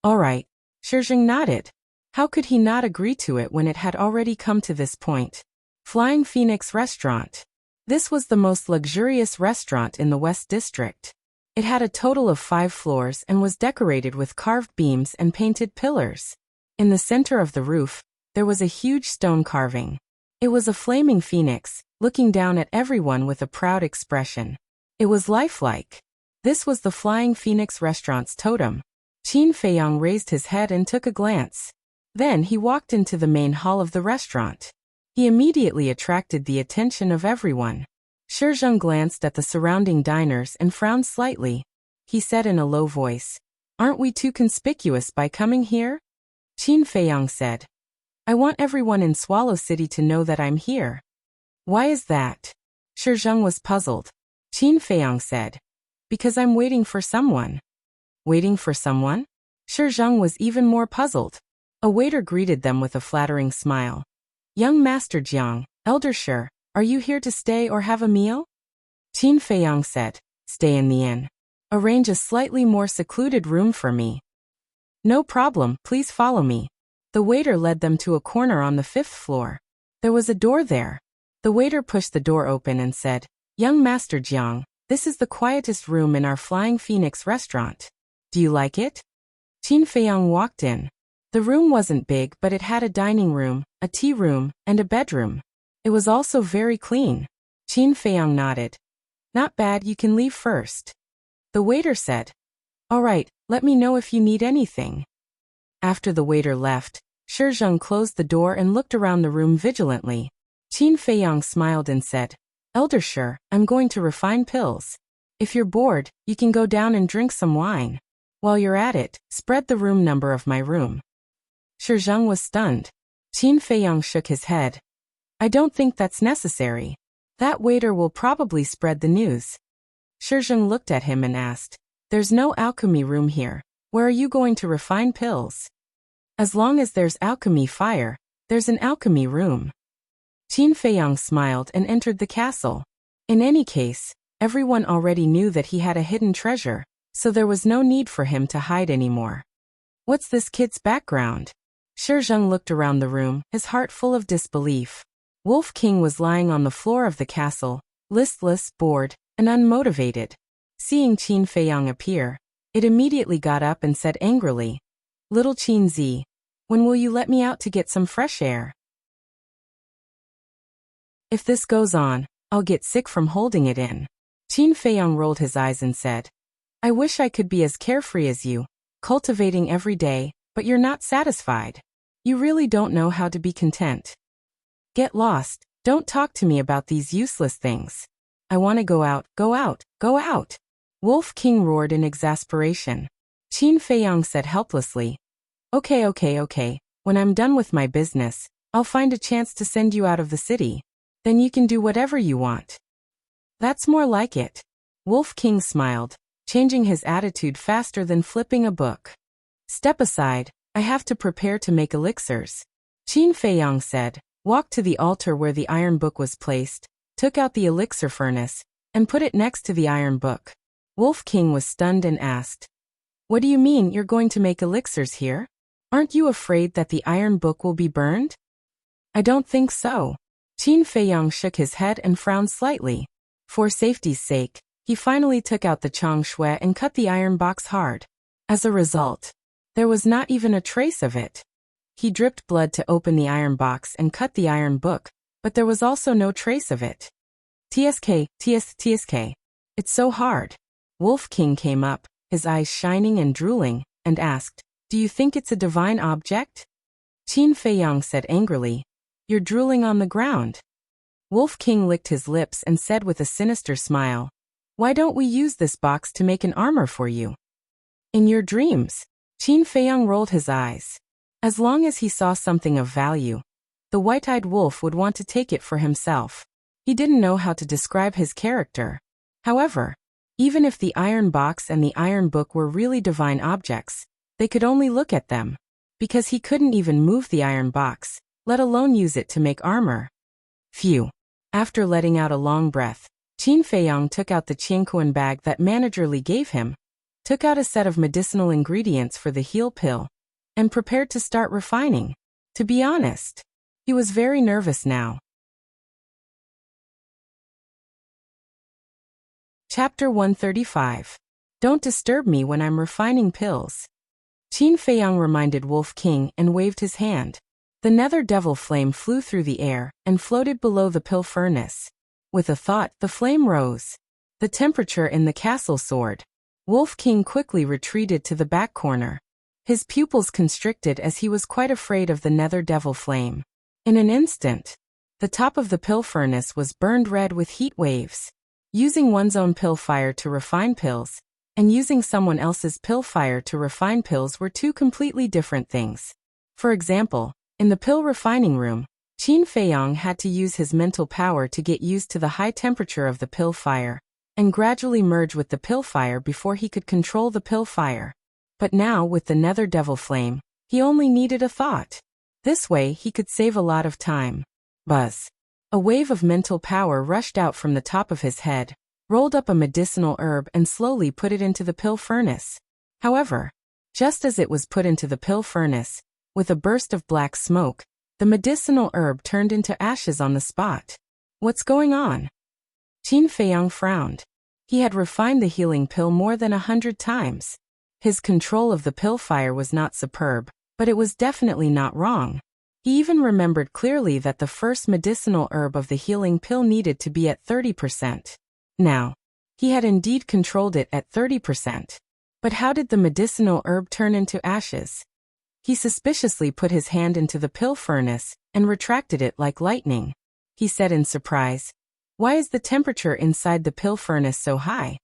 "All right." Shizheng nodded. How could he not agree to it when it had already come to this point? Flying Phoenix Restaurant. This was the most luxurious restaurant in the West District. It had a total of 5 floors and was decorated with carved beams and painted pillars. In the center of the roof, there was a huge stone carving. It was a flaming phoenix, looking down at everyone with a proud expression. It was lifelike. This was the Flying Phoenix restaurant's totem. Qin Feiyang raised his head and took a glance. Then he walked into the main hall of the restaurant. He immediately attracted the attention of everyone. Shi Zheng glanced at the surrounding diners and frowned slightly. He said in a low voice, "Aren't we too conspicuous by coming here?" Qin Feiyang said, "I want everyone in Swallow City to know that I'm here." "Why is that?" Shi Zheng was puzzled. Qin Feiyang said, "Because I'm waiting for someone." "Waiting for someone?" Shi Zheng was even more puzzled. A waiter greeted them with a flattering smile. "Young Master Jiang, Elder Shi, are you here to stay or have a meal?" Qin Feiyang said, "Stay in the inn. Arrange a slightly more secluded room for me." "No problem, please follow me." The waiter led them to a corner on the 5th floor. There was a door there. The waiter pushed the door open and said, "Young Master Jiang, this is the quietest room in our Flying Phoenix restaurant. Do you like it?" Qin Feiyang walked in. The room wasn't big, but it had a dining room, a tea room, and a bedroom. It was also very clean. Qin Feiyang nodded. "Not bad, you can leave first." The waiter said, "All right, let me know if you need anything." After the waiter left, Shi Zheng closed the door and looked around the room vigilantly. Qin Feiyang smiled and said, "Elder Shi, I'm going to refine pills. If you're bored, you can go down and drink some wine. While you're at it, spread the room number of my room." Shi Zheng was stunned. Qin Feiyang shook his head. "I don't think that's necessary. That waiter will probably spread the news." Shi Zheng looked at him and asked, "There's no alchemy room here. Where are you going to refine pills?" "As long as there's alchemy fire, there's an alchemy room." Qin Feiyang smiled and entered the castle. In any case, everyone already knew that he had a hidden treasure, so there was no need for him to hide anymore. "What's this kid's background?" Shi Zheng looked around the room, his heart full of disbelief. Wolf King was lying on the floor of the castle, listless, bored, and unmotivated. Seeing Qin Feiyang appear, it immediately got up and said angrily, "Little Qin Zi, when will you let me out to get some fresh air? If this goes on, I'll get sick from holding it in." Qin Feiyang rolled his eyes and said, "I wish I could be as carefree as you, cultivating every day, but you're not satisfied. You really don't know how to be content. Get lost, don't talk to me about these useless things. I want to go out, go out, go out." Wolf King roared in exasperation. Qin Feiyang said helplessly, Okay. When I'm done with my business, I'll find a chance to send you out of the city. Then you can do whatever you want." "That's more like it." Wolf King smiled, changing his attitude faster than flipping a book. "Step aside, I have to prepare to make elixirs." Qin Feiyang said, walked to the altar where the iron book was placed, took out the elixir furnace, and put it next to the iron book. Wolf King was stunned and asked, "What do you mean you're going to make elixirs here? Aren't you afraid that the iron book will be burned?" "I don't think so." Qin Feiyang shook his head and frowned slightly. For safety's sake, he finally took out the chang shui and cut the iron box hard. As a result, there was not even a trace of it. He dripped blood to open the iron box and cut the iron book, but there was also no trace of it. TSK. It's so hard." Wolf King came up, his eyes shining and drooling, and asked, "Do you think it's a divine object?" Qin Feiyang said angrily, "You're drooling on the ground." Wolf King licked his lips and said with a sinister smile, "Why don't we use this box to make an armor for you?" "In your dreams." Qin Feiyang rolled his eyes. As long as he saw something of value, the white-eyed wolf would want to take it for himself. He didn't know how to describe his character. However, even if the iron box and the iron book were really divine objects, they could only look at them, because he couldn't even move the iron box, let alone use it to make armor. Phew. After letting out a long breath, Qin Feiyang took out the Qianquan bag that Manager Li gave him, took out a set of medicinal ingredients for the heal pill, and prepared to start refining. To be honest, he was very nervous now. Chapter 135. Don't disturb me when I'm refining pills. Qin Feiyang reminded Wolf King and waved his hand. The nether devil flame flew through the air and floated below the pill furnace. With a thought, the flame rose. The temperature in the castle soared. Wolf King quickly retreated to the back corner. His pupils constricted as he was quite afraid of the nether devil flame. In an instant, the top of the pill furnace was burned red with heat waves. Using one's own pill fire to refine pills, and using someone else's pill fire to refine pills were two completely different things. For example, in the pill refining room, Qin Feiyang had to use his mental power to get used to the high temperature of the pill fire, and gradually merge with the pill fire before he could control the pill fire. But now, with the nether devil flame, he only needed a thought. This way he could save a lot of time. Buzz. A wave of mental power rushed out from the top of his head, rolled up a medicinal herb and slowly put it into the pill furnace. However, just as it was put into the pill furnace, with a burst of black smoke, the medicinal herb turned into ashes on the spot. What's going on? Qin Feiyang frowned. He had refined the healing pill more than 100 times. His control of the pill fire was not superb, but it was definitely not wrong. He even remembered clearly that the first medicinal herb of the healing pill needed to be at 30%. Now, he had indeed controlled it at 30%. But how did the medicinal herb turn into ashes? He suspiciously put his hand into the pill furnace and retracted it like lightning. He said in surprise, "Why is the temperature inside the pill furnace so high?"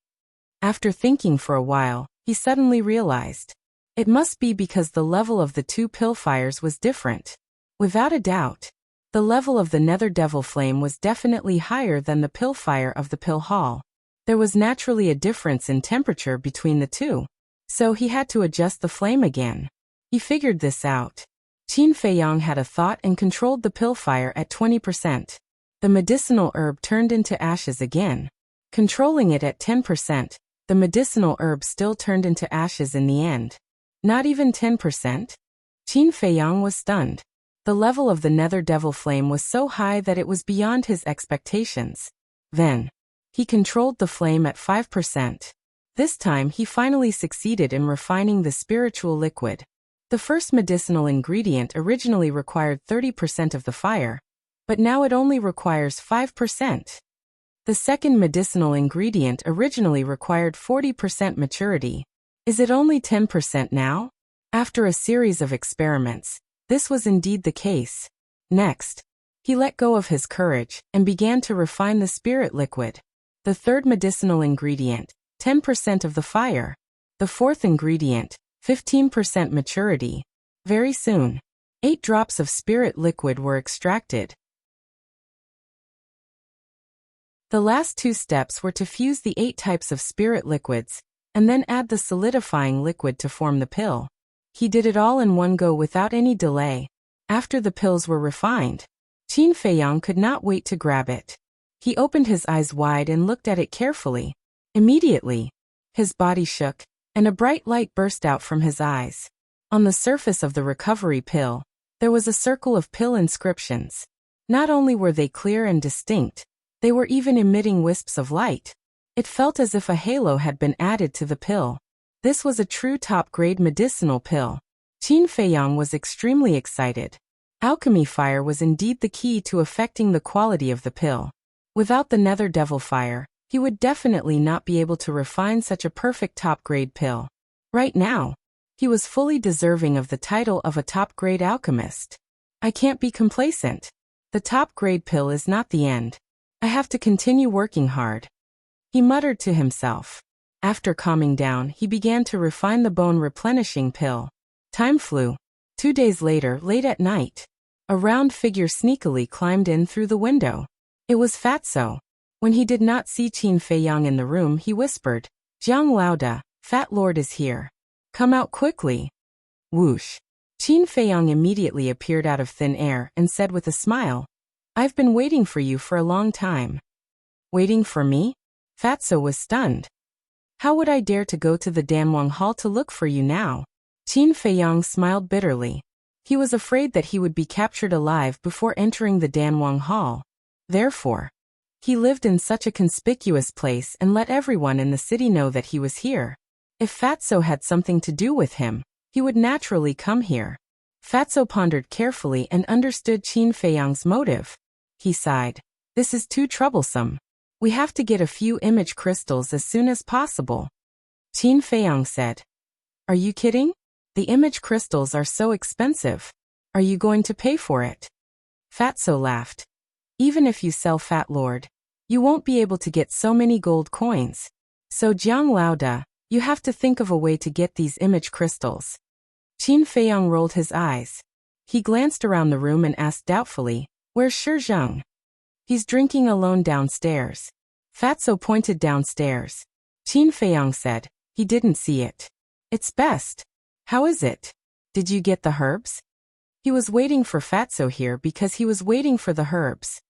After thinking for a while, he suddenly realized. It must be because the level of the two pill fires was different. Without a doubt, the level of the nether devil flame was definitely higher than the pill fire of the pill hall. There was naturally a difference in temperature between the two, so he had to adjust the flame again. He figured this out. Qin Feiyang had a thought and controlled the pill fire at 20%. The medicinal herb turned into ashes again. Controlling it at 10%, the medicinal herb still turned into ashes in the end. Not even 10%? Qin Feiyang was stunned. The level of the nether devil flame was so high that it was beyond his expectations. Then, he controlled the flame at 5%. This time he finally succeeded in refining the spiritual liquid. The first medicinal ingredient originally required 30% of the fire, but now it only requires 5%. The second medicinal ingredient originally required 40% maturity. Is it only 10% now? After a series of experiments, this was indeed the case. Next, he let go of his courage and began to refine the spirit liquid. The third medicinal ingredient, 10% of the fire. The fourth ingredient, 15% maturity. Very soon, 8 drops of spirit liquid were extracted. The last 2 steps were to fuse the 8 types of spirit liquids, and then add the solidifying liquid to form the pill. He did it all in one go without any delay. After the pills were refined, Qin Feiyang could not wait to grab it. He opened his eyes wide and looked at it carefully. Immediately, his body shook, and a bright light burst out from his eyes. On the surface of the recovery pill, there was a circle of pill inscriptions. Not only were they clear and distinct, they were even emitting wisps of light. It felt as if a halo had been added to the pill. This was a true top-grade medicinal pill. Qin Feiyang was extremely excited. Alchemy fire was indeed the key to affecting the quality of the pill. Without the nether devil fire, he would definitely not be able to refine such a perfect top-grade pill. Right now, he was fully deserving of the title of a top-grade alchemist. I can't be complacent. The top-grade pill is not the end. I have to continue working hard. He muttered to himself. After calming down, he began to refine the bone-replenishing pill. Time flew. 2 days later, late at night, a round figure sneakily climbed in through the window. It was Fatso. When he did not see Qin Feiyang in the room, he whispered, "Jiang Laoda, Fat Lord is here. Come out quickly." Whoosh. Qin Feiyang immediately appeared out of thin air and said with a smile, "I've been waiting for you for a long time." Waiting for me? Fatso was stunned. How would I dare to go to the Danwang Hall to look for you now? Qin Feiyang smiled bitterly. He was afraid that he would be captured alive before entering the Danwang Hall. Therefore, he lived in such a conspicuous place and let everyone in the city know that he was here. If Fatso had something to do with him, he would naturally come here. Fatso pondered carefully and understood Qin Feiyang's motive. He sighed. This is too troublesome. We have to get a few image crystals as soon as possible. Qin Feiyang said. Are you kidding? The image crystals are so expensive. Are you going to pay for it? Fatso laughed. Even if you sell Fat Lord, you won't be able to get so many gold coins. So Jiang Laoda, you have to think of a way to get these image crystals. Qin Feiyang rolled his eyes. He glanced around the room and asked doubtfully, Where's Shi Zheng? He's drinking alone downstairs. Fatso pointed downstairs. Qin Feiyang said, He didn't see it. It's best. How is it? Did you get the herbs? He was waiting for Fatso here because he was waiting for the herbs.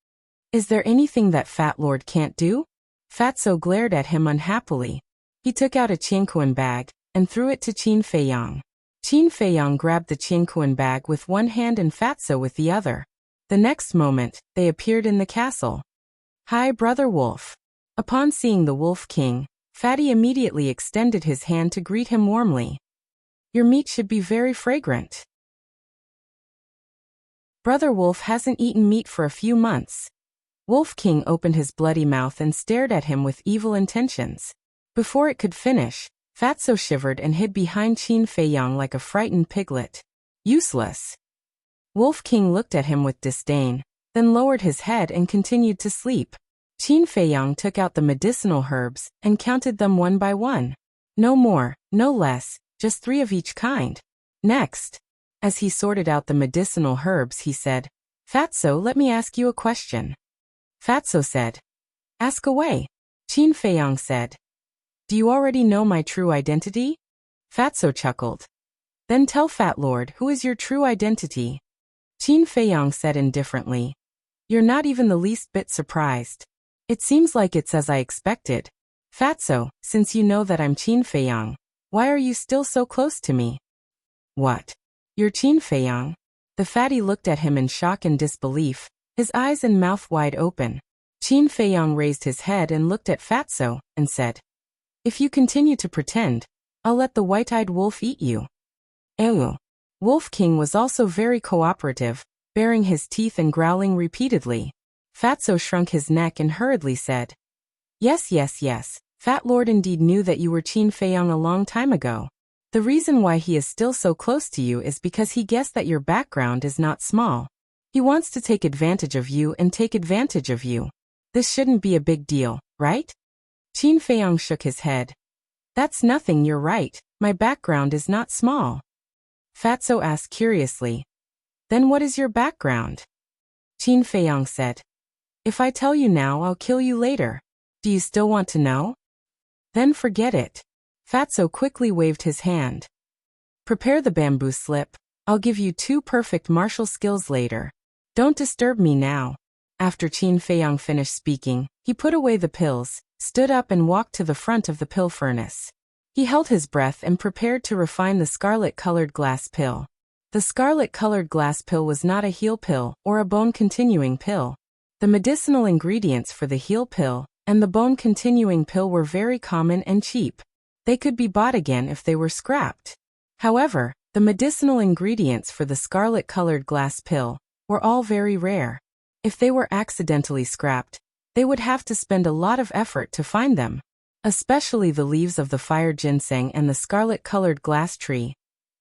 Is there anything that Fat Lord can't do? Fatso glared at him unhappily. He took out a Qianquan bag and threw it to Qin Feiyang. Qin Feiyang grabbed the Qianquan bag with one hand and Fatso with the other. The next moment, they appeared in the castle. Hi, Brother Wolf. Upon seeing the Wolf King, Fatty immediately extended his hand to greet him warmly. Your meat should be very fragrant. Brother Wolf hasn't eaten meat for a few months. Wolf King opened his bloody mouth and stared at him with evil intentions. Before it could finish, Fatso shivered and hid behind Qin Feiyang like a frightened piglet. Useless. Wolf King looked at him with disdain, then lowered his head and continued to sleep. Qin Feiyang took out the medicinal herbs and counted them one by one. No more, no less, just 3 of each kind. Next, as he sorted out the medicinal herbs, he said, Fatso, let me ask you a question. Fatso said, Ask away. Qin Feiyang said, Do you already know my true identity? Fatso chuckled. Then tell Fat Lord who is your true identity. Qin Feiyang said indifferently, You're not even the least bit surprised. It seems like it's as I expected. Fatso, since you know that I'm Qin Feiyang, why are you still so close to me? What? You're Qin Feiyang? The fatty looked at him in shock and disbelief, his eyes and mouth wide open. Qin Feiyang raised his head and looked at Fatso, and said, If you continue to pretend, I'll let the white-eyed wolf eat you. Ew. Wolf King was also very cooperative, baring his teeth and growling repeatedly. Fatso shrunk his neck and hurriedly said, Yes, yes, yes, Fat Lord indeed knew that you were Qin Feiyang a long time ago. The reason why he is still so close to you is because he guessed that your background is not small. He wants to take advantage of you and take advantage of you. This shouldn't be a big deal, right? Qin Feiyang shook his head. That's nothing, you're right, my background is not small. Fatso asked curiously, Then what is your background? Qin Feiyang said, If I tell you now, I'll kill you later. Do you still want to know? Then forget it. Fatso quickly waved his hand. Prepare the bamboo slip. I'll give you 2 perfect martial skills later. Don't disturb me now. After Qin Feiyang finished speaking, he put away the pills, stood up and walked to the front of the pill furnace. He held his breath and prepared to refine the scarlet-colored glass pill. The scarlet-colored glass pill was not a heal pill or a bone-continuing pill. The medicinal ingredients for the heal pill and the bone-continuing pill were very common and cheap. They could be bought again if they were scrapped. However, the medicinal ingredients for the scarlet-colored glass pill were all very rare. If they were accidentally scrapped, they would have to spend a lot of effort to find them, especially the leaves of the fire ginseng and the scarlet-colored glass tree.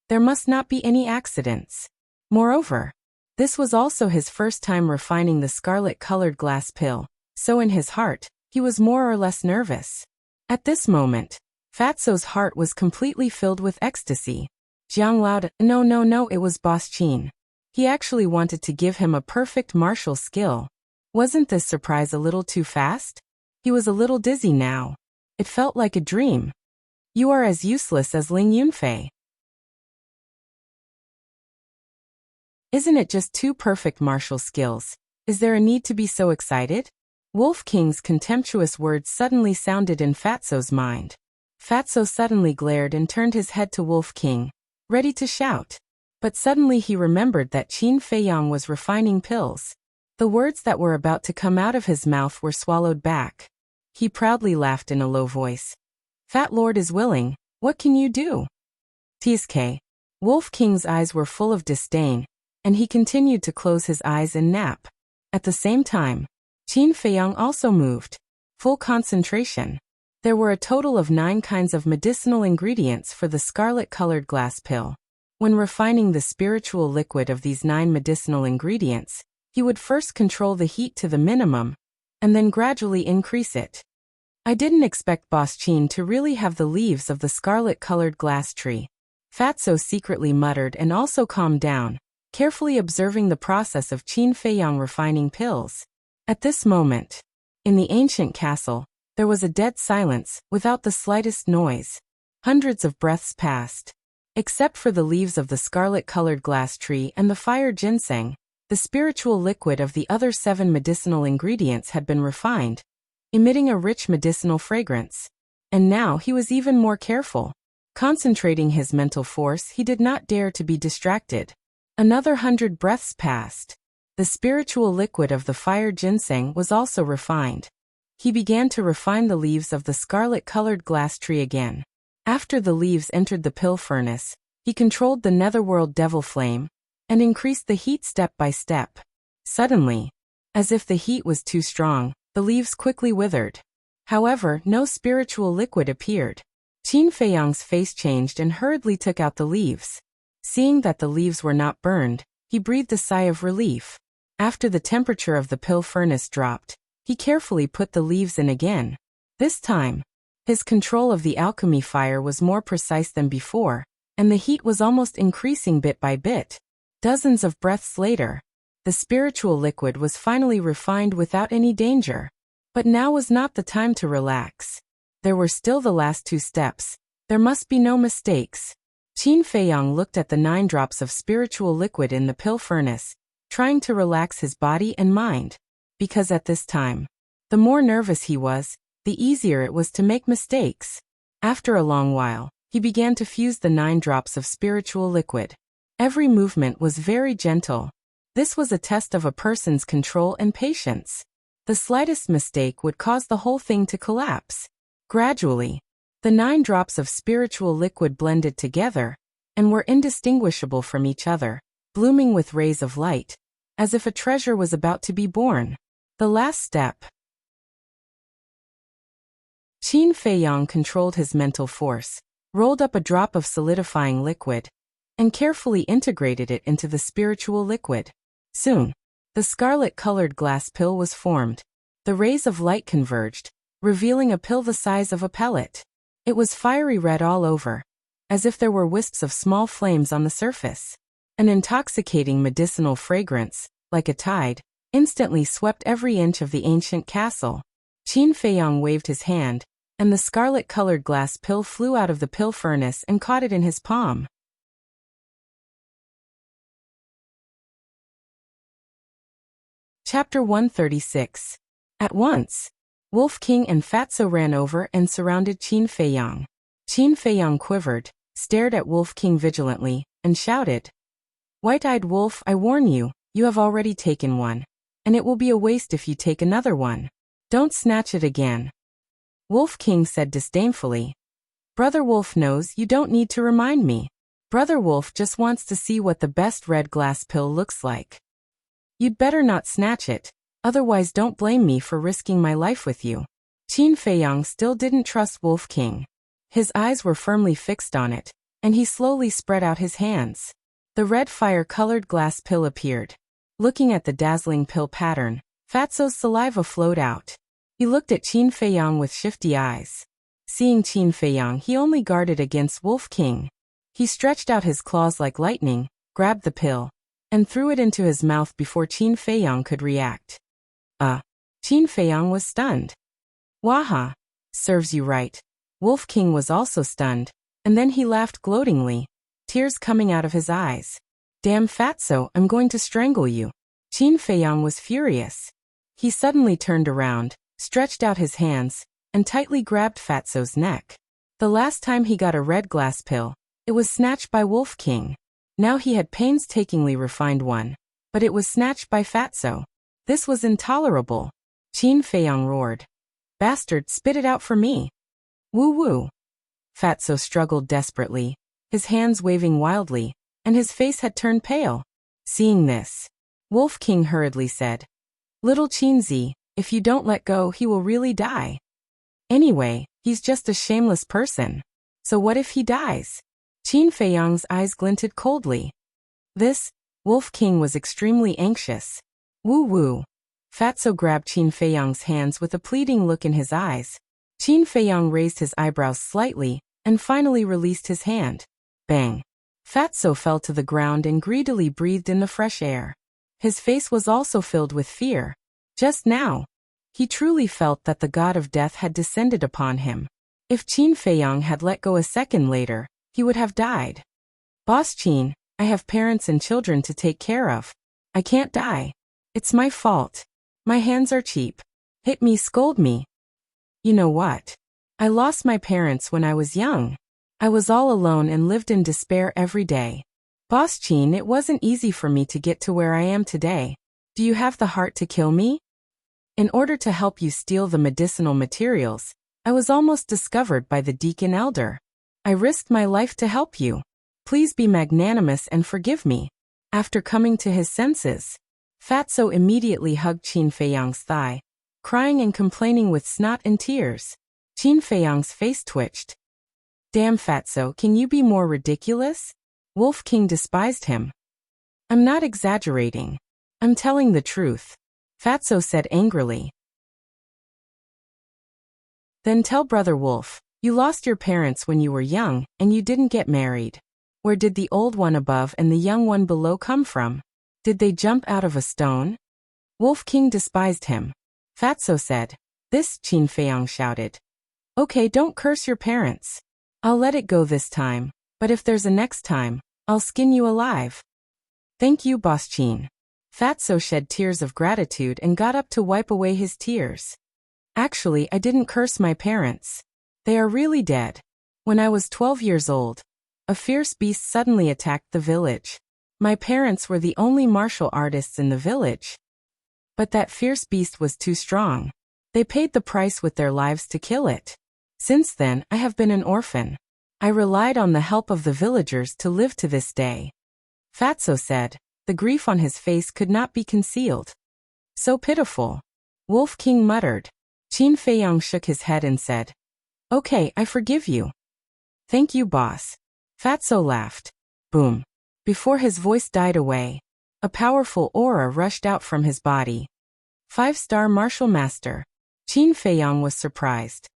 There must not be any accidents. Moreover, this was also his first time refining the scarlet-colored glass pill, so in his heart, he was more or less nervous. At this moment, Fatso's heart was completely filled with ecstasy. Jiang Laoda, no, it was Boss Qin. He actually wanted to give him a perfect martial skill. Wasn't this surprise a little too fast? He was a little dizzy now. It felt like a dream. You are as useless as Ling Yunfei. Isn't it just 2 perfect martial skills? Is there a need to be so excited? Wolf King's contemptuous words suddenly sounded in Fatso's mind. Fatso suddenly glared and turned his head to Wolf King, ready to shout. But suddenly he remembered that Qin Feiyang was refining pills. The words that were about to come out of his mouth were swallowed back. He proudly laughed in a low voice. Fat Lord is willing, What can you do? Tsk. Wolf King's eyes were full of disdain, and he continued to close his eyes and nap. At the same time, Qin Feiyang also moved. Full concentration. There were a total of 9 kinds of medicinal ingredients for the scarlet-colored glass pill. When refining the spiritual liquid of these 9 medicinal ingredients, he would first control the heat to the minimum, and then gradually increase it. I didn't expect Boss Qin to really have the leaves of the scarlet-colored glass tree. Fatso secretly muttered and also calmed down, carefully observing the process of Qin Feiyang refining pills. At this moment, in the ancient castle, there was a dead silence, without the slightest noise. Hundreds of breaths passed. Except for the leaves of the scarlet-colored glass tree and the fire ginseng, the spiritual liquid of the other 7 medicinal ingredients had been refined, emitting a rich medicinal fragrance. And now he was even more careful. Concentrating his mental force, he did not dare to be distracted. Another 100 breaths passed. The spiritual liquid of the fire ginseng was also refined. He began to refine the leaves of the scarlet-colored glass tree again. After the leaves entered the pill furnace, he controlled the netherworld devil flame and increased the heat step by step. Suddenly, as if the heat was too strong, the leaves quickly withered. However, no spiritual liquid appeared. Qin Feiyang's face changed and hurriedly took out the leaves. Seeing that the leaves were not burned, he breathed a sigh of relief. After the temperature of the pill furnace dropped, he carefully put the leaves in again. This time, his control of the alchemy fire was more precise than before, and the heat was almost increasing bit by bit. Dozens of breaths later, the spiritual liquid was finally refined without any danger. But now was not the time to relax. There were still the last 2 steps. There must be no mistakes. Qin Feiyang looked at the 9 drops of spiritual liquid in the pill furnace, trying to relax his body and mind. Because at this time, the more nervous he was, the easier it was to make mistakes. After a long while, he began to fuse the 9 drops of spiritual liquid. Every movement was very gentle. This was a test of a person's control and patience. The slightest mistake would cause the whole thing to collapse. Gradually, the 9 drops of spiritual liquid blended together and were indistinguishable from each other, blooming with rays of light, as if a treasure was about to be born. The last step. Qin Feiyang controlled his mental force, rolled up a drop of solidifying liquid, and carefully integrated it into the spiritual liquid. Soon, the scarlet-colored glass pill was formed. The rays of light converged, revealing a pill the size of a pellet. It was fiery red all over, as if there were wisps of small flames on the surface. An intoxicating medicinal fragrance, like a tide, instantly swept every inch of the ancient castle. Qin Feiyang waved his hand, and the scarlet-colored glass pill flew out of the pill furnace and caught it in his palm. Chapter 136. At once, Wolf King and Fatso ran over and surrounded Qin Feiyang. Qin Feiyang quivered, stared at Wolf King vigilantly, and shouted, "White-eyed wolf, I warn you, you have already taken one. And it will be a waste if you take another one. Don't snatch it again." Wolf King said disdainfully, "Brother Wolf knows you don't need to remind me. Brother Wolf just wants to see what the best red glass pill looks like. You'd better not snatch it, otherwise don't blame me for risking my life with you." Qin Feiyang still didn't trust Wolf King. His eyes were firmly fixed on it, and he slowly spread out his hands. The red fire-colored glass pill appeared. Looking at the dazzling pill pattern, Fatso's saliva flowed out. He looked at Qin Feiyang with shifty eyes. Seeing Qin Feiyang, he only guarded against Wolf King. He stretched out his claws like lightning, grabbed the pill, and threw it into his mouth before Qin Feiyang could react. Qin Feiyang was stunned. "Waha! Serves you right." Wolf King was also stunned, and then he laughed gloatingly, tears coming out of his eyes. "Damn Fatso, I'm going to strangle you." Qin Feiyang was furious. He suddenly turned around, stretched out his hands, and tightly grabbed Fatso's neck. The last time he got a red glass pill, it was snatched by Wolf King. Now he had painstakingly refined one, but it was snatched by Fatso. This was intolerable. Qin Feiyang roared, "Bastard, spit it out for me." "Woo-woo." Fatso struggled desperately, his hands waving wildly, and his face had turned pale. Seeing this, Wolf King hurriedly said, "Little Qinzi, if you don't let go, he will really die. Anyway, he's just a shameless person. So what if he dies?" Qin Feiyang's eyes glinted coldly. This, Wolf King was extremely anxious. Woo-woo. Fatso grabbed Qin Feiyang's hands with a pleading look in his eyes. Qin Feiyang raised his eyebrows slightly, and finally released his hand. Bang. Fatso fell to the ground and greedily breathed in the fresh air. His face was also filled with fear. Just now, he truly felt that the god of death had descended upon him. If Qin Feiyang had let go a second later, he would have died. "Boss Qin, I have parents and children to take care of. I can't die. It's my fault. My hands are cheap. Hit me, scold me. You know what? I lost my parents when I was young. I was all alone and lived in despair every day. Boss Qin, it wasn't easy for me to get to where I am today. Do you have the heart to kill me? In order to help you steal the medicinal materials, I was almost discovered by the deacon elder. I risked my life to help you. Please be magnanimous and forgive me." After coming to his senses, Fatso immediately hugged Qin Feiyang's thigh, crying and complaining with snot and tears. Qin Feiyang's face twitched. "Damn Fatso, can you be more ridiculous?" Wolf King despised him. "I'm not exaggerating. I'm telling the truth," Fatso said angrily. "Then tell Brother Wolf, you lost your parents when you were young, and you didn't get married. Where did the old one above and the young one below come from? Did they jump out of a stone?" Wolf King despised him. Fatso said, "This," Qin Feiyang shouted. "Okay, don't curse your parents. I'll let it go this time, but if there's a next time, I'll skin you alive." "Thank you, Boss Qin." Fatso shed tears of gratitude and got up to wipe away his tears. "Actually, I didn't curse my parents. They are really dead. When I was 12 years old, a fierce beast suddenly attacked the village. My parents were the only martial artists in the village. But that fierce beast was too strong. They paid the price with their lives to kill it. Since then, I have been an orphan. I relied on the help of the villagers to live to this day." Fatso said. The grief on his face could not be concealed. "So pitiful." Wolf King muttered. Qin Feiyang shook his head and said, "Okay, I forgive you." "Thank you, boss." Fatso laughed. Boom. Before his voice died away, a powerful aura rushed out from his body. 5-star martial master. Qin Feiyang was surprised.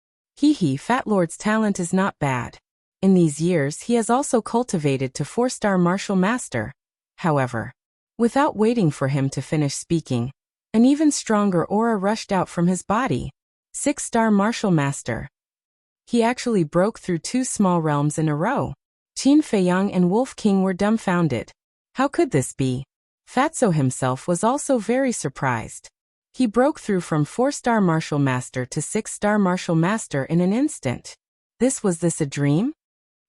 Fat Lord's talent is not bad. In these years he has also cultivated to 4-star martial master. However, without waiting for him to finish speaking, an even stronger aura rushed out from his body. 6-star martial master. He actually broke through 2 small realms in a row. Qin Feiyang and Wolf King were dumbfounded. How could this be? Fatso himself was also very surprised. He broke through from 4-star martial master to 6-star martial master in an instant. Was this a dream?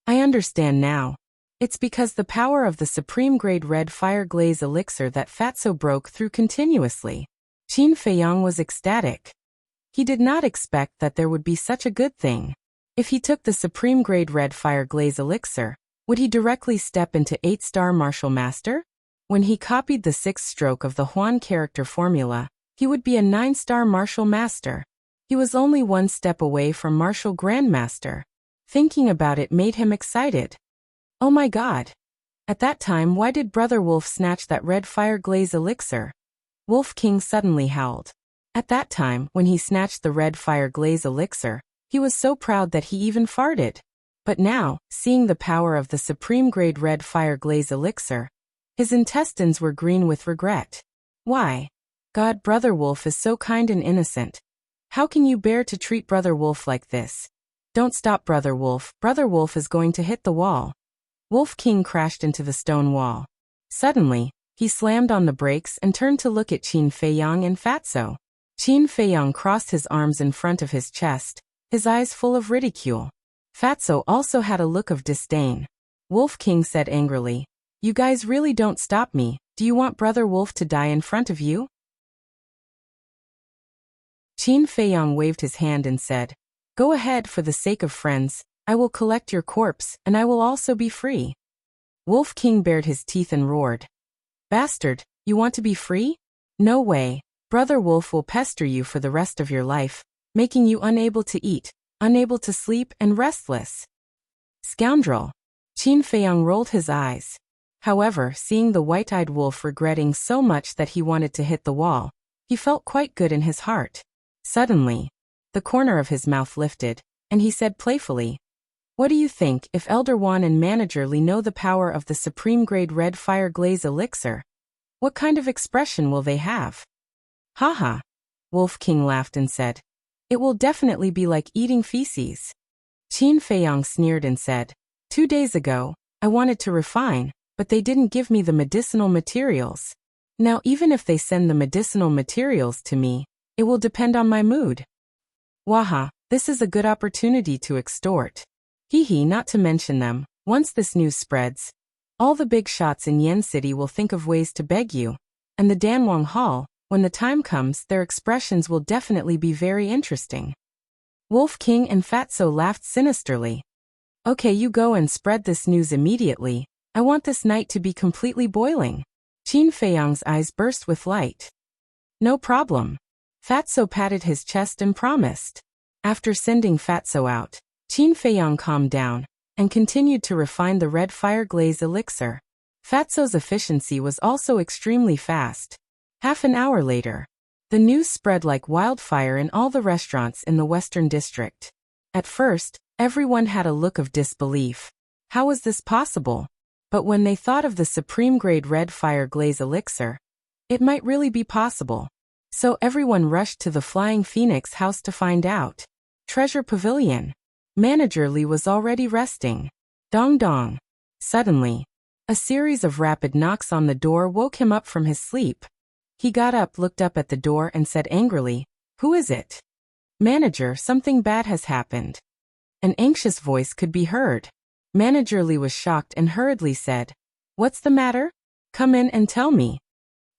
I understand now. It's because the power of the supreme grade red fire glaze elixir that Fatso broke through continuously. Qin Feiyang was ecstatic. He did not expect that there would be such a good thing. If he took the supreme grade red fire glaze elixir, would he directly step into 8-star martial master? When he copied the 6th stroke of the Huan character formula, he would be a 9-star martial master. He was only 1 step away from martial grandmaster. Thinking about it made him excited. Oh my god. At that time, why did Brother Wolf snatch that red fire glaze elixir? Wolf King suddenly howled. At that time, when he snatched the red fire glaze elixir, he was so proud that he even farted. But now, seeing the power of the supreme grade red fire glaze elixir, his intestines were green with regret. Why? God, Brother Wolf is so kind and innocent. How can you bear to treat Brother Wolf like this? Don't stop, Brother Wolf. Brother Wolf is going to hit the wall. Wolf King crashed into the stone wall. Suddenly, he slammed on the brakes and turned to look at Qin Feiyang and Fatso. Qin Feiyang crossed his arms in front of his chest, his eyes full of ridicule. Fatso also had a look of disdain. Wolf King said angrily, "You guys really don't stop me. Do you want Brother Wolf to die in front of you?" Qin Feiyang waved his hand and said, "Go ahead, for the sake of friends. I will collect your corpse, and I will also be free. Wolf King bared his teeth and roared. Bastard, you want to be free? No way. Brother Wolf will pester you for the rest of your life, making you unable to eat, unable to sleep, and restless. Scoundrel. Qin Feiyang rolled his eyes. However, seeing the white-eyed wolf regretting so much that he wanted to hit the wall, he felt quite good in his heart. Suddenly, the corner of his mouth lifted, and he said playfully, What do you think if Elder Wan and Manager Li know the power of the supreme-grade red fire glaze elixir? What kind of expression will they have? Haha. Wolf King laughed and said, It will definitely be like eating feces. Qin Feiyang sneered and said, 2 days ago, I wanted to refine, but they didn't give me the medicinal materials. Now even if they send the medicinal materials to me, it will depend on my mood. Waha, this is a good opportunity to extort. Hee not to mention them, once this news spreads, all the big shots in Yen City will think of ways to beg you, and the Danwang Hall, when the time comes, their expressions will definitely be very interesting. Wolf King and Fatso laughed sinisterly. Okay, you go and spread this news immediately. I want this night to be completely boiling. Qin Feiyang's eyes burst with light. No problem. Fatso patted his chest and promised. After sending Fatso out, Qin Feiyang calmed down and continued to refine the red fire glaze elixir. Fatso's efficiency was also extremely fast. Half an hour later, the news spread like wildfire in all the restaurants in the Western District. At first, everyone had a look of disbelief. How was this possible? But when they thought of the supreme-grade red fire glaze elixir, it might really be possible. So everyone rushed to the Flying Phoenix house to find out. Treasure Pavilion. Manager Li was already resting. Dong dong. Suddenly, a series of rapid knocks on the door woke him up from his sleep. He got up, looked up at the door, and said angrily, Who is it? Manager, something bad has happened. An anxious voice could be heard. Manager Li was shocked and hurriedly said, What's the matter? Come in and tell me.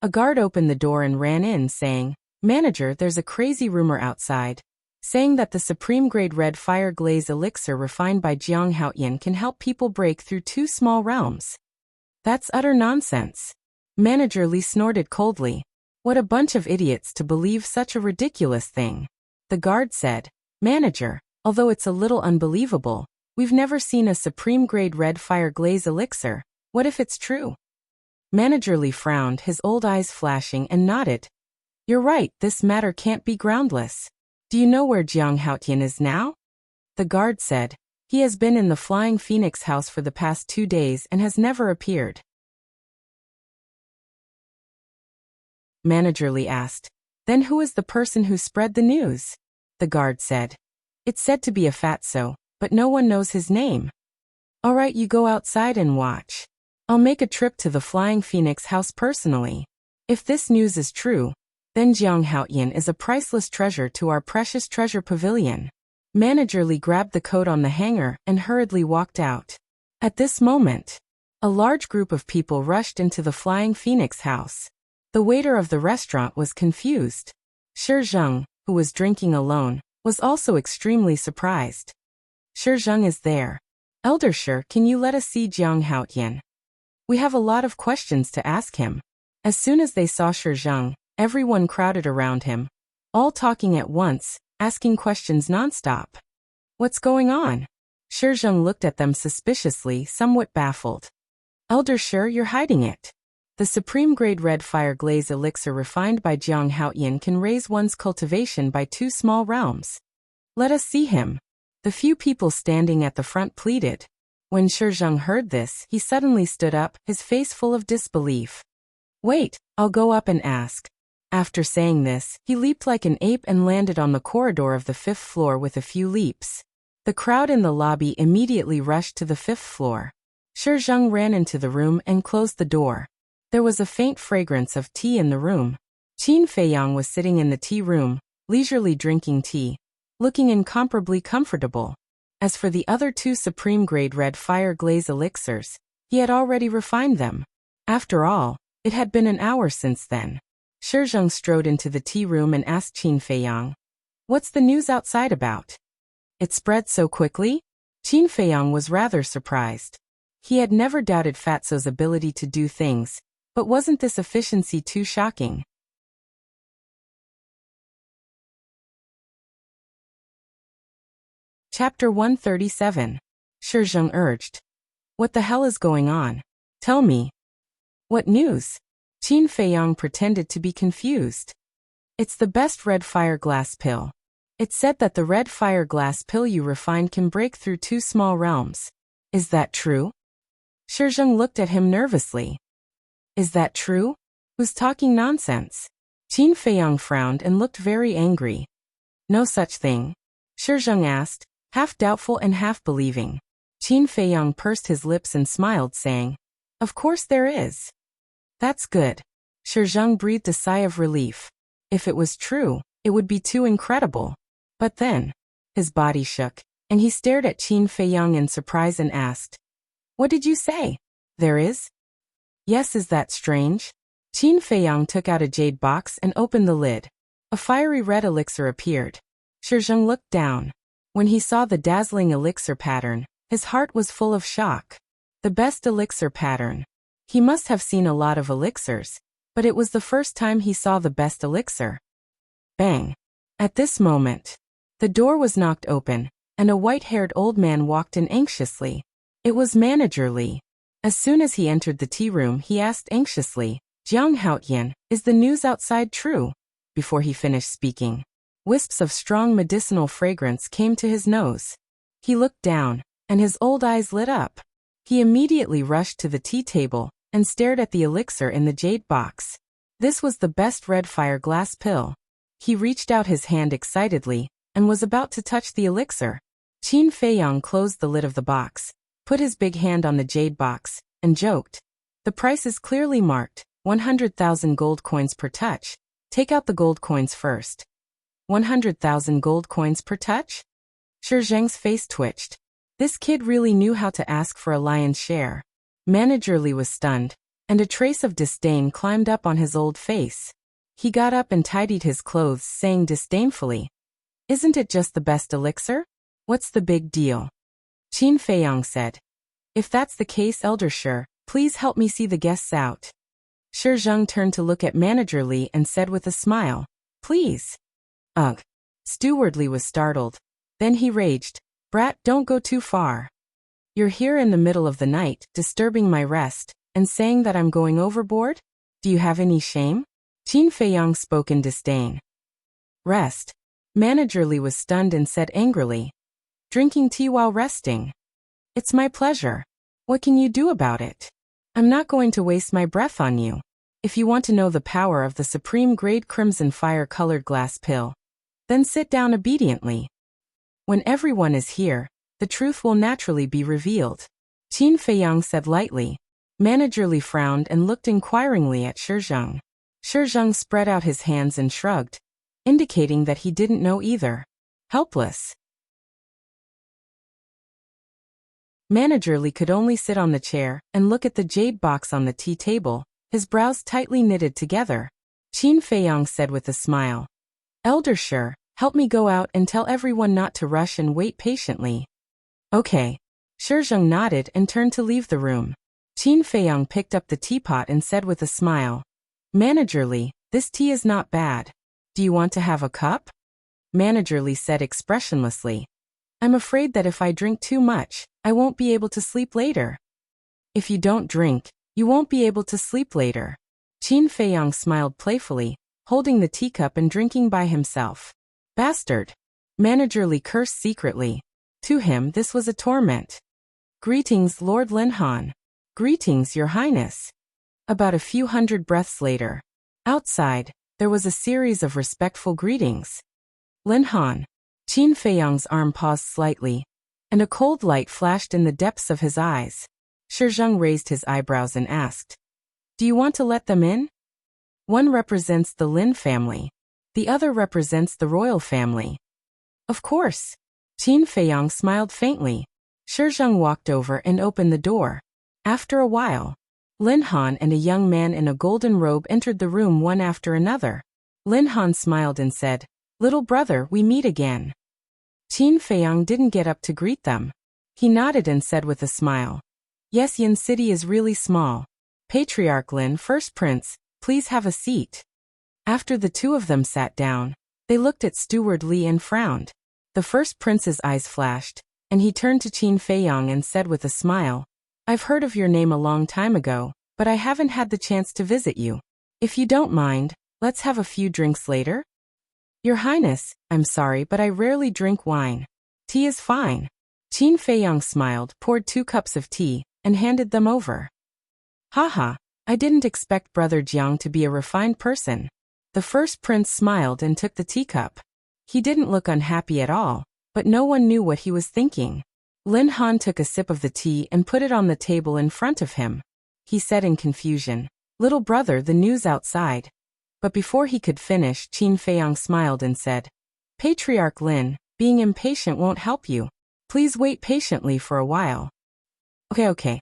A guard opened the door and ran in, saying, Manager, there's a crazy rumor outside, saying that the supreme-grade red fire glaze elixir refined by Jiang Haoyan can help people break through 2 small realms. That's utter nonsense. Manager Li snorted coldly. What a bunch of idiots to believe such a ridiculous thing. The guard said, Manager, although it's a little unbelievable, we've never seen a supreme-grade red fire glaze elixir. What if it's true? Manager Li frowned, his old eyes flashing, and nodded. You're right, this matter can't be groundless. Do you know where Jiang Haoyan is now? The guard said, He has been in the Flying Phoenix house for the past 2 days and has never appeared. Manager Li asked, Then who is the person who spread the news? The guard said, It's said to be a fatso, but no one knows his name. All right, you go outside and watch. I'll make a trip to the Flying Phoenix house personally. If this news is true, then Jiang Haoyan is a priceless treasure to our precious treasure pavilion. Manager Li grabbed the coat on the hanger and hurriedly walked out. At this moment, a large group of people rushed into the Flying Phoenix house. The waiter of the restaurant was confused. Shi Zheng, who was drinking alone, was also extremely surprised. Shi Zheng is there. Elder Shi, can you let us see Jiang Haoyan? We have a lot of questions to ask him. As soon as they saw Shi Zheng, everyone crowded around him, all talking at once, asking questions nonstop. What's going on? Shi Zheng looked at them suspiciously, somewhat baffled. Elder Shi, you're hiding it. The supreme-grade red fire glaze elixir refined by Jiang Haoyan can raise one's cultivation by 2 small realms. Let us see him. The few people standing at the front pleaded. When Shi Zheng heard this, he suddenly stood up, his face full of disbelief. Wait, I'll go up and ask. After saying this, he leaped like an ape and landed on the corridor of the 5th floor with a few leaps. The crowd in the lobby immediately rushed to the 5th floor. Shi Zheng ran into the room and closed the door. There was a faint fragrance of tea in the room. Qin Feiyang was sitting in the tea room, leisurely drinking tea, looking incomparably comfortable. As for the other 2 supreme-grade red fire glaze elixirs, he had already refined them. After all, it had been an hour since then. Shi Zheng strode into the tea room and asked Qin Feiyang, What's the news outside about? It spread so quickly? Qin Feiyang was rather surprised. He had never doubted Fatso's ability to do things, but wasn't this efficiency too shocking? Chapter 137. Shizheng urged. What the hell is going on? Tell me. What news? Qin Feiyang pretended to be confused. It's the best red fire glass pill. It said that the red fire glass pill you refined can break through 2 small realms. Is that true? Shizheng looked at him nervously. Is that true? Who's talking nonsense? Qin Feiyang frowned and looked very angry. No such thing. Shizheng asked, half doubtful and half believing. Qin Feiyang pursed his lips and smiled, saying, Of course there is. That's good. Shizheng breathed a sigh of relief. If it was true, it would be too incredible. But then, his body shook, and he stared at Qin Feiyang in surprise and asked, What did you say? There is? Yes, is that strange? Qin Feiyang took out a jade box and opened the lid. A fiery red elixir appeared. Shizheng looked down. When he saw the dazzling elixir pattern, his heart was full of shock. The best elixir pattern. He must have seen a lot of elixirs, but it was the first time he saw the best elixir. Bang! At this moment, the door was knocked open, and a white-haired old man walked in anxiously. It was Manager Li. As soon as he entered the tea room, he asked anxiously, Jiang Haotian, is the news outside true? Before he finished speaking, wisps of strong medicinal fragrance came to his nose. He looked down, and his old eyes lit up. He immediately rushed to the tea table and stared at the elixir in the jade box. This was the best red fire glass pill. He reached out his hand excitedly and was about to touch the elixir. Qin Feiyang closed the lid of the box, put his big hand on the jade box, and joked. The price is clearly marked, 100,000 gold coins per touch. Take out the gold coins first. 100,000 gold coins per touch? Shizheng's face twitched. This kid really knew how to ask for a lion's share. Manager Li was stunned, and a trace of disdain climbed up on his old face. He got up and tidied his clothes, saying disdainfully, Isn't it just the best elixir? What's the big deal? Qin Feiyang said, If that's the case, Elder Shi, please help me see the guests out. Shizheng turned to look at Manager Li and said with a smile, Please. Ugh. Steward Li was startled. Then he raged, Brat, don't go too far. You're here in the middle of the night, disturbing my rest, and saying that I'm going overboard? Do you have any shame? Qin Feiyang spoke in disdain. Rest. Manager Li was stunned and said angrily, Drinking tea while resting. It's my pleasure. What can you do about it? I'm not going to waste my breath on you. If you want to know the power of the supreme grade crimson fire-colored glass pill, then sit down obediently. When everyone is here, the truth will naturally be revealed. Qin Feiyang said lightly. Manager Li frowned and looked inquiringly at Shizheng. Shizheng spread out his hands and shrugged, indicating that he didn't know either. Helpless. Manager Li could only sit on the chair and look at the jade box on the tea table, his brows tightly knitted together. Qin Feiyang said with a smile, Elder Shi, help me go out and tell everyone not to rush and wait patiently. Okay. Shizheng nodded and turned to leave the room. Qin Feiyang picked up the teapot and said with a smile, Manager Li, this tea is not bad. Do you want to have a cup? Manager Li said expressionlessly, I'm afraid that if I drink too much, I won't be able to sleep later. If you don't drink, you won't be able to sleep later. Qin Feiyang smiled playfully, holding the teacup and drinking by himself. Bastard. Manager Li cursed secretly. To him this was a torment. Greetings, Lord Linhan. Greetings, Your Highness. About a few hundred breaths later, outside, there was a series of respectful greetings. Linhan. Qin Feiyang's arm paused slightly, and a cold light flashed in the depths of his eyes. Shizheng raised his eyebrows and asked, Do you want to let them in? One represents the Lin family. The other represents the royal family. Of course. Qin Feiyang smiled faintly. Shizheng walked over and opened the door. After a while, Lin Han and a young man in a golden robe entered the room one after another. Lin Han smiled and said, Little brother, we meet again. Qin Feiyang didn't get up to greet them. He nodded and said with a smile, "Yes, Yin City is really small. Patriarch Lin, first prince, please have a seat." After the two of them sat down, they looked at Steward Li and frowned. The first prince's eyes flashed, and he turned to Qin Feiyang and said with a smile, "I've heard of your name a long time ago, but I haven't had the chance to visit you. If you don't mind, let's have a few drinks later?" "Your Highness, I'm sorry, but I rarely drink wine. Tea is fine." Qin Feiyang smiled, poured 2 cups of tea, and handed them over. "Haha, I didn't expect Brother Jiang to be a refined person." The first prince smiled and took the teacup. He didn't look unhappy at all, but no one knew what he was thinking. Lin Han took a sip of the tea and put it on the table in front of him. He said in confusion, "Little brother, the news outside." But before he could finish, Qin Feiyang smiled and said, "Patriarch Lin, being impatient won't help you. Please wait patiently for a while." Okay.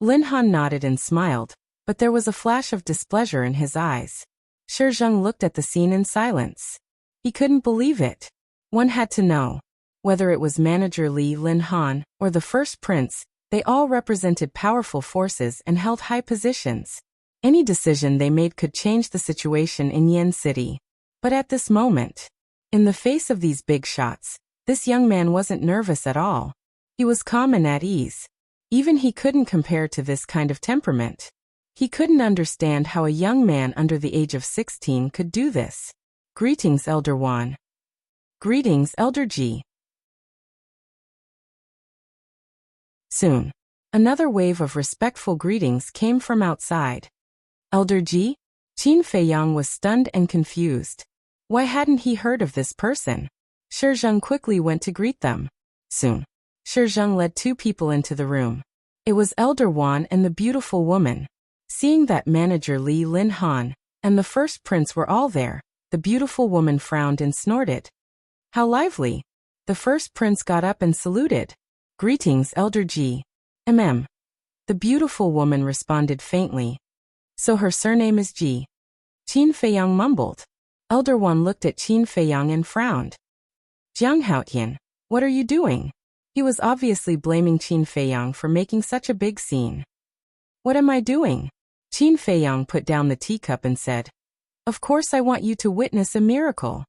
Lin Han nodded and smiled, but there was a flash of displeasure in his eyes. Shi Zheng looked at the scene in silence. He couldn't believe it. One had to know. Whether it was Manager Li, Lin Han, or the first prince, they all represented powerful forces and held high positions. Any decision they made could change the situation in Yin City. But at this moment, in the face of these big shots, this young man wasn't nervous at all. He was calm and at ease. Even he couldn't compare to this kind of temperament. He couldn't understand how a young man under the age of 16 could do this. "Greetings, Elder Wan." "Greetings, Elder Ji." Soon, another wave of respectful greetings came from outside. "Elder Ji?" Qin Feiyang was stunned and confused. Why hadn't he heard of this person? Shi Zheng quickly went to greet them. Soon, Shi Zheng led 2 people into the room. It was Elder Wan and the beautiful woman. Seeing that Manager Li, Lin Han, and the first prince were all there, the beautiful woman frowned and snorted. "How lively!" The first prince got up and saluted. "Greetings, Elder Ji." The beautiful woman responded faintly. "So her surname is Ji." Qin Feiyang mumbled. Elder Wan looked at Qin Feiyang and frowned. "Jiang Haotian, what are you doing?" He was obviously blaming Qin Feiyang for making such a big scene. "What am I doing?" Qin Feiyang put down the teacup and said, "Of course I want you to witness a miracle."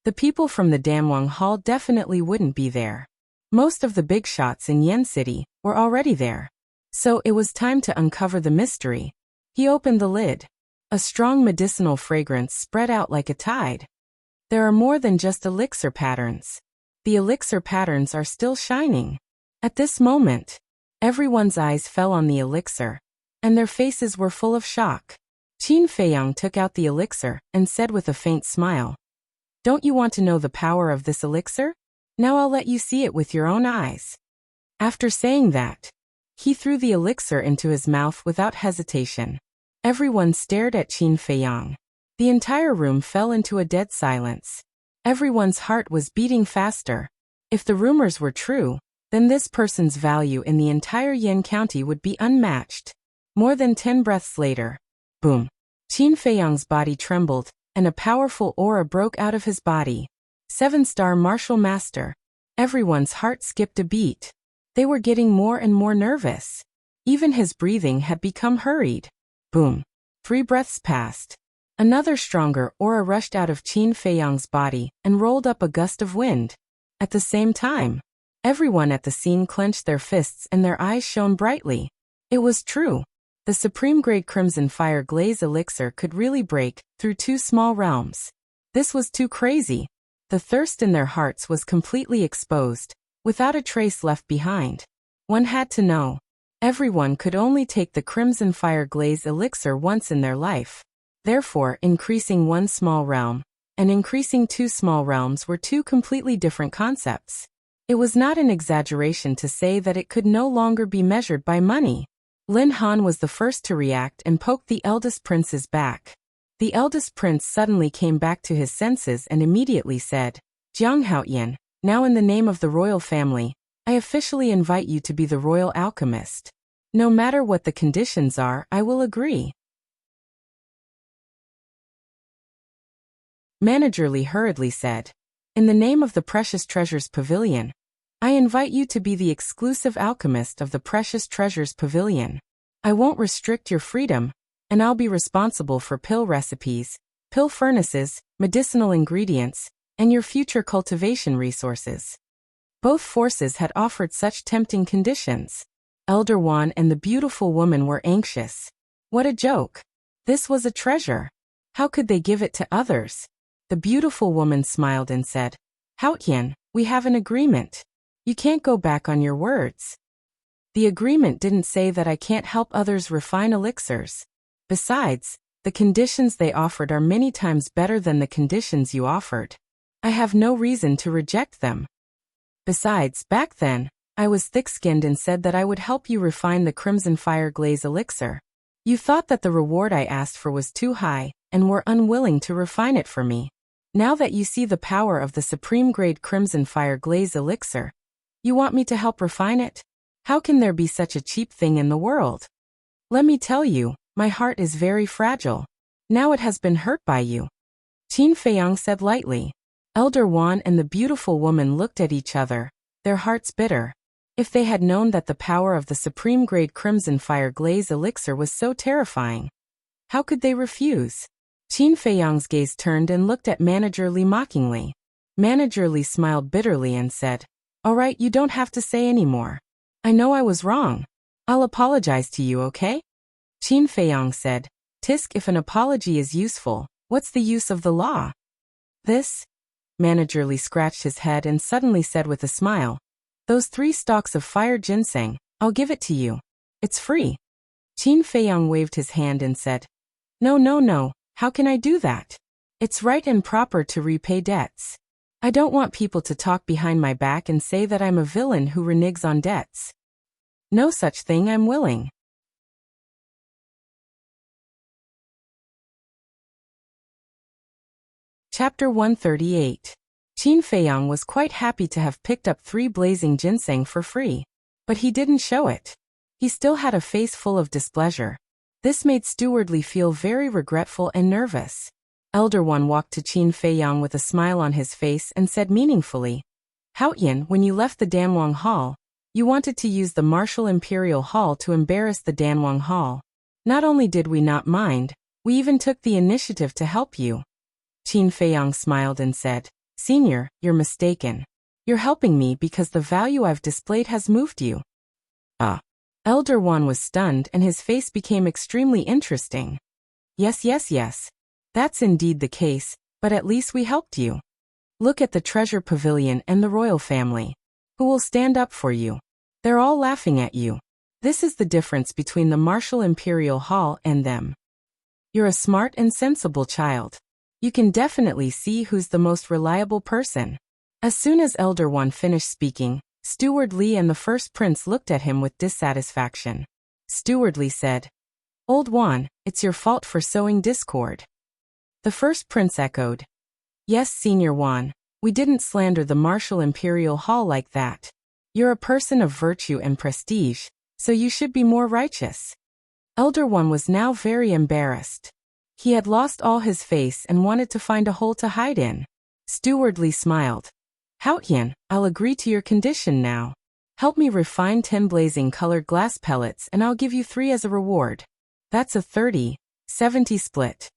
The people from the Danwang Hall definitely wouldn't be there. Most of the big shots in Yen City were already there. So it was time to uncover the mystery. He opened the lid. A strong medicinal fragrance spread out like a tide. There are more than just elixir patterns. The elixir patterns are still shining. At this moment, everyone's eyes fell on the elixir, and their faces were full of shock. Qin Feiyang took out the elixir and said with a faint smile, "Don't you want to know the power of this elixir? Now I'll let you see it with your own eyes." After saying that, he threw the elixir into his mouth without hesitation. Everyone stared at Qin Feiyang. The entire room fell into a dead silence. Everyone's heart was beating faster. If the rumors were true, then this person's value in the entire Yin County would be unmatched. More than 10 breaths later, boom, Qin Feiyang's body trembled, and a powerful aura broke out of his body. 7-star martial master. Everyone's heart skipped a beat. They were getting more and more nervous. Even his breathing had become hurried. Boom. 3 breaths passed. Another stronger aura rushed out of Qin Feiyang's body and rolled up a gust of wind. At the same time, everyone at the scene clenched their fists and their eyes shone brightly. It was true. The supreme-grade Crimson Fire Glaze elixir could really break through 2 small realms. This was too crazy. The thirst in their hearts was completely exposed, without a trace left behind. One had to know. Everyone could only take the Crimson Fire Glaze elixir once in their life. Therefore, increasing 1 small realm and increasing 2 small realms were 2 completely different concepts. It was not an exaggeration to say that it could no longer be measured by money. Lin Han was the first to react and poked the eldest prince's back. The eldest prince suddenly came back to his senses and immediately said, "Jiang Haotian, now in the name of the royal family, I officially invite you to be the royal alchemist. No matter what the conditions are, I will agree." Manager Li hurriedly said, "In the name of the Precious Treasures Pavilion, I invite you to be the exclusive alchemist of the Precious Treasures Pavilion. I won't restrict your freedom, and I'll be responsible for pill recipes, pill furnaces, medicinal ingredients, and your future cultivation resources. Both forces had offered such tempting conditions. Elder Wan and the beautiful woman were anxious. What a joke! This was a treasure. How could they give it to others? The beautiful woman smiled and said, Haotian, we have an agreement. You can't go back on your words. The agreement didn't say that I can't help others refine elixirs. Besides, the conditions they offered are many times better than the conditions you offered. I have no reason to reject them. Besides, back then, I was thick-skinned and said that I would help you refine the Crimson Fire Glaze elixir. You thought that the reward I asked for was too high, and were unwilling to refine it for me. Now that you see the power of the supreme-grade Crimson Fire Glaze elixir, you want me to help refine it? How can there be such a cheap thing in the world? Let me tell you, my heart is very fragile. Now it has been hurt by you. Qin Feiyang said lightly. Elder Wan and the beautiful woman looked at each other, their hearts bitter. If they had known that the power of the supreme-grade Crimson Fire Glaze elixir was so terrifying, how could they refuse? Qin Feiyang's gaze turned and looked at Manager Li mockingly. Manager Li smiled bitterly and said, All right, you don't have to say any more. I know I was wrong. I'll apologize to you, okay? Qin Feiyang said, Tisk, if an apology is useful, what's the use of the law? This? Manager Li scratched his head and suddenly said with a smile, Those 3 stalks of fire ginseng, I'll give it to you. It's free. Qin Feiyang waved his hand and said, No, how can I do that? It's right and proper to repay debts. I don't want people to talk behind my back and say that I'm a villain who reneges on debts. No such thing, I'm willing. Chapter 138. Qin Feiyang was quite happy to have picked up 3 blazing ginseng for free. But he didn't show it. He still had a face full of displeasure. This made Steward Li feel very regretful and nervous. Elder One walked to Qin Feiyang with a smile on his face and said meaningfully, Haotian, when you left the Danwang Hall, you wanted to use the Martial Imperial Hall to embarrass the Danwang Hall. Not only did we not mind, we even took the initiative to help you. Qin Feiyang smiled and said, Senior, you're mistaken. You're helping me because the value I've displayed has moved you. Elder One was stunned and his face became extremely interesting. Yes. That's indeed the case, but at least we helped you. Look at the treasure pavilion and the royal family. Who will stand up for you? They're all laughing at you. This is the difference between the Martial Imperial Hall and them. You're a smart and sensible child. You can definitely see who's the most reliable person. As soon as Elder One finished speaking, Steward Li and the First Prince looked at him with dissatisfaction. Steward Li said, Old Wan, it's your fault for sowing discord. The First Prince echoed, Yes, Senior Wan, we didn't slander the Martial Imperial Hall like that. You're a person of virtue and prestige, so you should be more righteous. Elder One was now very embarrassed. He had lost all his face and wanted to find a hole to hide in. Steward Li smiled. Haotian, I'll agree to your condition now. Help me refine 10 blazing colored glass pellets and I'll give you 3 as a reward. That's a 30-70 split.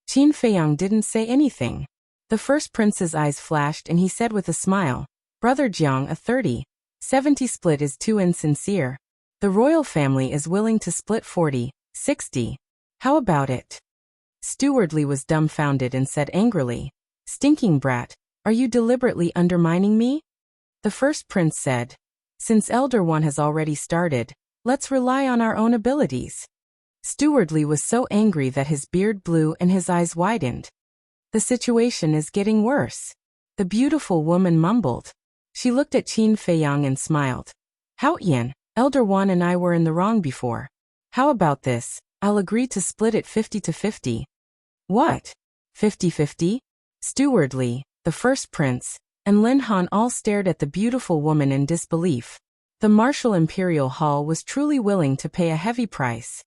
Qin Feiyang didn't say anything. The First Prince's eyes flashed and he said with a smile, Brother Jiang, a 30-70 split is too insincere. The royal family is willing to split 40-60. How about it? Steward Li was dumbfounded and said angrily, Stinking brat, are you deliberately undermining me? The First Prince said, Since Elder One has already started, let's rely on our own abilities. Steward Li was so angry that his beard blew and his eyes widened. The situation is getting worse. The beautiful woman mumbled. She looked at Qin Feiyang and smiled. Haotian, Elder Wan and I were in the wrong before. How about this? I'll agree to split it 50-50. What? 50-50? Steward Li, the First Prince, and Lin Han all stared at the beautiful woman in disbelief. The Martial Imperial Hall was truly willing to pay a heavy price.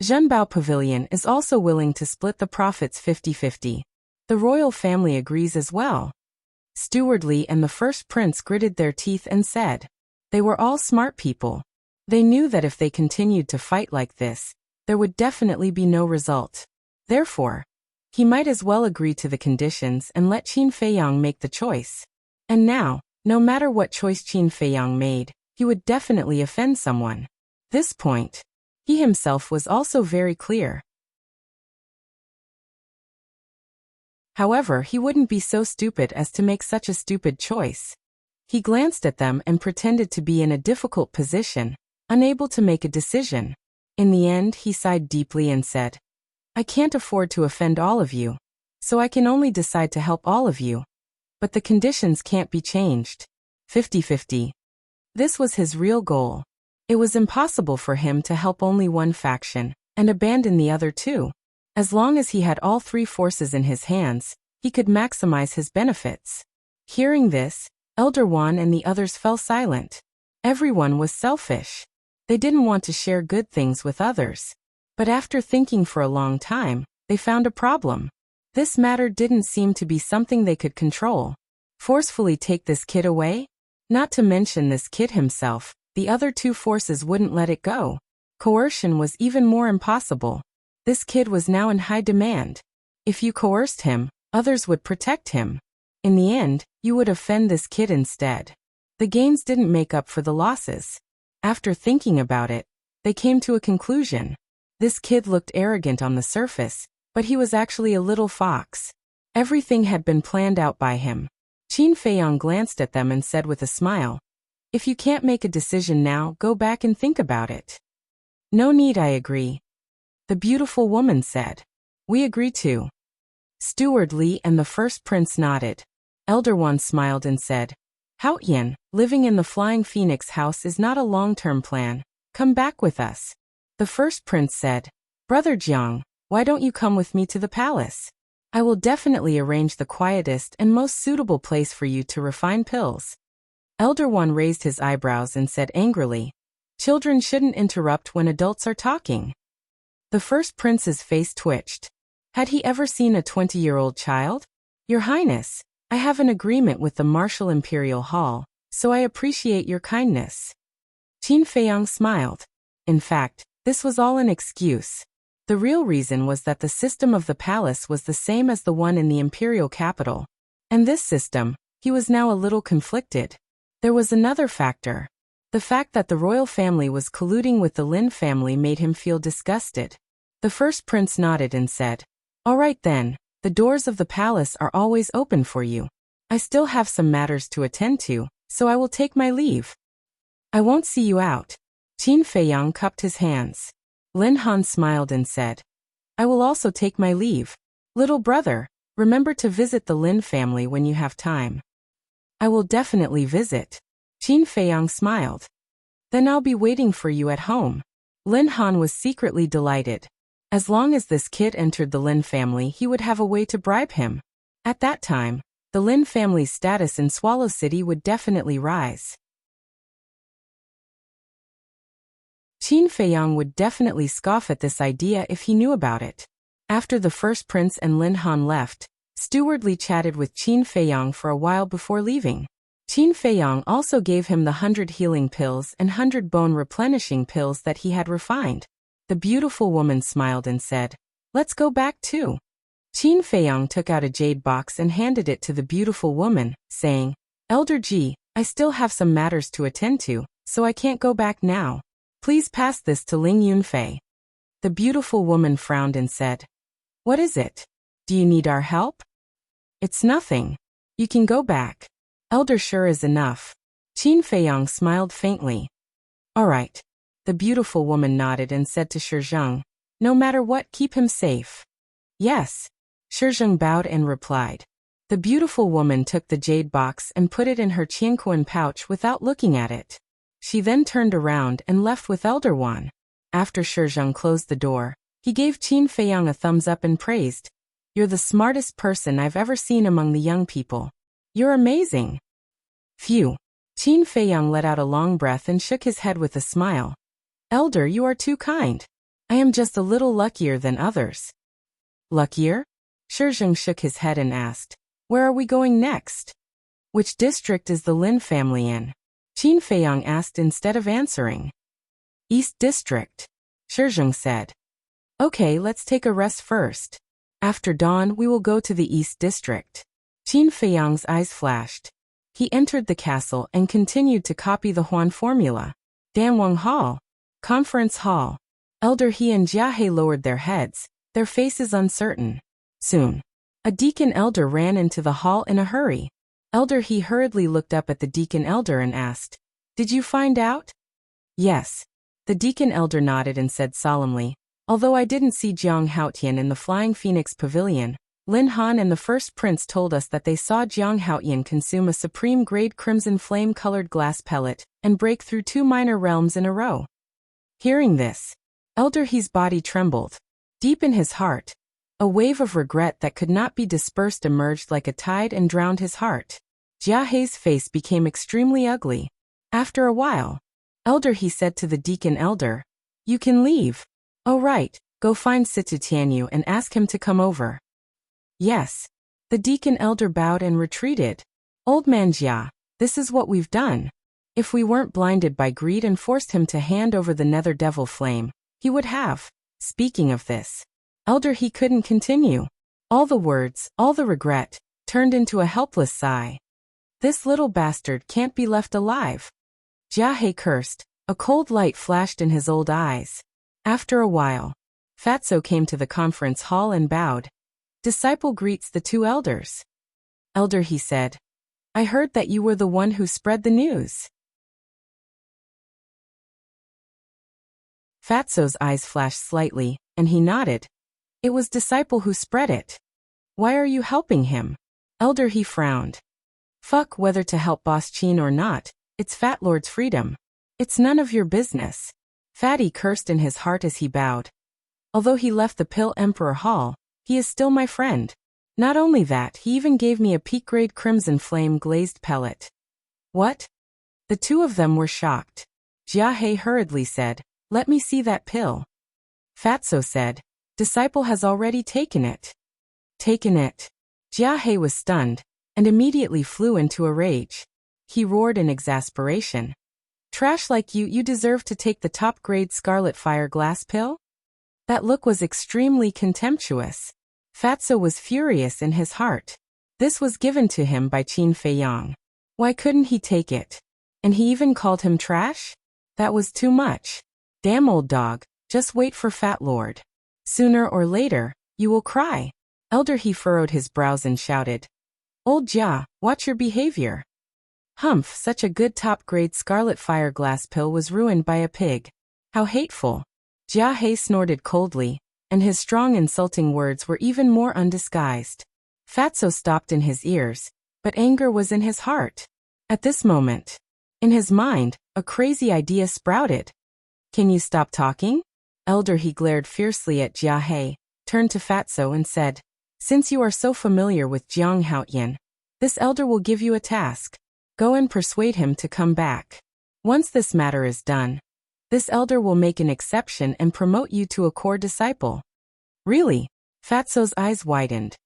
Zhenbao Pavilion is also willing to split the profits 50-50. The royal family agrees as well. Stewardly and the first prince gritted their teeth and said. They were all smart people. They knew that if they continued to fight like this, there would definitely be no result. Therefore, he might as well agree to the conditions and let Qin Feiyang make the choice. And now, no matter what choice Qin Feiyang made, he would definitely offend someone. This point, he himself was also very clear. However, he wouldn't be so stupid as to make such a stupid choice. He glanced at them and pretended to be in a difficult position, unable to make a decision. In the end, he sighed deeply and said, I can't afford to offend all of you, so I can only decide to help all of you. But the conditions can't be changed. 50-50. This was his real goal. It was impossible for him to help only one faction and abandon the other two. As long as he had all three forces in his hands, he could maximize his benefits. Hearing this, Elder Wan and the others fell silent. Everyone was selfish. They didn't want to share good things with others. But after thinking for a long time, they found a problem. This matter didn't seem to be something they could control. Forcefully take this kid away? Not to mention this kid himself, the other two forces wouldn't let it go. Coercion was even more impossible. This kid was now in high demand. If you coerced him, others would protect him. In the end, you would offend this kid instead. The gains didn't make up for the losses. After thinking about it, they came to a conclusion. This kid looked arrogant on the surface, but he was actually a little fox. Everything had been planned out by him. Qin Feiyang glanced at them and said with a smile, If you can't make a decision now, go back and think about it. No need, I agree. The beautiful woman said. We agree too. Steward Li and the first prince nodded. Elder Wan smiled and said, Hao Yan, living in the Flying Phoenix house is not a long-term plan. Come back with us. The first prince said, Brother Jiang, why don't you come with me to the palace? I will definitely arrange the quietest and most suitable place for you to refine pills. Elder Wan raised his eyebrows and said angrily, Children shouldn't interrupt when adults are talking. The first prince's face twitched. Had he ever seen a 20-year-old child? Your Highness, I have an agreement with the Martial Imperial Hall, so I appreciate your kindness. Qin Feiyang smiled. In fact, this was all an excuse. The real reason was that the system of the palace was the same as the one in the imperial capital. And this system, he was now a little conflicted. There was another factor. The fact that the royal family was colluding with the Lin family made him feel disgusted. The first prince nodded and said, All right then, the doors of the palace are always open for you. I still have some matters to attend to, so I will take my leave. I won't see you out. Qin Feiyang cupped his hands. Lin Han smiled and said, I will also take my leave. Little brother, remember to visit the Lin family when you have time. I will definitely visit. Qin Feiyang smiled. Then I'll be waiting for you at home. Lin Han was secretly delighted. As long as this kid entered the Lin family, he would have a way to bribe him. At that time, the Lin family's status in Swallow City would definitely rise. Qin Feiyang would definitely scoff at this idea if he knew about it. After the first prince and Lin Han left, Steward Li chatted with Qin Feiyang for a while before leaving. Qin Feiyang also gave him the 100 healing pills and 100 bone replenishing pills that he had refined. The beautiful woman smiled and said, Let's go back too. Qin Feiyang took out a jade box and handed it to the beautiful woman, saying, Elder Ji, I still have some matters to attend to, so I can't go back now. Please pass this to Ling Yunfei. The beautiful woman frowned and said, What is it? Do you need our help? It's nothing. You can go back. Elder sure is enough. Qin Feiyang smiled faintly. All right. The beautiful woman nodded and said to Shizheng, No matter what, keep him safe. Yes. Shizheng bowed and replied. The beautiful woman took the jade box and put it in her qianquan pouch without looking at it. She then turned around and left with Elder Wan. After Shizheng closed the door, he gave Qin Feiyang a thumbs up and praised, You're the smartest person I've ever seen among the young people. You're amazing. Phew. Qin Feiyang let out a long breath and shook his head with a smile. Elder, you are too kind. I am just a little luckier than others. Luckier? Shizheng shook his head and asked, Where are we going next? Which district is the Lin family in? Qin Feiyang asked instead of answering. East District, Shizheng said. Okay, let's take a rest first. After dawn, we will go to the East District. Qin Feiyang's eyes flashed. He entered the castle and continued to copy the Huan formula. Danwang Hall. Conference Hall. Elder He and Jiahe lowered their heads, their faces uncertain. Soon, a deacon elder ran into the hall in a hurry. Elder He hurriedly looked up at the deacon elder and asked, "Did you find out?" "Yes." The deacon elder nodded and said solemnly, "Although I didn't see Jiang Haotian in the Flying Phoenix Pavilion, Lin Han and the First Prince told us that they saw Jiang Haotian consume a supreme-grade crimson flame-colored glass pellet and break through 2 minor realms in a row." Hearing this, Elder He's body trembled. Deep in his heart, a wave of regret that could not be dispersed emerged like a tide and drowned his heart. Jiahe's face became extremely ugly. After a while, Elder He said to the deacon elder, "You can leave." "Oh right, go find Situ Tianyu and ask him to come over." "Yes." The deacon elder bowed and retreated. "Old man Jia, this is what we've done. If we weren't blinded by greed and forced him to hand over the nether devil flame, he would have." Speaking of this, Elder He couldn't continue. All the words, all the regret, turned into a helpless sigh. This little bastard can't be left alive. Jiahe cursed. A cold light flashed in his old eyes. After a while, Fatso came to the conference hall and bowed. "Disciple greets the 2 elders." "Elder," he said, "I heard that you were the one who spread the news." Fatso's eyes flashed slightly, and he nodded. "It was Disciple who spread it. Why are you helping him?" Elder He frowned. "Fuck whether to help Boss Qin or not, it's Fat Lord's freedom. It's none of your business." Fatty cursed in his heart as he bowed. "Although he left the Pill Emperor Hall, he is still my friend. Not only that, he even gave me a peak-grade crimson flame glazed pellet." "What?" The 2 of them were shocked. Jiahe hurriedly said, "Let me see that pill." Fatso said, "Disciple has already taken it." "Taken it?" Jiahe was stunned, and immediately flew into a rage. He roared in exasperation. "Trash like you deserve to take the top-grade Scarlet Fire glass pill?" That look was extremely contemptuous. Fatso was furious in his heart. This was given to him by Qin Feiyang. Why couldn't he take it? And he even called him trash? That was too much. Damn old dog, just wait for Fat Lord. Sooner or later, you will cry. Elder He furrowed his brows and shouted, "Old Jia, watch your behavior." Humph, such a good top-grade Scarlet Fire glass pill was ruined by a pig. How hateful. Jiahe snorted coldly, and his strong insulting words were even more undisguised. Fatso stopped in his ears, but anger was in his heart. At this moment, in his mind, a crazy idea sprouted. "Can you stop talking?" Elder He glared fiercely at Jiahe, turned to Fatso and said, "Since you are so familiar with Jiang Haotian, this elder will give you a task. Go and persuade him to come back. Once this matter is done, this elder will make an exception and promote you to a core disciple." "Really?" Fatso's eyes widened.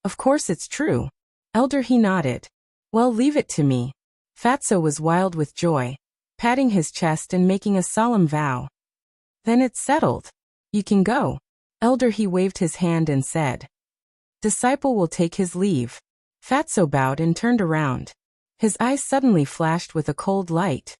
"Of course it's true." Elder He nodded. "Well, leave it to me." Fatso was wild with joy, patting his chest and making a solemn vow. "Then it's settled. You can go." Elder He waved his hand and said, "Disciple will take his leave." Fatso bowed and turned around. His eyes suddenly flashed with a cold light.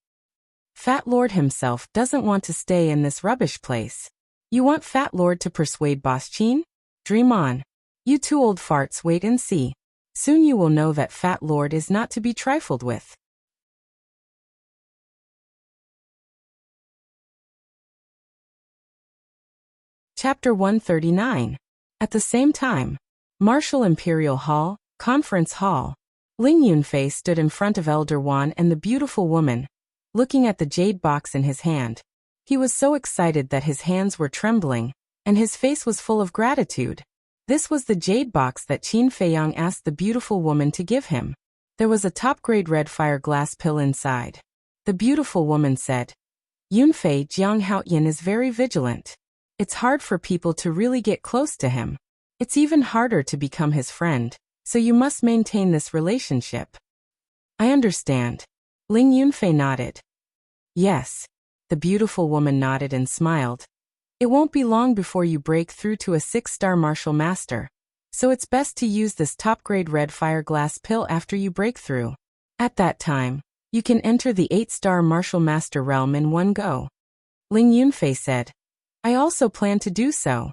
Fat Lord himself doesn't want to stay in this rubbish place. You want Fat Lord to persuade Boss Qin? Dream on. You 2 old farts, wait and see. Soon you will know that Fat Lord is not to be trifled with. Chapter 139. At the same time, Martial Imperial Hall, Conference Hall. Ling Yunfei stood in front of Elder Wan and the beautiful woman, looking at the jade box in his hand. He was so excited that his hands were trembling, and his face was full of gratitude. This was the jade box that Qin Feiyang asked the beautiful woman to give him. There was a top-grade red fire glass pill inside. The beautiful woman said, "Yunfei, Jiang Haotian is very vigilant. It's hard for people to really get close to him. It's even harder to become his friend, so you must maintain this relationship." I understand. Ling Yunfei nodded. Yes. The beautiful woman nodded and smiled. It won't be long before you break through to a 6-star martial master, so it's best to use this top-grade red fire glass pill after you break through. At that time, you can enter the 8-star martial master realm in one go. Ling Yunfei said. I also plan to do so.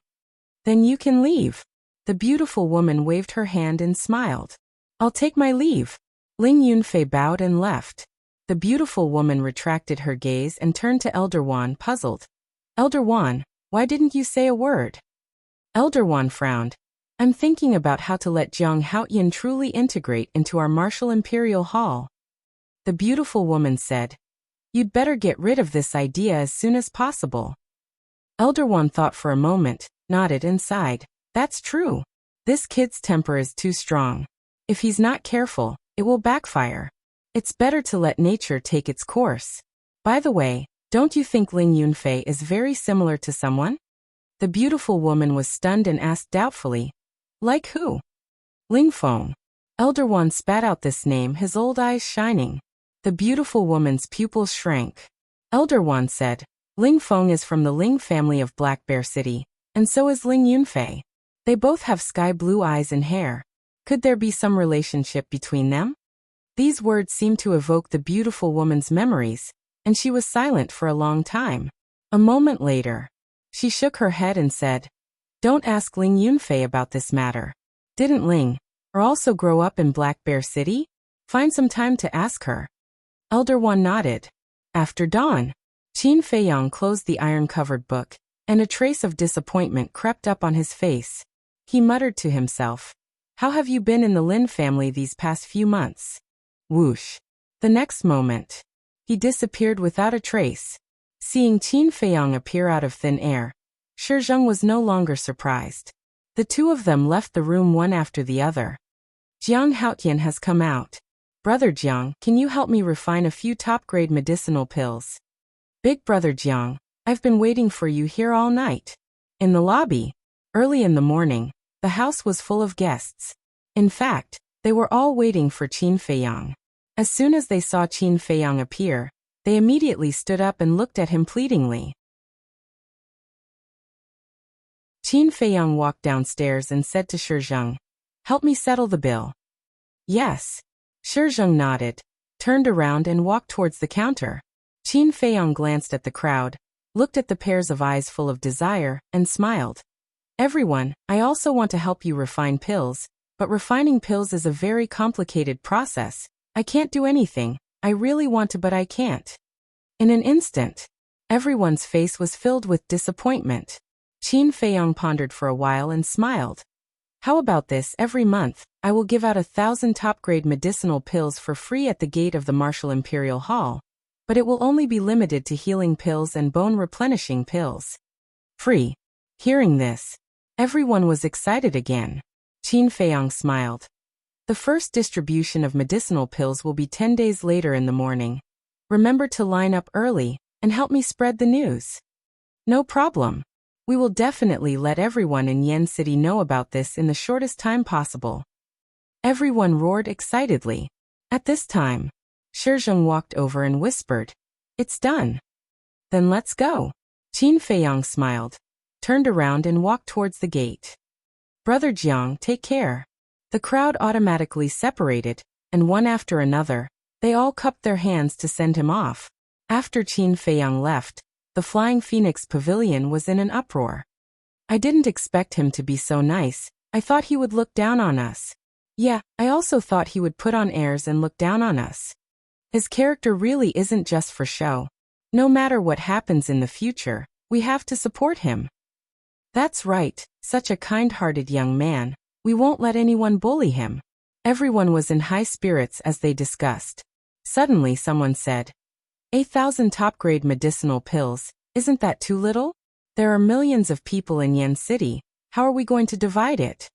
Then you can leave. The beautiful woman waved her hand and smiled. I'll take my leave. Ling Yunfei bowed and left. The beautiful woman retracted her gaze and turned to Elder Wan, puzzled. Elder Wan, why didn't you say a word? Elder Wan frowned. I'm thinking about how to let Jiang Haoyan truly integrate into our martial imperial hall. The beautiful woman said. You'd better get rid of this idea as soon as possible. Elder Wan thought for a moment, nodded and sighed. That's true. This kid's temper is too strong. If he's not careful, it will backfire. It's better to let nature take its course. By the way, don't you think Ling Yunfei is very similar to someone? The beautiful woman was stunned and asked doubtfully. Like who? Ling Feng. Elder Wan spat out this name, his old eyes shining. The beautiful woman's pupils shrank. Elder Wan said, Ling Feng is from the Ling family of Black Bear City, and so is Ling Yunfei. They both have sky blue eyes and hair. Could there be some relationship between them? These words seemed to evoke the beautiful woman's memories, and she was silent for a long time. A moment later, she shook her head and said, Don't ask Ling Yunfei about this matter. Didn't Ling also grow up in Black Bear City? Find some time to ask her. Elder Wan nodded. After dawn, Qin Feiyang closed the iron-covered book, and a trace of disappointment crept up on his face. He muttered to himself, How have you been in the Lin family these past few months? Whoosh. The next moment, he disappeared without a trace. Seeing Qin Feiyang appear out of thin air, Shi Zheng was no longer surprised. The two of them left the room one after the other. Jiang Haoyan has come out. Brother Jiang, can you help me refine a few top-grade medicinal pills? Big Brother Jiang, I've been waiting for you here all night. In the lobby, early in the morning, the house was full of guests. In fact, they were all waiting for Qin Feiyang. As soon as they saw Qin Feiyang appear, they immediately stood up and looked at him pleadingly. Qin Feiyang walked downstairs and said to Shi Zheng, Help me settle the bill. Yes. Shi Zheng nodded, turned around and walked towards the counter. Qin Feiyang glanced at the crowd, looked at the pairs of eyes full of desire, and smiled. Everyone, I also want to help you refine pills, but refining pills is a very complicated process. I can't do anything. I really want to, but I can't. In an instant, everyone's face was filled with disappointment. Qin Feiyang pondered for a while and smiled. How about this? Every month, I will give out 1,000 top-grade medicinal pills for free at the gate of the Martial Imperial Hall, but it will only be limited to healing pills and bone-replenishing pills. Free. Hearing this, everyone was excited again. Qin Feiyang smiled. The first distribution of medicinal pills will be 10 days later in the morning. Remember to line up early and help me spread the news. No problem. We will definitely let everyone in Yen City know about this in the shortest time possible. Everyone roared excitedly. At this time, Shi Zheng walked over and whispered, It's done. Then let's go. Qin Feiyang smiled, turned around and walked towards the gate. Brother Jiang, take care. The crowd automatically separated, and one after another, they all cupped their hands to send him off. After Qin Feiyang left, the Flying Phoenix Pavilion was in an uproar. I didn't expect him to be so nice. I thought he would look down on us. Yeah, I also thought he would put on airs and look down on us. His character really isn't just for show. No matter what happens in the future, we have to support him. That's right, such a kind-hearted young man. We won't let anyone bully him. Everyone was in high spirits as they discussed. Suddenly someone said, 8,000 top-grade medicinal pills, isn't that too little? There are millions of people in Yen City, how are we going to divide it?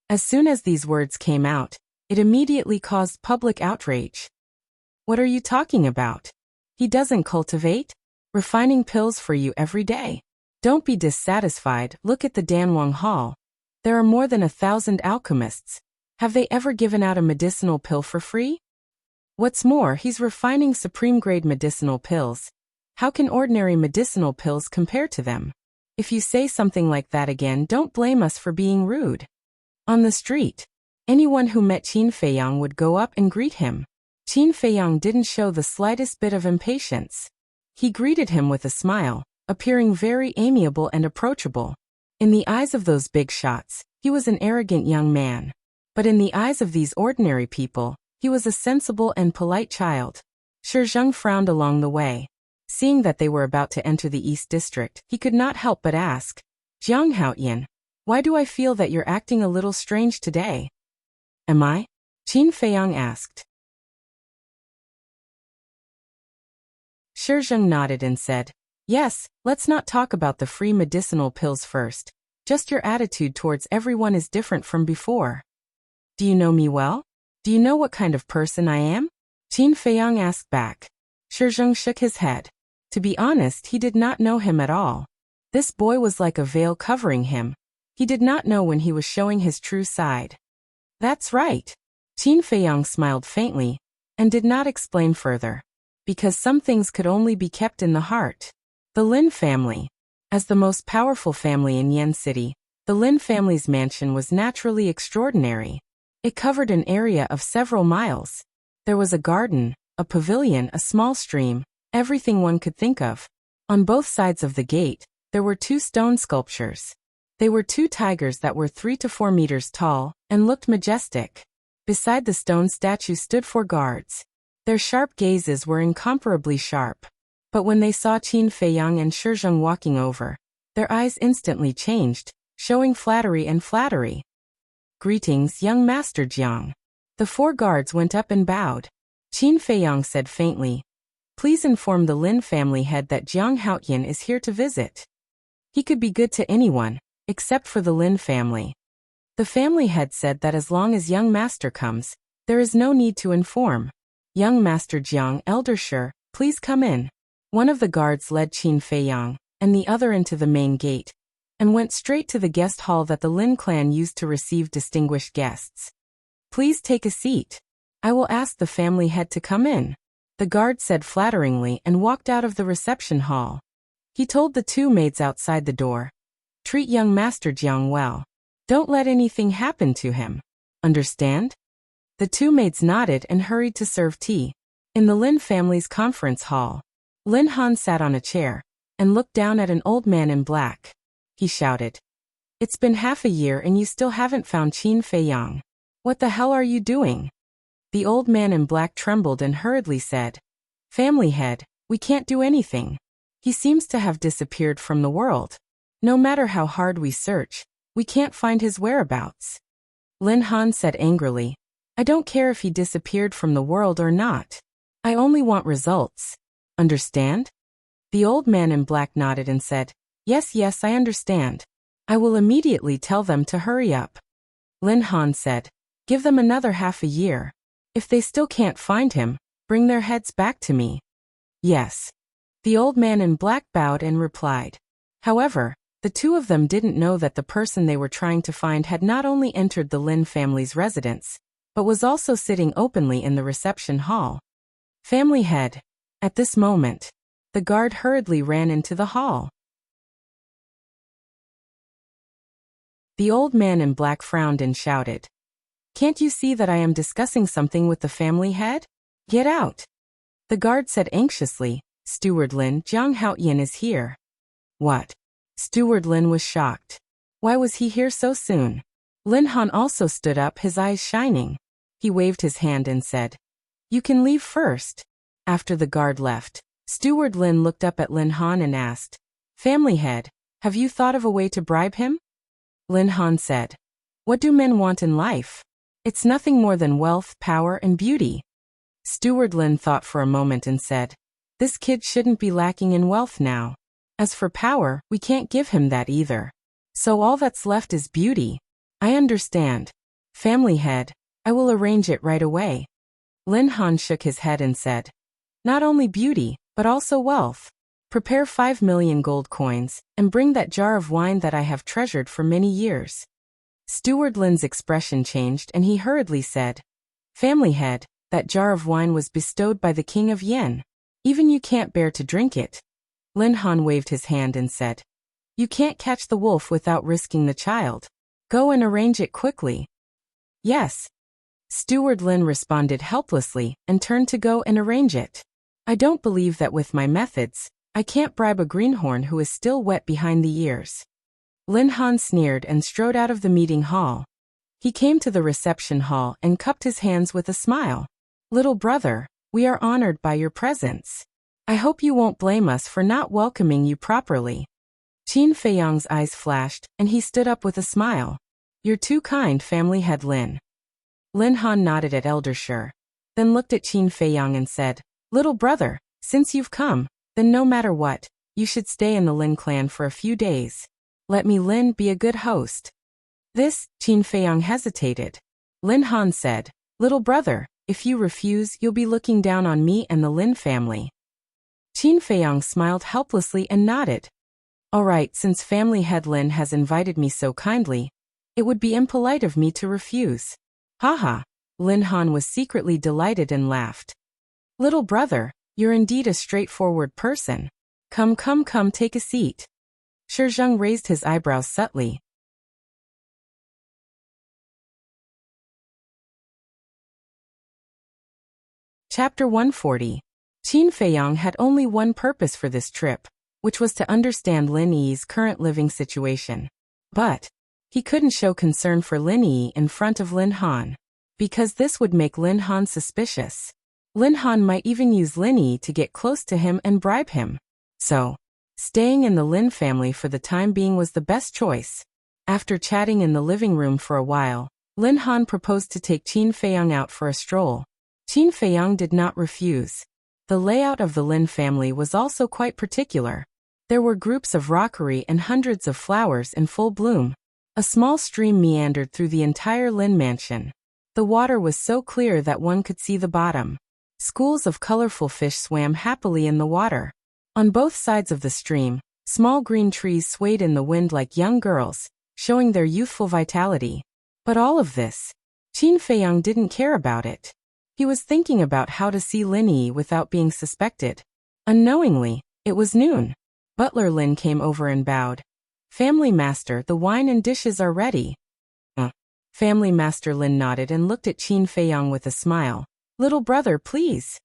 As soon as these words came out, it immediately caused public outrage. What are you talking about? He doesn't cultivate? Refining pills for you every day. Don't be dissatisfied, look at the Danwang Hall. There are more than 1,000 alchemists. Have they ever given out a medicinal pill for free? What's more, he's refining supreme-grade medicinal pills. How can ordinary medicinal pills compare to them? If you say something like that again, don't blame us for being rude. On the street, anyone who met Qin Feiyang would go up and greet him. Qin Feiyang didn't show the slightest bit of impatience. He greeted him with a smile, appearing very amiable and approachable. In the eyes of those big shots, he was an arrogant young man. But in the eyes of these ordinary people, he was a sensible and polite child. Shi Zheng frowned along the way. Seeing that they were about to enter the East District, he could not help but ask, Jiang Haoyan, why do I feel that you're acting a little strange today? Am I? Qin Feiyang asked. Shi Zheng nodded and said, yes, let's not talk about the free medicinal pills first. Just your attitude towards everyone is different from before. Do you know me well? Do you know what kind of person I am? Qin Feiyang asked back. Shi Zheng shook his head. To be honest, he did not know him at all. This boy was like a veil covering him. He did not know when he was showing his true side. That's right. Qin Feiyang smiled faintly, and did not explain further. Because some things could only be kept in the heart. The Lin family. As the most powerful family in Yen City, the Lin family's mansion was naturally extraordinary. It covered an area of several miles. There was a garden, a pavilion, a small stream, everything one could think of. On both sides of the gate, there were 2 stone sculptures. They were 2 tigers that were 3 to 4 meters tall, and looked majestic. Beside the stone statue stood 4 guards. Their sharp gazes were incomparably sharp. But when they saw Qin Feiyang and Shi Zheng walking over, their eyes instantly changed, showing flattery and flattery. Greetings, young Master Jiang. The 4 guards went up and bowed. Qin Feiyang said faintly, please inform the Lin family head that Jiang Haoyan is here to visit. He could be good to anyone, except for the Lin family. The family head said that as long as young master comes, there is no need to inform. Young Master Jiang, Elder Shi, please come in. One of the guards led Qin Feiyang, and the other into the main gate, and went straight to the guest hall that the Lin clan used to receive distinguished guests. Please take a seat. I will ask the family head to come in. The guard said flatteringly and walked out of the reception hall. He told the 2 maids outside the door, treat young Master Jiang well. Don't let anything happen to him. Understand? The 2 maids nodded and hurried to serve tea. In the Lin family's conference hall, Lin Han sat on a chair and looked down at an old man in black. He shouted, it's been half a year and you still haven't found Qin Feiyang. What the hell are you doing? The old man in black trembled and hurriedly said, family head, we can't do anything. He seems to have disappeared from the world. No matter how hard we search, we can't find his whereabouts. Lin Han said angrily, I don't care if he disappeared from the world or not. I only want results. Understand? The old man in black nodded and said, yes, yes, I understand. I will immediately tell them to hurry up. Lin Han said, give them another half a year. If they still can't find him, bring their heads back to me. Yes. The old man in black bowed and replied. However, the 2 of them didn't know that the person they were trying to find had not only entered the Lin family's residence, but was also sitting openly in the reception hall. Family head. At this moment, the guard hurriedly ran into the hall. The old man in black frowned and shouted, can't you see that I am discussing something with the family head? Get out. The guard said anxiously, Steward Lin, Jiang Haoyan is here. What? Steward Lin was shocked. Why was he here so soon? Lin Han also stood up, his eyes shining. He waved his hand and said, you can leave first. After the guard left, Steward Lin looked up at Lin Han and asked, family head, have you thought of a way to bribe him? Lin Han said, what do men want in life? It's nothing more than wealth, power, and beauty. Steward Lin thought for a moment and said, this kid shouldn't be lacking in wealth now. As for power, we can't give him that either. So all that's left is beauty. I understand. Family head, I will arrange it right away. Lin Han shook his head and said, not only beauty, but also wealth. Prepare 5 million gold coins, and bring that jar of wine that I have treasured for many years. Steward Lin's expression changed and he hurriedly said, family head, that jar of wine was bestowed by the king of Yin. Even you can't bear to drink it. Lin Han waved his hand and said, You can't catch the wolf without risking the child. Go and arrange it quickly. Yes. Steward Lin responded helplessly and turned to go and arrange it. I don't believe that with my methods, I can't bribe a greenhorn who is still wet behind the ears. Lin Han sneered and strode out of the meeting hall. He came to the reception hall and cupped his hands with a smile. Little brother, we are honored by your presence. I hope you won't blame us for not welcoming you properly. Qin Feiyang's eyes flashed, and he stood up with a smile. You're too kind, family head Lin. Lin Han nodded at Elder Shi, then looked at Qin Feiyang and said, Little brother, since you've come, then no matter what, you should stay in the Lin clan for a few days. Let me Lin be a good host. This, Qin Feiyang hesitated. Lin Han said, Little brother, if you refuse, you'll be looking down on me and the Lin family. Qin Feiyang smiled helplessly and nodded. All right, since family head Lin has invited me so kindly, it would be impolite of me to refuse. Haha. Lin Han was secretly delighted and laughed. Little brother, you're indeed a straightforward person. Come, take a seat. Shi Zheng raised his eyebrows subtly. Chapter 140. Qin Feiyang had only one purpose for this trip, which was to understand Lin Yi's current living situation. But he couldn't show concern for Lin Yi in front of Lin Han, because this would make Lin Han suspicious. Lin Han might even use Lin Yi to get close to him and bribe him. So, staying in the Lin family for the time being was the best choice. After chatting in the living room for a while, Lin Han proposed to take Qin Feiyang out for a stroll. Qin Feiyang did not refuse. The layout of the Lin family was also quite particular. There were groups of rockery and hundreds of flowers in full bloom. A small stream meandered through the entire Lin mansion. The water was so clear that one could see the bottom. Schools of colorful fish swam happily in the water. On both sides of the stream, small green trees swayed in the wind like young girls, showing their youthful vitality. But all of this, Qin Feiyang didn't care about it. He was thinking about how to see Lin Yi without being suspected. Unknowingly, it was noon. Butler Lin came over and bowed. Family Master, the wine and dishes are ready. Family Master Lin nodded and looked at Qin Feiyang with a smile. Little brother, please.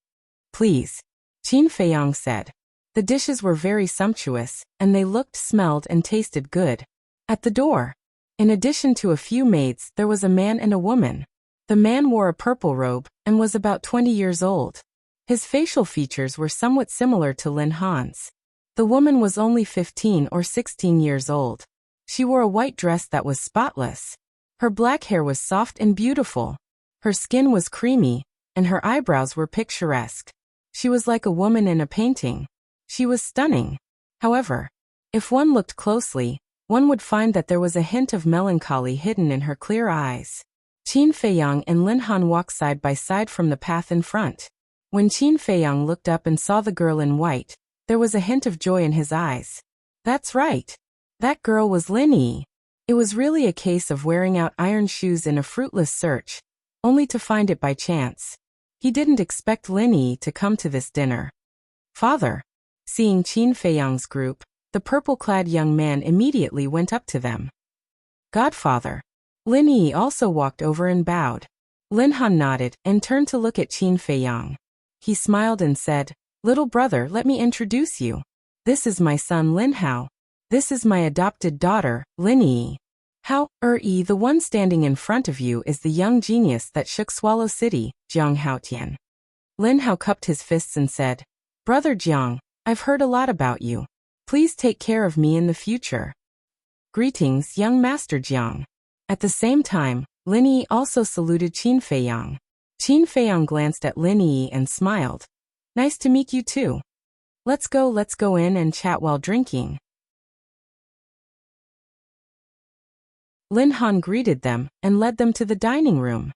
Please. Qin Feiyang said. The dishes were very sumptuous, and they looked, smelled, and tasted good. At the door, in addition to a few maids, there was a man and a woman. The man wore a purple robe and was about 20 years old. His facial features were somewhat similar to Lin Han's. The woman was only 15 or 16 years old. She wore a white dress that was spotless. Her black hair was soft and beautiful. Her skin was creamy, and her eyebrows were picturesque. She was like a woman in a painting. She was stunning. However, if one looked closely, one would find that there was a hint of melancholy hidden in her clear eyes. Qin Feiyang and Lin Han walked side by side from the path in front. When Qin Feiyang looked up and saw the girl in white, there was a hint of joy in his eyes. That's right. That girl was Lin Yi. It was really a case of wearing out iron shoes in a fruitless search, only to find it by chance. He didn't expect Lin Yi to come to this dinner. Father. Seeing Qin Feiyang's group, the purple-clad young man immediately went up to them. Godfather. Lin Yi also walked over and bowed. Lin Han nodded and turned to look at Qin Feiyang. He smiled and said, Little brother, let me introduce you. This is my son Lin Hao. This is my adopted daughter, Lin Yi. Hao, Yi, the one standing in front of you is the young genius that shook Swallow City, Jiang Haotian. Lin Hao cupped his fists and said, Brother Jiang, I've heard a lot about you. Please take care of me in the future. Greetings, young Master Jiang. At the same time, Lin Yi also saluted Qin Feiyang. Qin Feiyang glanced at Lin Yi and smiled. Nice to meet you too. Let's go in and chat while drinking. Lin Han greeted them and led them to the dining room.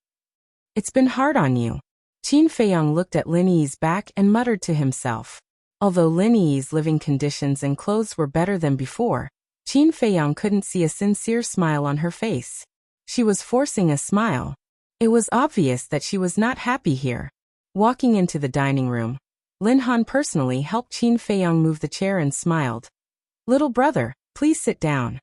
It's been hard on you. Qin Feiyang looked at Lin Yi's back and muttered to himself. Although Lin Yi's living conditions and clothes were better than before, Qin Feiyang couldn't see a sincere smile on her face. She was forcing a smile. It was obvious that she was not happy here. Walking into the dining room, Lin Han personally helped Qin Feiyang move the chair and smiled. Little brother, please sit down.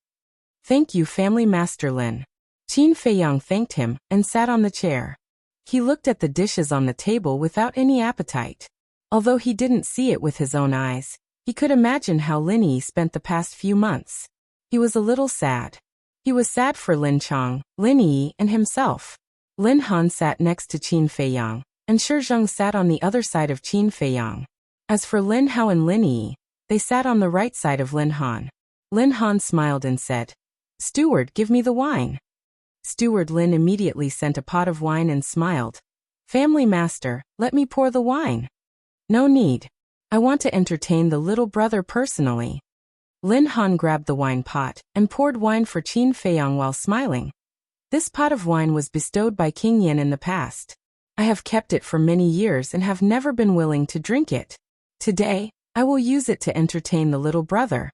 Thank you, family master Lin. Qin Feiyang thanked him and sat on the chair. He looked at the dishes on the table without any appetite. Although he didn't see it with his own eyes, he could imagine how Lin Yi spent the past few months. He was a little sad. He was sad for Lin Chang, Lin Yi, and himself. Lin Han sat next to Qin Feiyang, and Shi Zheng sat on the other side of Qin Feiyang. As for Lin Hao and Lin Yi, they sat on the right side of Lin Han. Lin Han smiled and said, "Steward, give me the wine." Steward Lin immediately sent a pot of wine and smiled. "Family master, let me pour the wine." "No need. I want to entertain the little brother personally." Lin Han grabbed the wine pot and poured wine for Qin Feiyang while smiling. This pot of wine was bestowed by King Yin in the past. I have kept it for many years and have never been willing to drink it. Today, I will use it to entertain the little brother.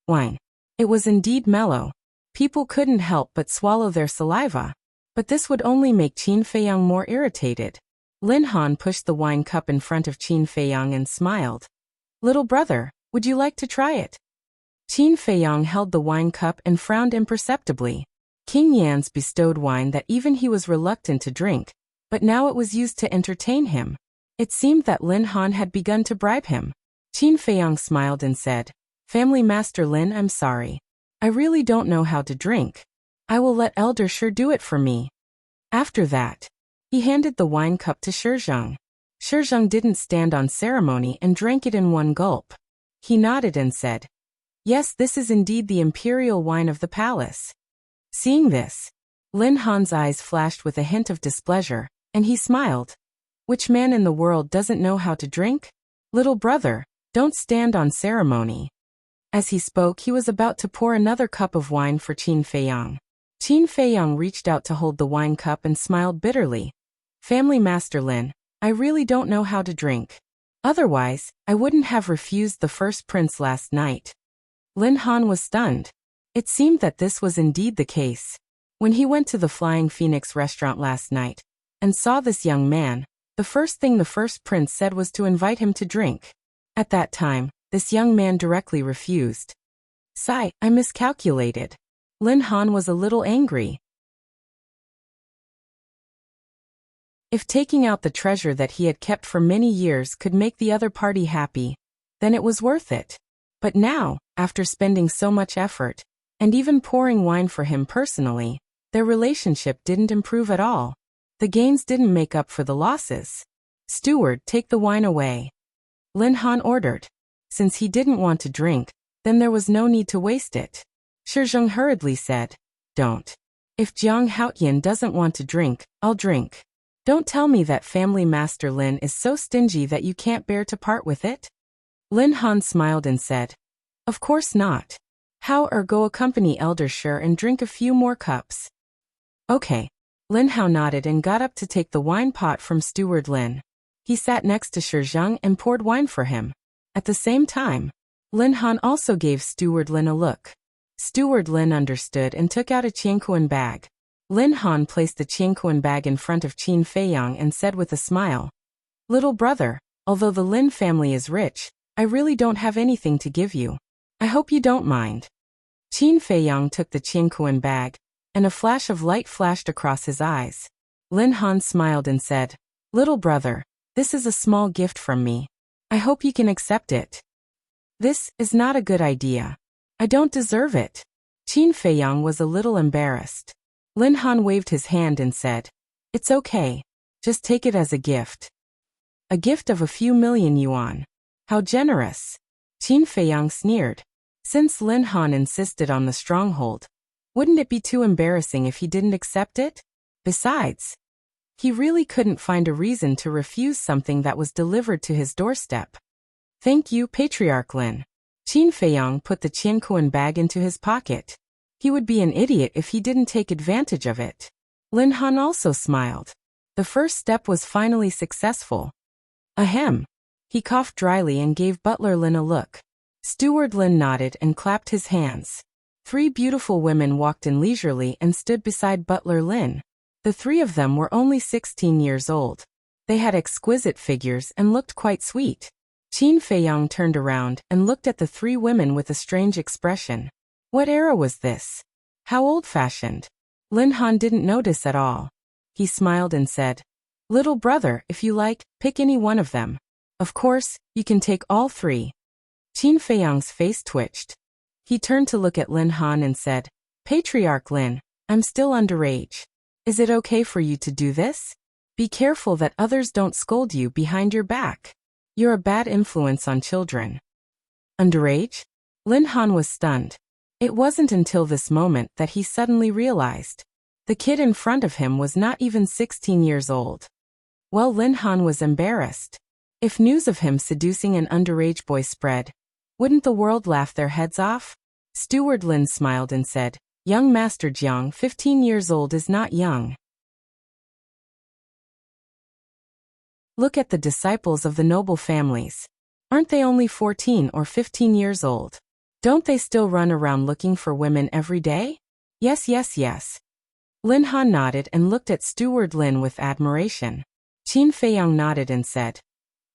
Wine. It was indeed mellow. People couldn't help but swallow their saliva. But this would only make Qin Feiyang more irritated. Lin Han pushed the wine cup in front of Qin Feiyang and smiled. "Little brother, would you like to try it?" Qin Feiyang held the wine cup and frowned imperceptibly. King Yan's bestowed wine that even he was reluctant to drink, but now it was used to entertain him. It seemed that Lin Han had begun to bribe him. Qin Feiyang smiled and said, "Family master Lin, I'm sorry. I really don't know how to drink. I will let Elder Shi do it for me." After that, he handed the wine cup to Shi Zheng. Shi Zheng didn't stand on ceremony and drank it in one gulp. He nodded and said, "Yes, this is indeed the imperial wine of the palace." Seeing this, Lin Han's eyes flashed with a hint of displeasure, and he smiled. "Which man in the world doesn't know how to drink? Little brother, don't stand on ceremony." As he spoke, he was about to pour another cup of wine for Qin Feiyang. Qin Feiyang reached out to hold the wine cup and smiled bitterly. "Family master Lin, I really don't know how to drink. Otherwise, I wouldn't have refused the first prince last night." Lin Han was stunned. It seemed that this was indeed the case. When he went to the Flying Phoenix restaurant last night and saw this young man, the first thing the first prince said was to invite him to drink. At that time, this young man directly refused. "Sigh, I miscalculated." Lin Han was a little angry. If taking out the treasure that he had kept for many years could make the other party happy, then it was worth it. But now, after spending so much effort, and even pouring wine for him personally, their relationship didn't improve at all. The gains didn't make up for the losses. "Steward, take the wine away," Lin Han ordered. Since he didn't want to drink, then there was no need to waste it. Shi Zheng hurriedly said, "Don't. If Jiang Haotian doesn't want to drink, I'll drink. Don't tell me that family master Lin is so stingy that you can't bear to part with it?" Lin Han smiled and said, "Of course not. Hao go accompany Elder Shi and drink a few more cups." "Okay." Lin Hao nodded and got up to take the wine pot from Steward Lin. He sat next to Shi Zheng and poured wine for him. At the same time, Lin Han also gave Steward Lin a look. Steward Lin understood and took out a Qianquan bag. Lin Han placed the Qianquan bag in front of Qin Feiyang and said with a smile, "Little brother, although the Lin family is rich, I really don't have anything to give you. I hope you don't mind." Qin Feiyang took the Qianquan bag, and a flash of light flashed across his eyes. Lin Han smiled and said, "Little brother, this is a small gift from me. I hope you can accept it." "This is not a good idea. I don't deserve it." Qin Feiyang was a little embarrassed. Lin Han waved his hand and said, "It's okay. Just take it as a gift." "A gift of a few million yuan. How generous." Qin Feiyang sneered. Since Lin Han insisted on the stronghold, wouldn't it be too embarrassing if he didn't accept it? Besides, he really couldn't find a reason to refuse something that was delivered to his doorstep. "Thank you, Patriarch Lin." Qin Feiyang put the Qianquan bag into his pocket. He would be an idiot if he didn't take advantage of it. Lin Han also smiled. The first step was finally successful. Ahem. He coughed dryly and gave Butler Lin a look. Steward Lin nodded and clapped his hands. 3 beautiful women walked in leisurely and stood beside Butler Lin. The 3 of them were only 16 years old. They had exquisite figures and looked quite sweet. Qin Feiyang turned around and looked at the three women with a strange expression. What era was this? How old-fashioned? Lin Han didn't notice at all. He smiled and said, "Little brother, if you like, pick any one of them. Of course, you can take all three." Qin Feiyang's face twitched. He turned to look at Lin Han and said, "Patriarch Lin, I'm still underage. Is it okay for you to do this? Be careful that others don't scold you behind your back. You're a bad influence on children." Underage? Lin Han was stunned. It wasn't until this moment that he suddenly realized. The kid in front of him was not even 16 years old. Well, Lin Han was embarrassed. If news of him seducing an underage boy spread, wouldn't the world laugh their heads off? Steward Lin smiled and said, "Young Master Jiang, 15 years old is not young. Look at the disciples of the noble families. Aren't they only 14 or 15 years old? Don't they still run around looking for women every day?" Yes, yes, yes. Lin Han nodded and looked at Steward Lin with admiration. Qin Feiyang nodded and said,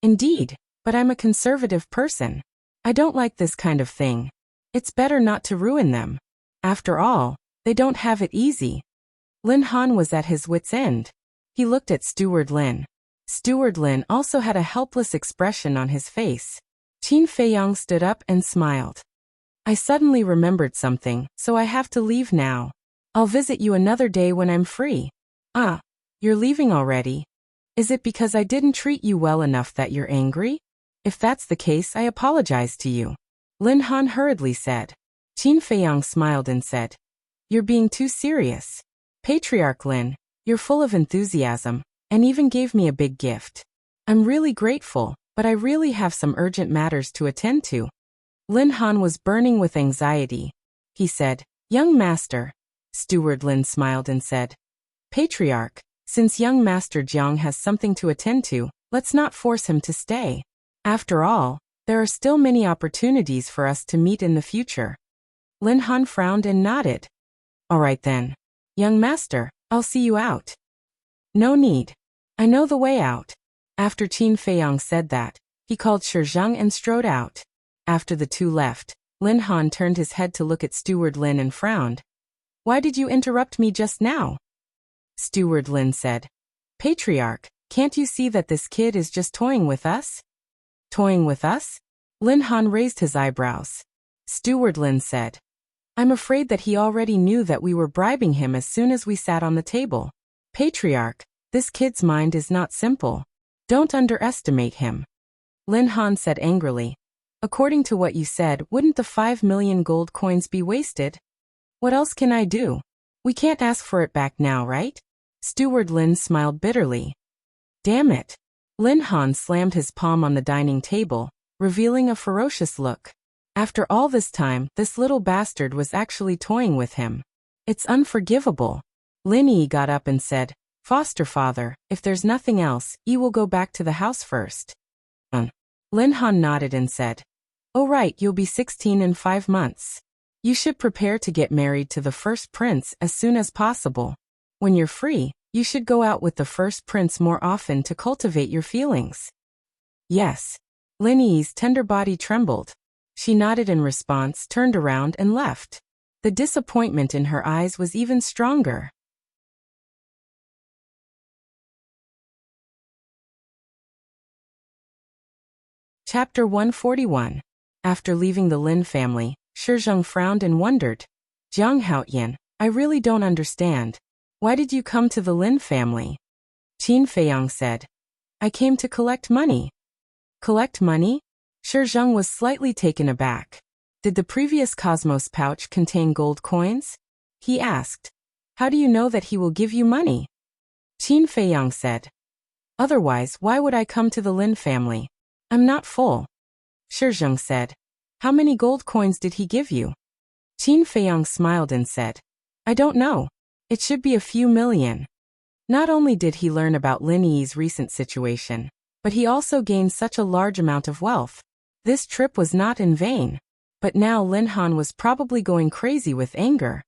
"Indeed, but I'm a conservative person. I don't like this kind of thing. It's better not to ruin them. After all, they don't have it easy." Lin Han was at his wit's end. He looked at Steward Lin. Steward Lin also had a helpless expression on his face. Qin Feiyang stood up and smiled. "I suddenly remembered something, so I have to leave now. I'll visit you another day when I'm free." "Ah, you're leaving already? Is it because I didn't treat you well enough that you're angry? If that's the case, I apologize to you," Lin Han hurriedly said. Qin Feiyang smiled and said, "You're being too serious. Patriarch Lin, you're full of enthusiasm, and even gave me a big gift. I'm really grateful, but I really have some urgent matters to attend to." Lin Han was burning with anxiety. He said, "Young master." Steward Lin smiled and said, "Patriarch, since young Master Jiang has something to attend to, let's not force him to stay. After all, there are still many opportunities for us to meet in the future." Lin Han frowned and nodded. "All right then. Young master, I'll see you out." "No need. I know the way out." After Qin Feiyang said that, he called Shi Zhang and strode out. After the two left, Lin Han turned his head to look at Steward Lin and frowned. "Why did you interrupt me just now?" Steward Lin said, "Patriarch, can't you see that this kid is just toying with us?" "Toying with us?" Lin Han raised his eyebrows. Steward Lin said, "I'm afraid that he already knew that we were bribing him as soon as we sat on the table. Patriarch, this kid's mind is not simple. Don't underestimate him." Lin Han said angrily, "According to what you said, wouldn't the 5 million gold coins be wasted? What else can I do? We can't ask for it back now, right?" Steward Lin smiled bitterly. "Damn it." Lin Han slammed his palm on the dining table, revealing a ferocious look. After all this time, this little bastard was actually toying with him. It's unforgivable. Lin Yi got up and said, "Foster father, if there's nothing else, Yi will go back to the house first." Lin Han nodded and said, "Oh right, you'll be 16 in 5 months. You should prepare to get married to the first prince as soon as possible. When you're free, you should go out with the first prince more often to cultivate your feelings." "Yes." Lin Yi's tender body trembled. She nodded in response, turned around and left. The disappointment in her eyes was even stronger. Chapter 141. After leaving the Lin family, Shi Zhang frowned and wondered. "Jiang Haoyan, I really don't understand. Why did you come to the Lin family?" Qin Feiyang said, "I came to collect money." "Collect money?" Shi Zhang was slightly taken aback. "Did the previous Cosmos pouch contain gold coins?" he asked. "How do you know that he will give you money?" Qin Feiyang said, "Otherwise, why would I come to the Lin family? I'm not full." Shi Zhang said, "How many gold coins did he give you?" Qin Feiyang smiled and said, "I don't know. It should be a few million." Not only did he learn about Lin Yi's recent situation, but he also gained such a large amount of wealth. This trip was not in vain. But now Lin Han was probably going crazy with anger.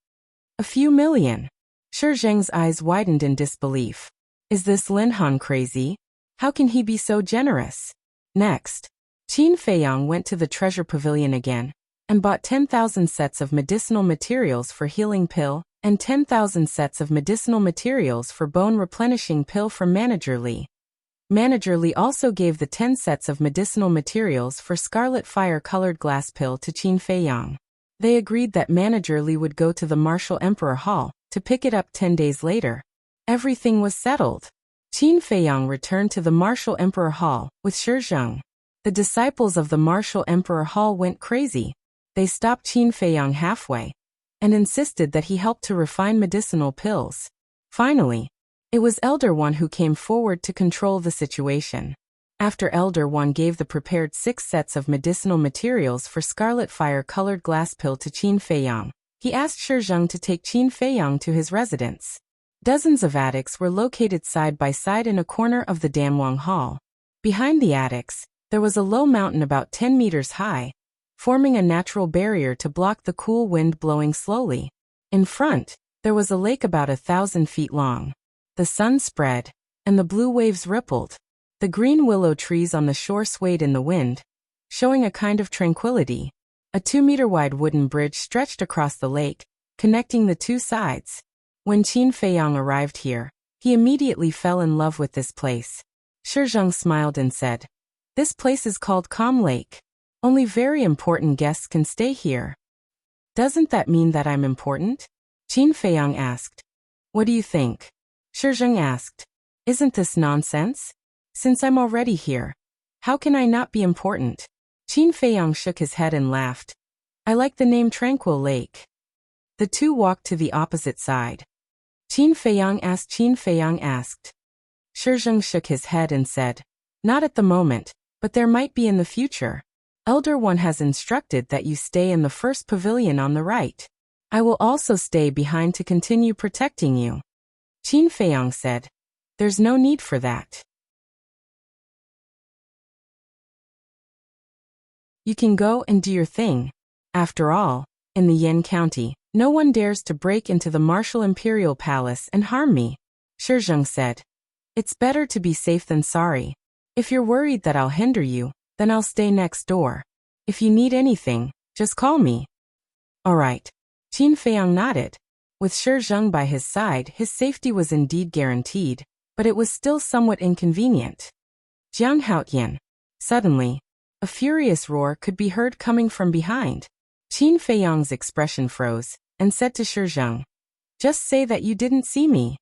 "A few million." Shi Zhang's eyes widened in disbelief. Is this Lin Han crazy? How can he be so generous? Next, Qin Feiyang went to the treasure pavilion again and bought 10,000 sets of medicinal materials for healing pill and 10,000 sets of medicinal materials for bone replenishing pill from Manager Li. Manager Li also gave the 10 sets of medicinal materials for scarlet fire-colored glass pill to Qin Feiyang. They agreed that Manager Li would go to the Martial Emperor Hall to pick it up 10 days later. Everything was settled. Qin Feiyang returned to the Martial Emperor Hall with Shi Zheng. The disciples of the Martial Emperor Hall went crazy. They stopped Qin Feiyang halfway and insisted that he help to refine medicinal pills. Finally, it was Elder One who came forward to control the situation. After Elder One gave the prepared 6 sets of medicinal materials for scarlet fire-colored glass pill to Qin Feiyang, he asked Shi Zheng to take Qin Feiyang to his residence. Dozens of attics were located side by side in a corner of the Danwang Hall. Behind the attics, there was a low mountain about 10 meters high, forming a natural barrier to block the cool wind blowing slowly. In front, there was a lake about 1,000 feet long. The sun spread, and the blue waves rippled. The green willow trees on the shore swayed in the wind, showing a kind of tranquility. A 2-meter-wide wooden bridge stretched across the lake, connecting the two sides. When Qin Feiyang arrived here, he immediately fell in love with this place. Shi Zheng smiled and said, "This place is called Calm Lake. Only very important guests can stay here." "Doesn't that mean that I'm important?" Qin Feiyang asked. "What do you think?" Shi Zheng asked. "Isn't this nonsense? Since I'm already here, how can I not be important?" Qin Feiyang shook his head and laughed. "I like the name Tranquil Lake." The two walked to the opposite side. Qin Feiyang asked. Shi Zheng shook his head and said, "Not at the moment, but there might be in the future. Elder One has instructed that you stay in the first pavilion on the right. I will also stay behind to continue protecting you." Qin Feiyang said, "There's no need for that. You can go and do your thing. After all, in the Yan County, no one dares to break into the Martial Imperial Palace and harm me." Shi Zheng said, "It's better to be safe than sorry. If you're worried that I'll hinder you, then I'll stay next door. If you need anything, just call me." "All right." Qin Feiyang nodded. With Shi Zheng by his side, his safety was indeed guaranteed, but it was still somewhat inconvenient. Jiang Haotian. Suddenly, a furious roar could be heard coming from behind. Qin Feiyang's expression froze, and said to Shi Zheng, "Just say that you didn't see me."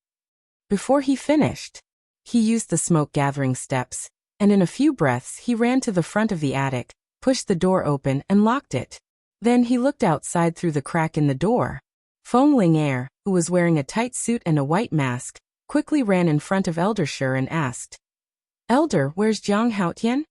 Before he finished, he used the smoke-gathering steps, and in a few breaths he ran to the front of the attic, pushed the door open and locked it. Then he looked outside through the crack in the door. Feng Ling'er, who was wearing a tight suit and a white mask, quickly ran in front of Elder Shi and asked, "Elder, where's Jiang Haotian?"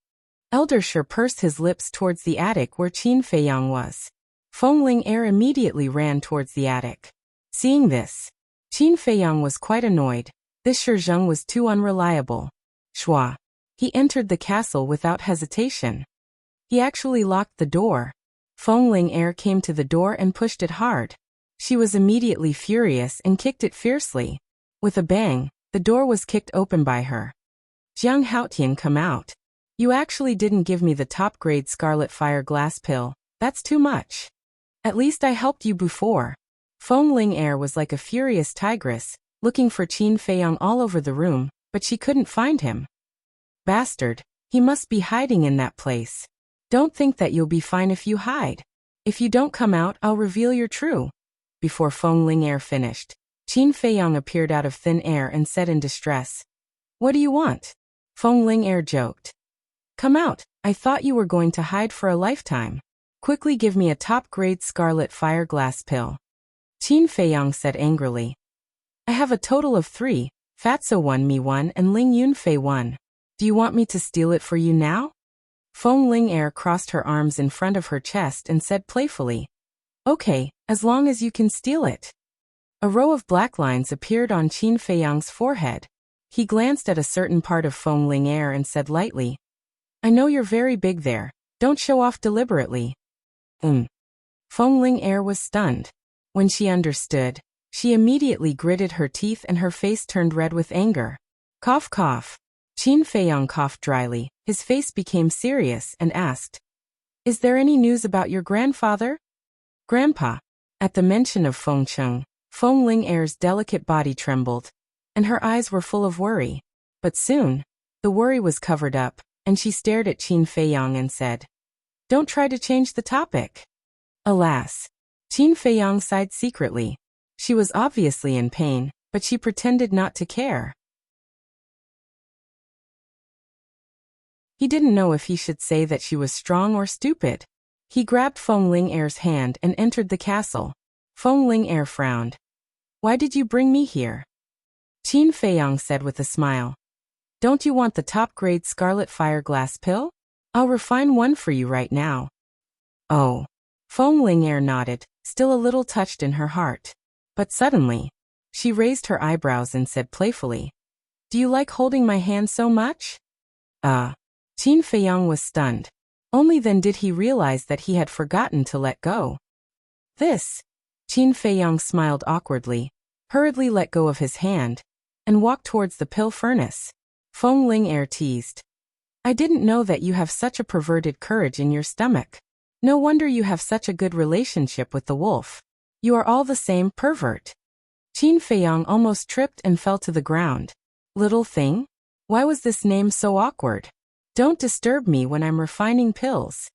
Elder Shi pursed his lips towards the attic where Qin Feiyang was. Feng Ling'er immediately ran towards the attic. Seeing this, Qin Feiyang was quite annoyed. This Shi Zheng was too unreliable. Shua. He entered the castle without hesitation. He actually locked the door. Feng Ling'er came to the door and pushed it hard. She was immediately furious and kicked it fiercely. With a bang, the door was kicked open by her. "Jiang Haotian, come out. You actually didn't give me the top-grade scarlet fire glass pill. That's too much. At least I helped you before." Feng Ling'er was like a furious tigress, looking for Qin Feiyang all over the room, but she couldn't find him. "Bastard, he must be hiding in that place. Don't think that you'll be fine if you hide. If you don't come out, I'll reveal your true." Before Feng Ling'er finished, Qin Feiyang appeared out of thin air and said in distress, "What do you want?" Feng Ling'er joked, "Come out, I thought you were going to hide for a lifetime. Quickly give me a top-grade scarlet fire glass pill." Qin Feiyang said angrily, "I have a total of 3, Fatso 1, Me 1 and Ling Yunfei 1. Do you want me to steal it for you now?" Feng Ling'er crossed her arms in front of her chest and said playfully, "Okay, as long as you can steal it." A row of black lines appeared on Qin Feiyang's forehead. He glanced at a certain part of Feng Ling'er and said lightly, "I know you're very big there. Don't show off deliberately." Feng Ling'er was stunned. When she understood, she immediately gritted her teeth and her face turned red with anger. Cough cough. Qin Feiyang coughed dryly. His face became serious and asked, "Is there any news about your grandfather?" "Grandpa." At the mention of Feng Cheng, Feng Ling'er's delicate body trembled, and her eyes were full of worry. But soon, the worry was covered up, and she stared at Qin Feiyang and said, "Don't try to change the topic." Alas! Qin Feiyang sighed secretly. She was obviously in pain, but she pretended not to care. He didn't know if he should say that she was strong or stupid. He grabbed Feng Ling'er's hand and entered the castle. Feng Ling'er frowned. "Why did you bring me here?" Qin Feiyang said with a smile. "Don't you want the top-grade scarlet fire-glass pill? I'll refine one for you right now." "Oh." Feng Ling'er nodded, still a little touched in her heart. But suddenly, she raised her eyebrows and said playfully, "Do you like holding my hand so much?" Qin Feiyang was stunned. Only then did he realize that he had forgotten to let go. This. Qin Feiyang smiled awkwardly, hurriedly let go of his hand, and walked towards the pill furnace. Feng Ling'er teased, "I didn't know that you have such a perverted courage in your stomach. No wonder you have such a good relationship with the wolf. You are all the same pervert." Qin Feiyang almost tripped and fell to the ground. "Little thing? Why was this name so awkward? Don't disturb me when I'm refining pills,"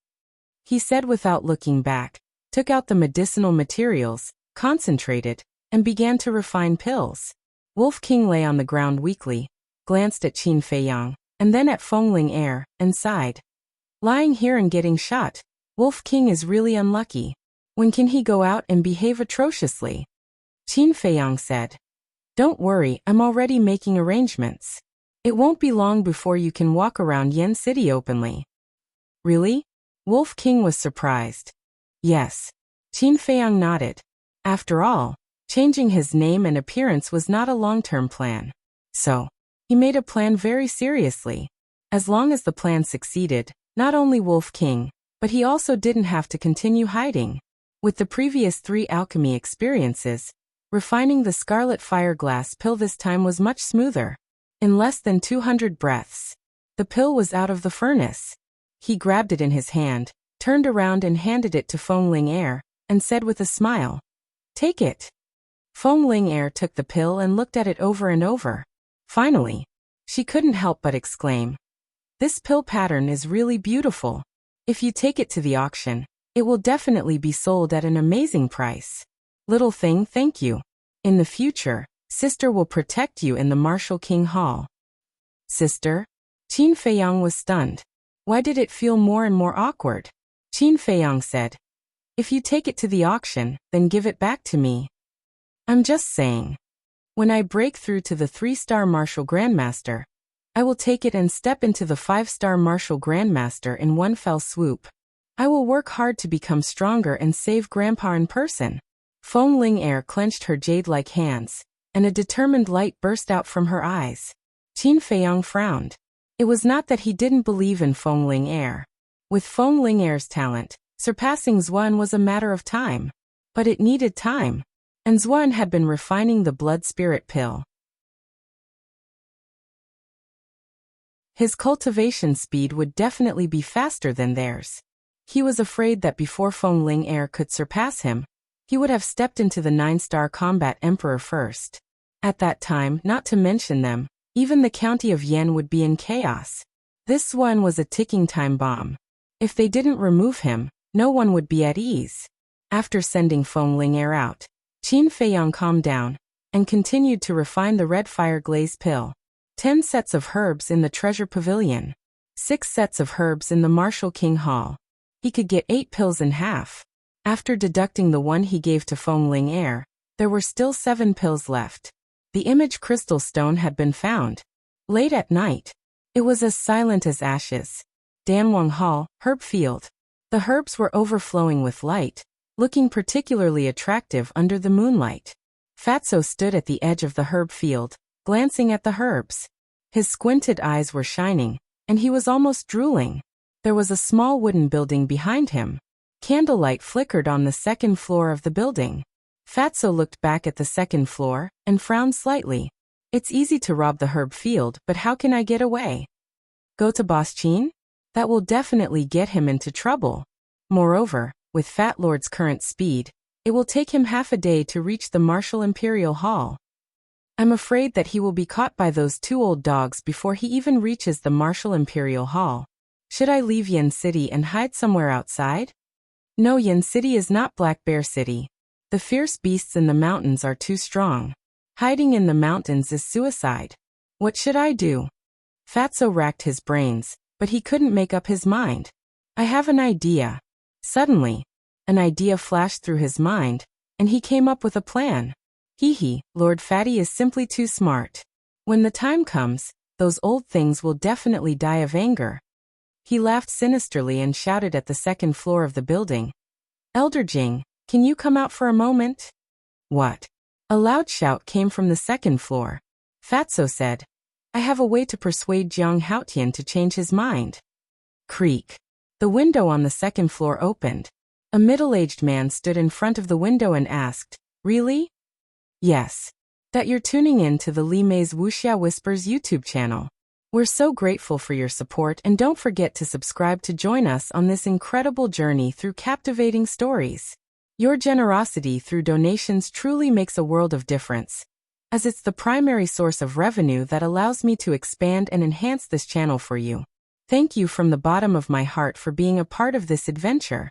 he said without looking back, took out the medicinal materials, concentrated, and began to refine pills. Wolf King lay on the ground weakly, glanced at Qin Feiyang, and then at Feng Ling'er, and sighed. "Lying here and getting shot, Wolf King is really unlucky. When can he go out and behave atrociously?" Qin Feiyang said, "Don't worry, I'm already making arrangements. It won't be long before you can walk around Yen City openly." "Really?" Wolf King was surprised. "Yes." Qin Feiyang nodded. After all, changing his name and appearance was not a long-term plan. So, he made a plan very seriously. As long as the plan succeeded, not only Wolf King, but he also didn't have to continue hiding. With the previous 3 alchemy experiences, refining the scarlet fire-glass pill this time was much smoother. In less than 200 breaths, the pill was out of the furnace. He grabbed it in his hand, turned around and handed it to Feng Ling'er, and said with a smile, "Take it." Feng Ling'er took the pill and looked at it over and over. Finally, she couldn't help but exclaim, "This pill pattern is really beautiful. If you take it to the auction, it will definitely be sold at an amazing price." "Little thing, thank you. In the future, Sister will protect you in the Martial King Hall." "Sister?" Qin Feiyang was stunned. Why did it feel more and more awkward? Qin Feiyang said, "If you take it to the auction, then give it back to me." "I'm just saying. When I break through to the 3-star Martial Grandmaster, I will take it and step into the 5-star Martial Grandmaster in one fell swoop. I will work hard to become stronger and save Grandpa in person." Feng Ling'er clenched her jade-like hands, and a determined light burst out from her eyes. Qin Feiyang frowned. It was not that he didn't believe in Feng Ling'er. With Feng Ling'er's talent, surpassing Xuan was a matter of time. But it needed time, and Xuan had been refining the blood spirit pill. His cultivation speed would definitely be faster than theirs. He was afraid that before Feng Ling'er could surpass him, he would have stepped into the 9-star combat emperor first. At that time, not to mention them, even the county of Yen would be in chaos. This one was a ticking time bomb. If they didn't remove him, no one would be at ease. After sending Feng Ling'er out, Qin Feiyang calmed down, and continued to refine the red fire glaze pill. 10 sets of herbs in the treasure pavilion. 6 sets of herbs in the Martial King Hall. He could get 8 pills in half. After deducting the one he gave to Feng Ling'er, there were still 7 pills left. The image crystal stone had been found. Late at night, it was as silent as ashes. Danwang Hall, herb field. The herbs were overflowing with light, looking particularly attractive under the moonlight. Fatso stood at the edge of the herb field, glancing at the herbs. His squinted eyes were shining, and he was almost drooling. There was a small wooden building behind him. Candlelight flickered on the 2nd floor of the building. Fatso looked back at the 2nd floor, and frowned slightly. It's easy to rob the herb field, but how can I get away? Go to Boss Chin? That will definitely get him into trouble. Moreover, with Fat Lord's current speed, it will take him half a day to reach the Martial Imperial Hall. I'm afraid that he will be caught by those two old dogs before he even reaches the Martial Imperial Hall. Should I leave Yen City and hide somewhere outside? No, Yen City is not Black Bear City. The fierce beasts in the mountains are too strong. Hiding in the mountains is suicide. What should I do? Fatso racked his brains, but he couldn't make up his mind. I have an idea. Suddenly, an idea flashed through his mind, and he came up with a plan. Hee, Lord Fatty is simply too smart. When the time comes, those old things will definitely die of anger. He laughed sinisterly and shouted at the second floor of the building. Elder Jing, can you come out for a moment? What? A loud shout came from the second floor. Fatso said, I have a way to persuade Jiang Haotian to change his mind. Creak. The window on the second floor opened. A middle-aged man stood in front of the window and asked, Really? Yes. That you're tuning in to the Li Mei's Wuxia Whispers YouTube channel. We're so grateful for your support, and don't forget to subscribe to join us on this incredible journey through captivating stories. Your generosity through donations truly makes a world of difference, as it's the primary source of revenue that allows me to expand and enhance this channel for you. Thank you from the bottom of my heart for being a part of this adventure.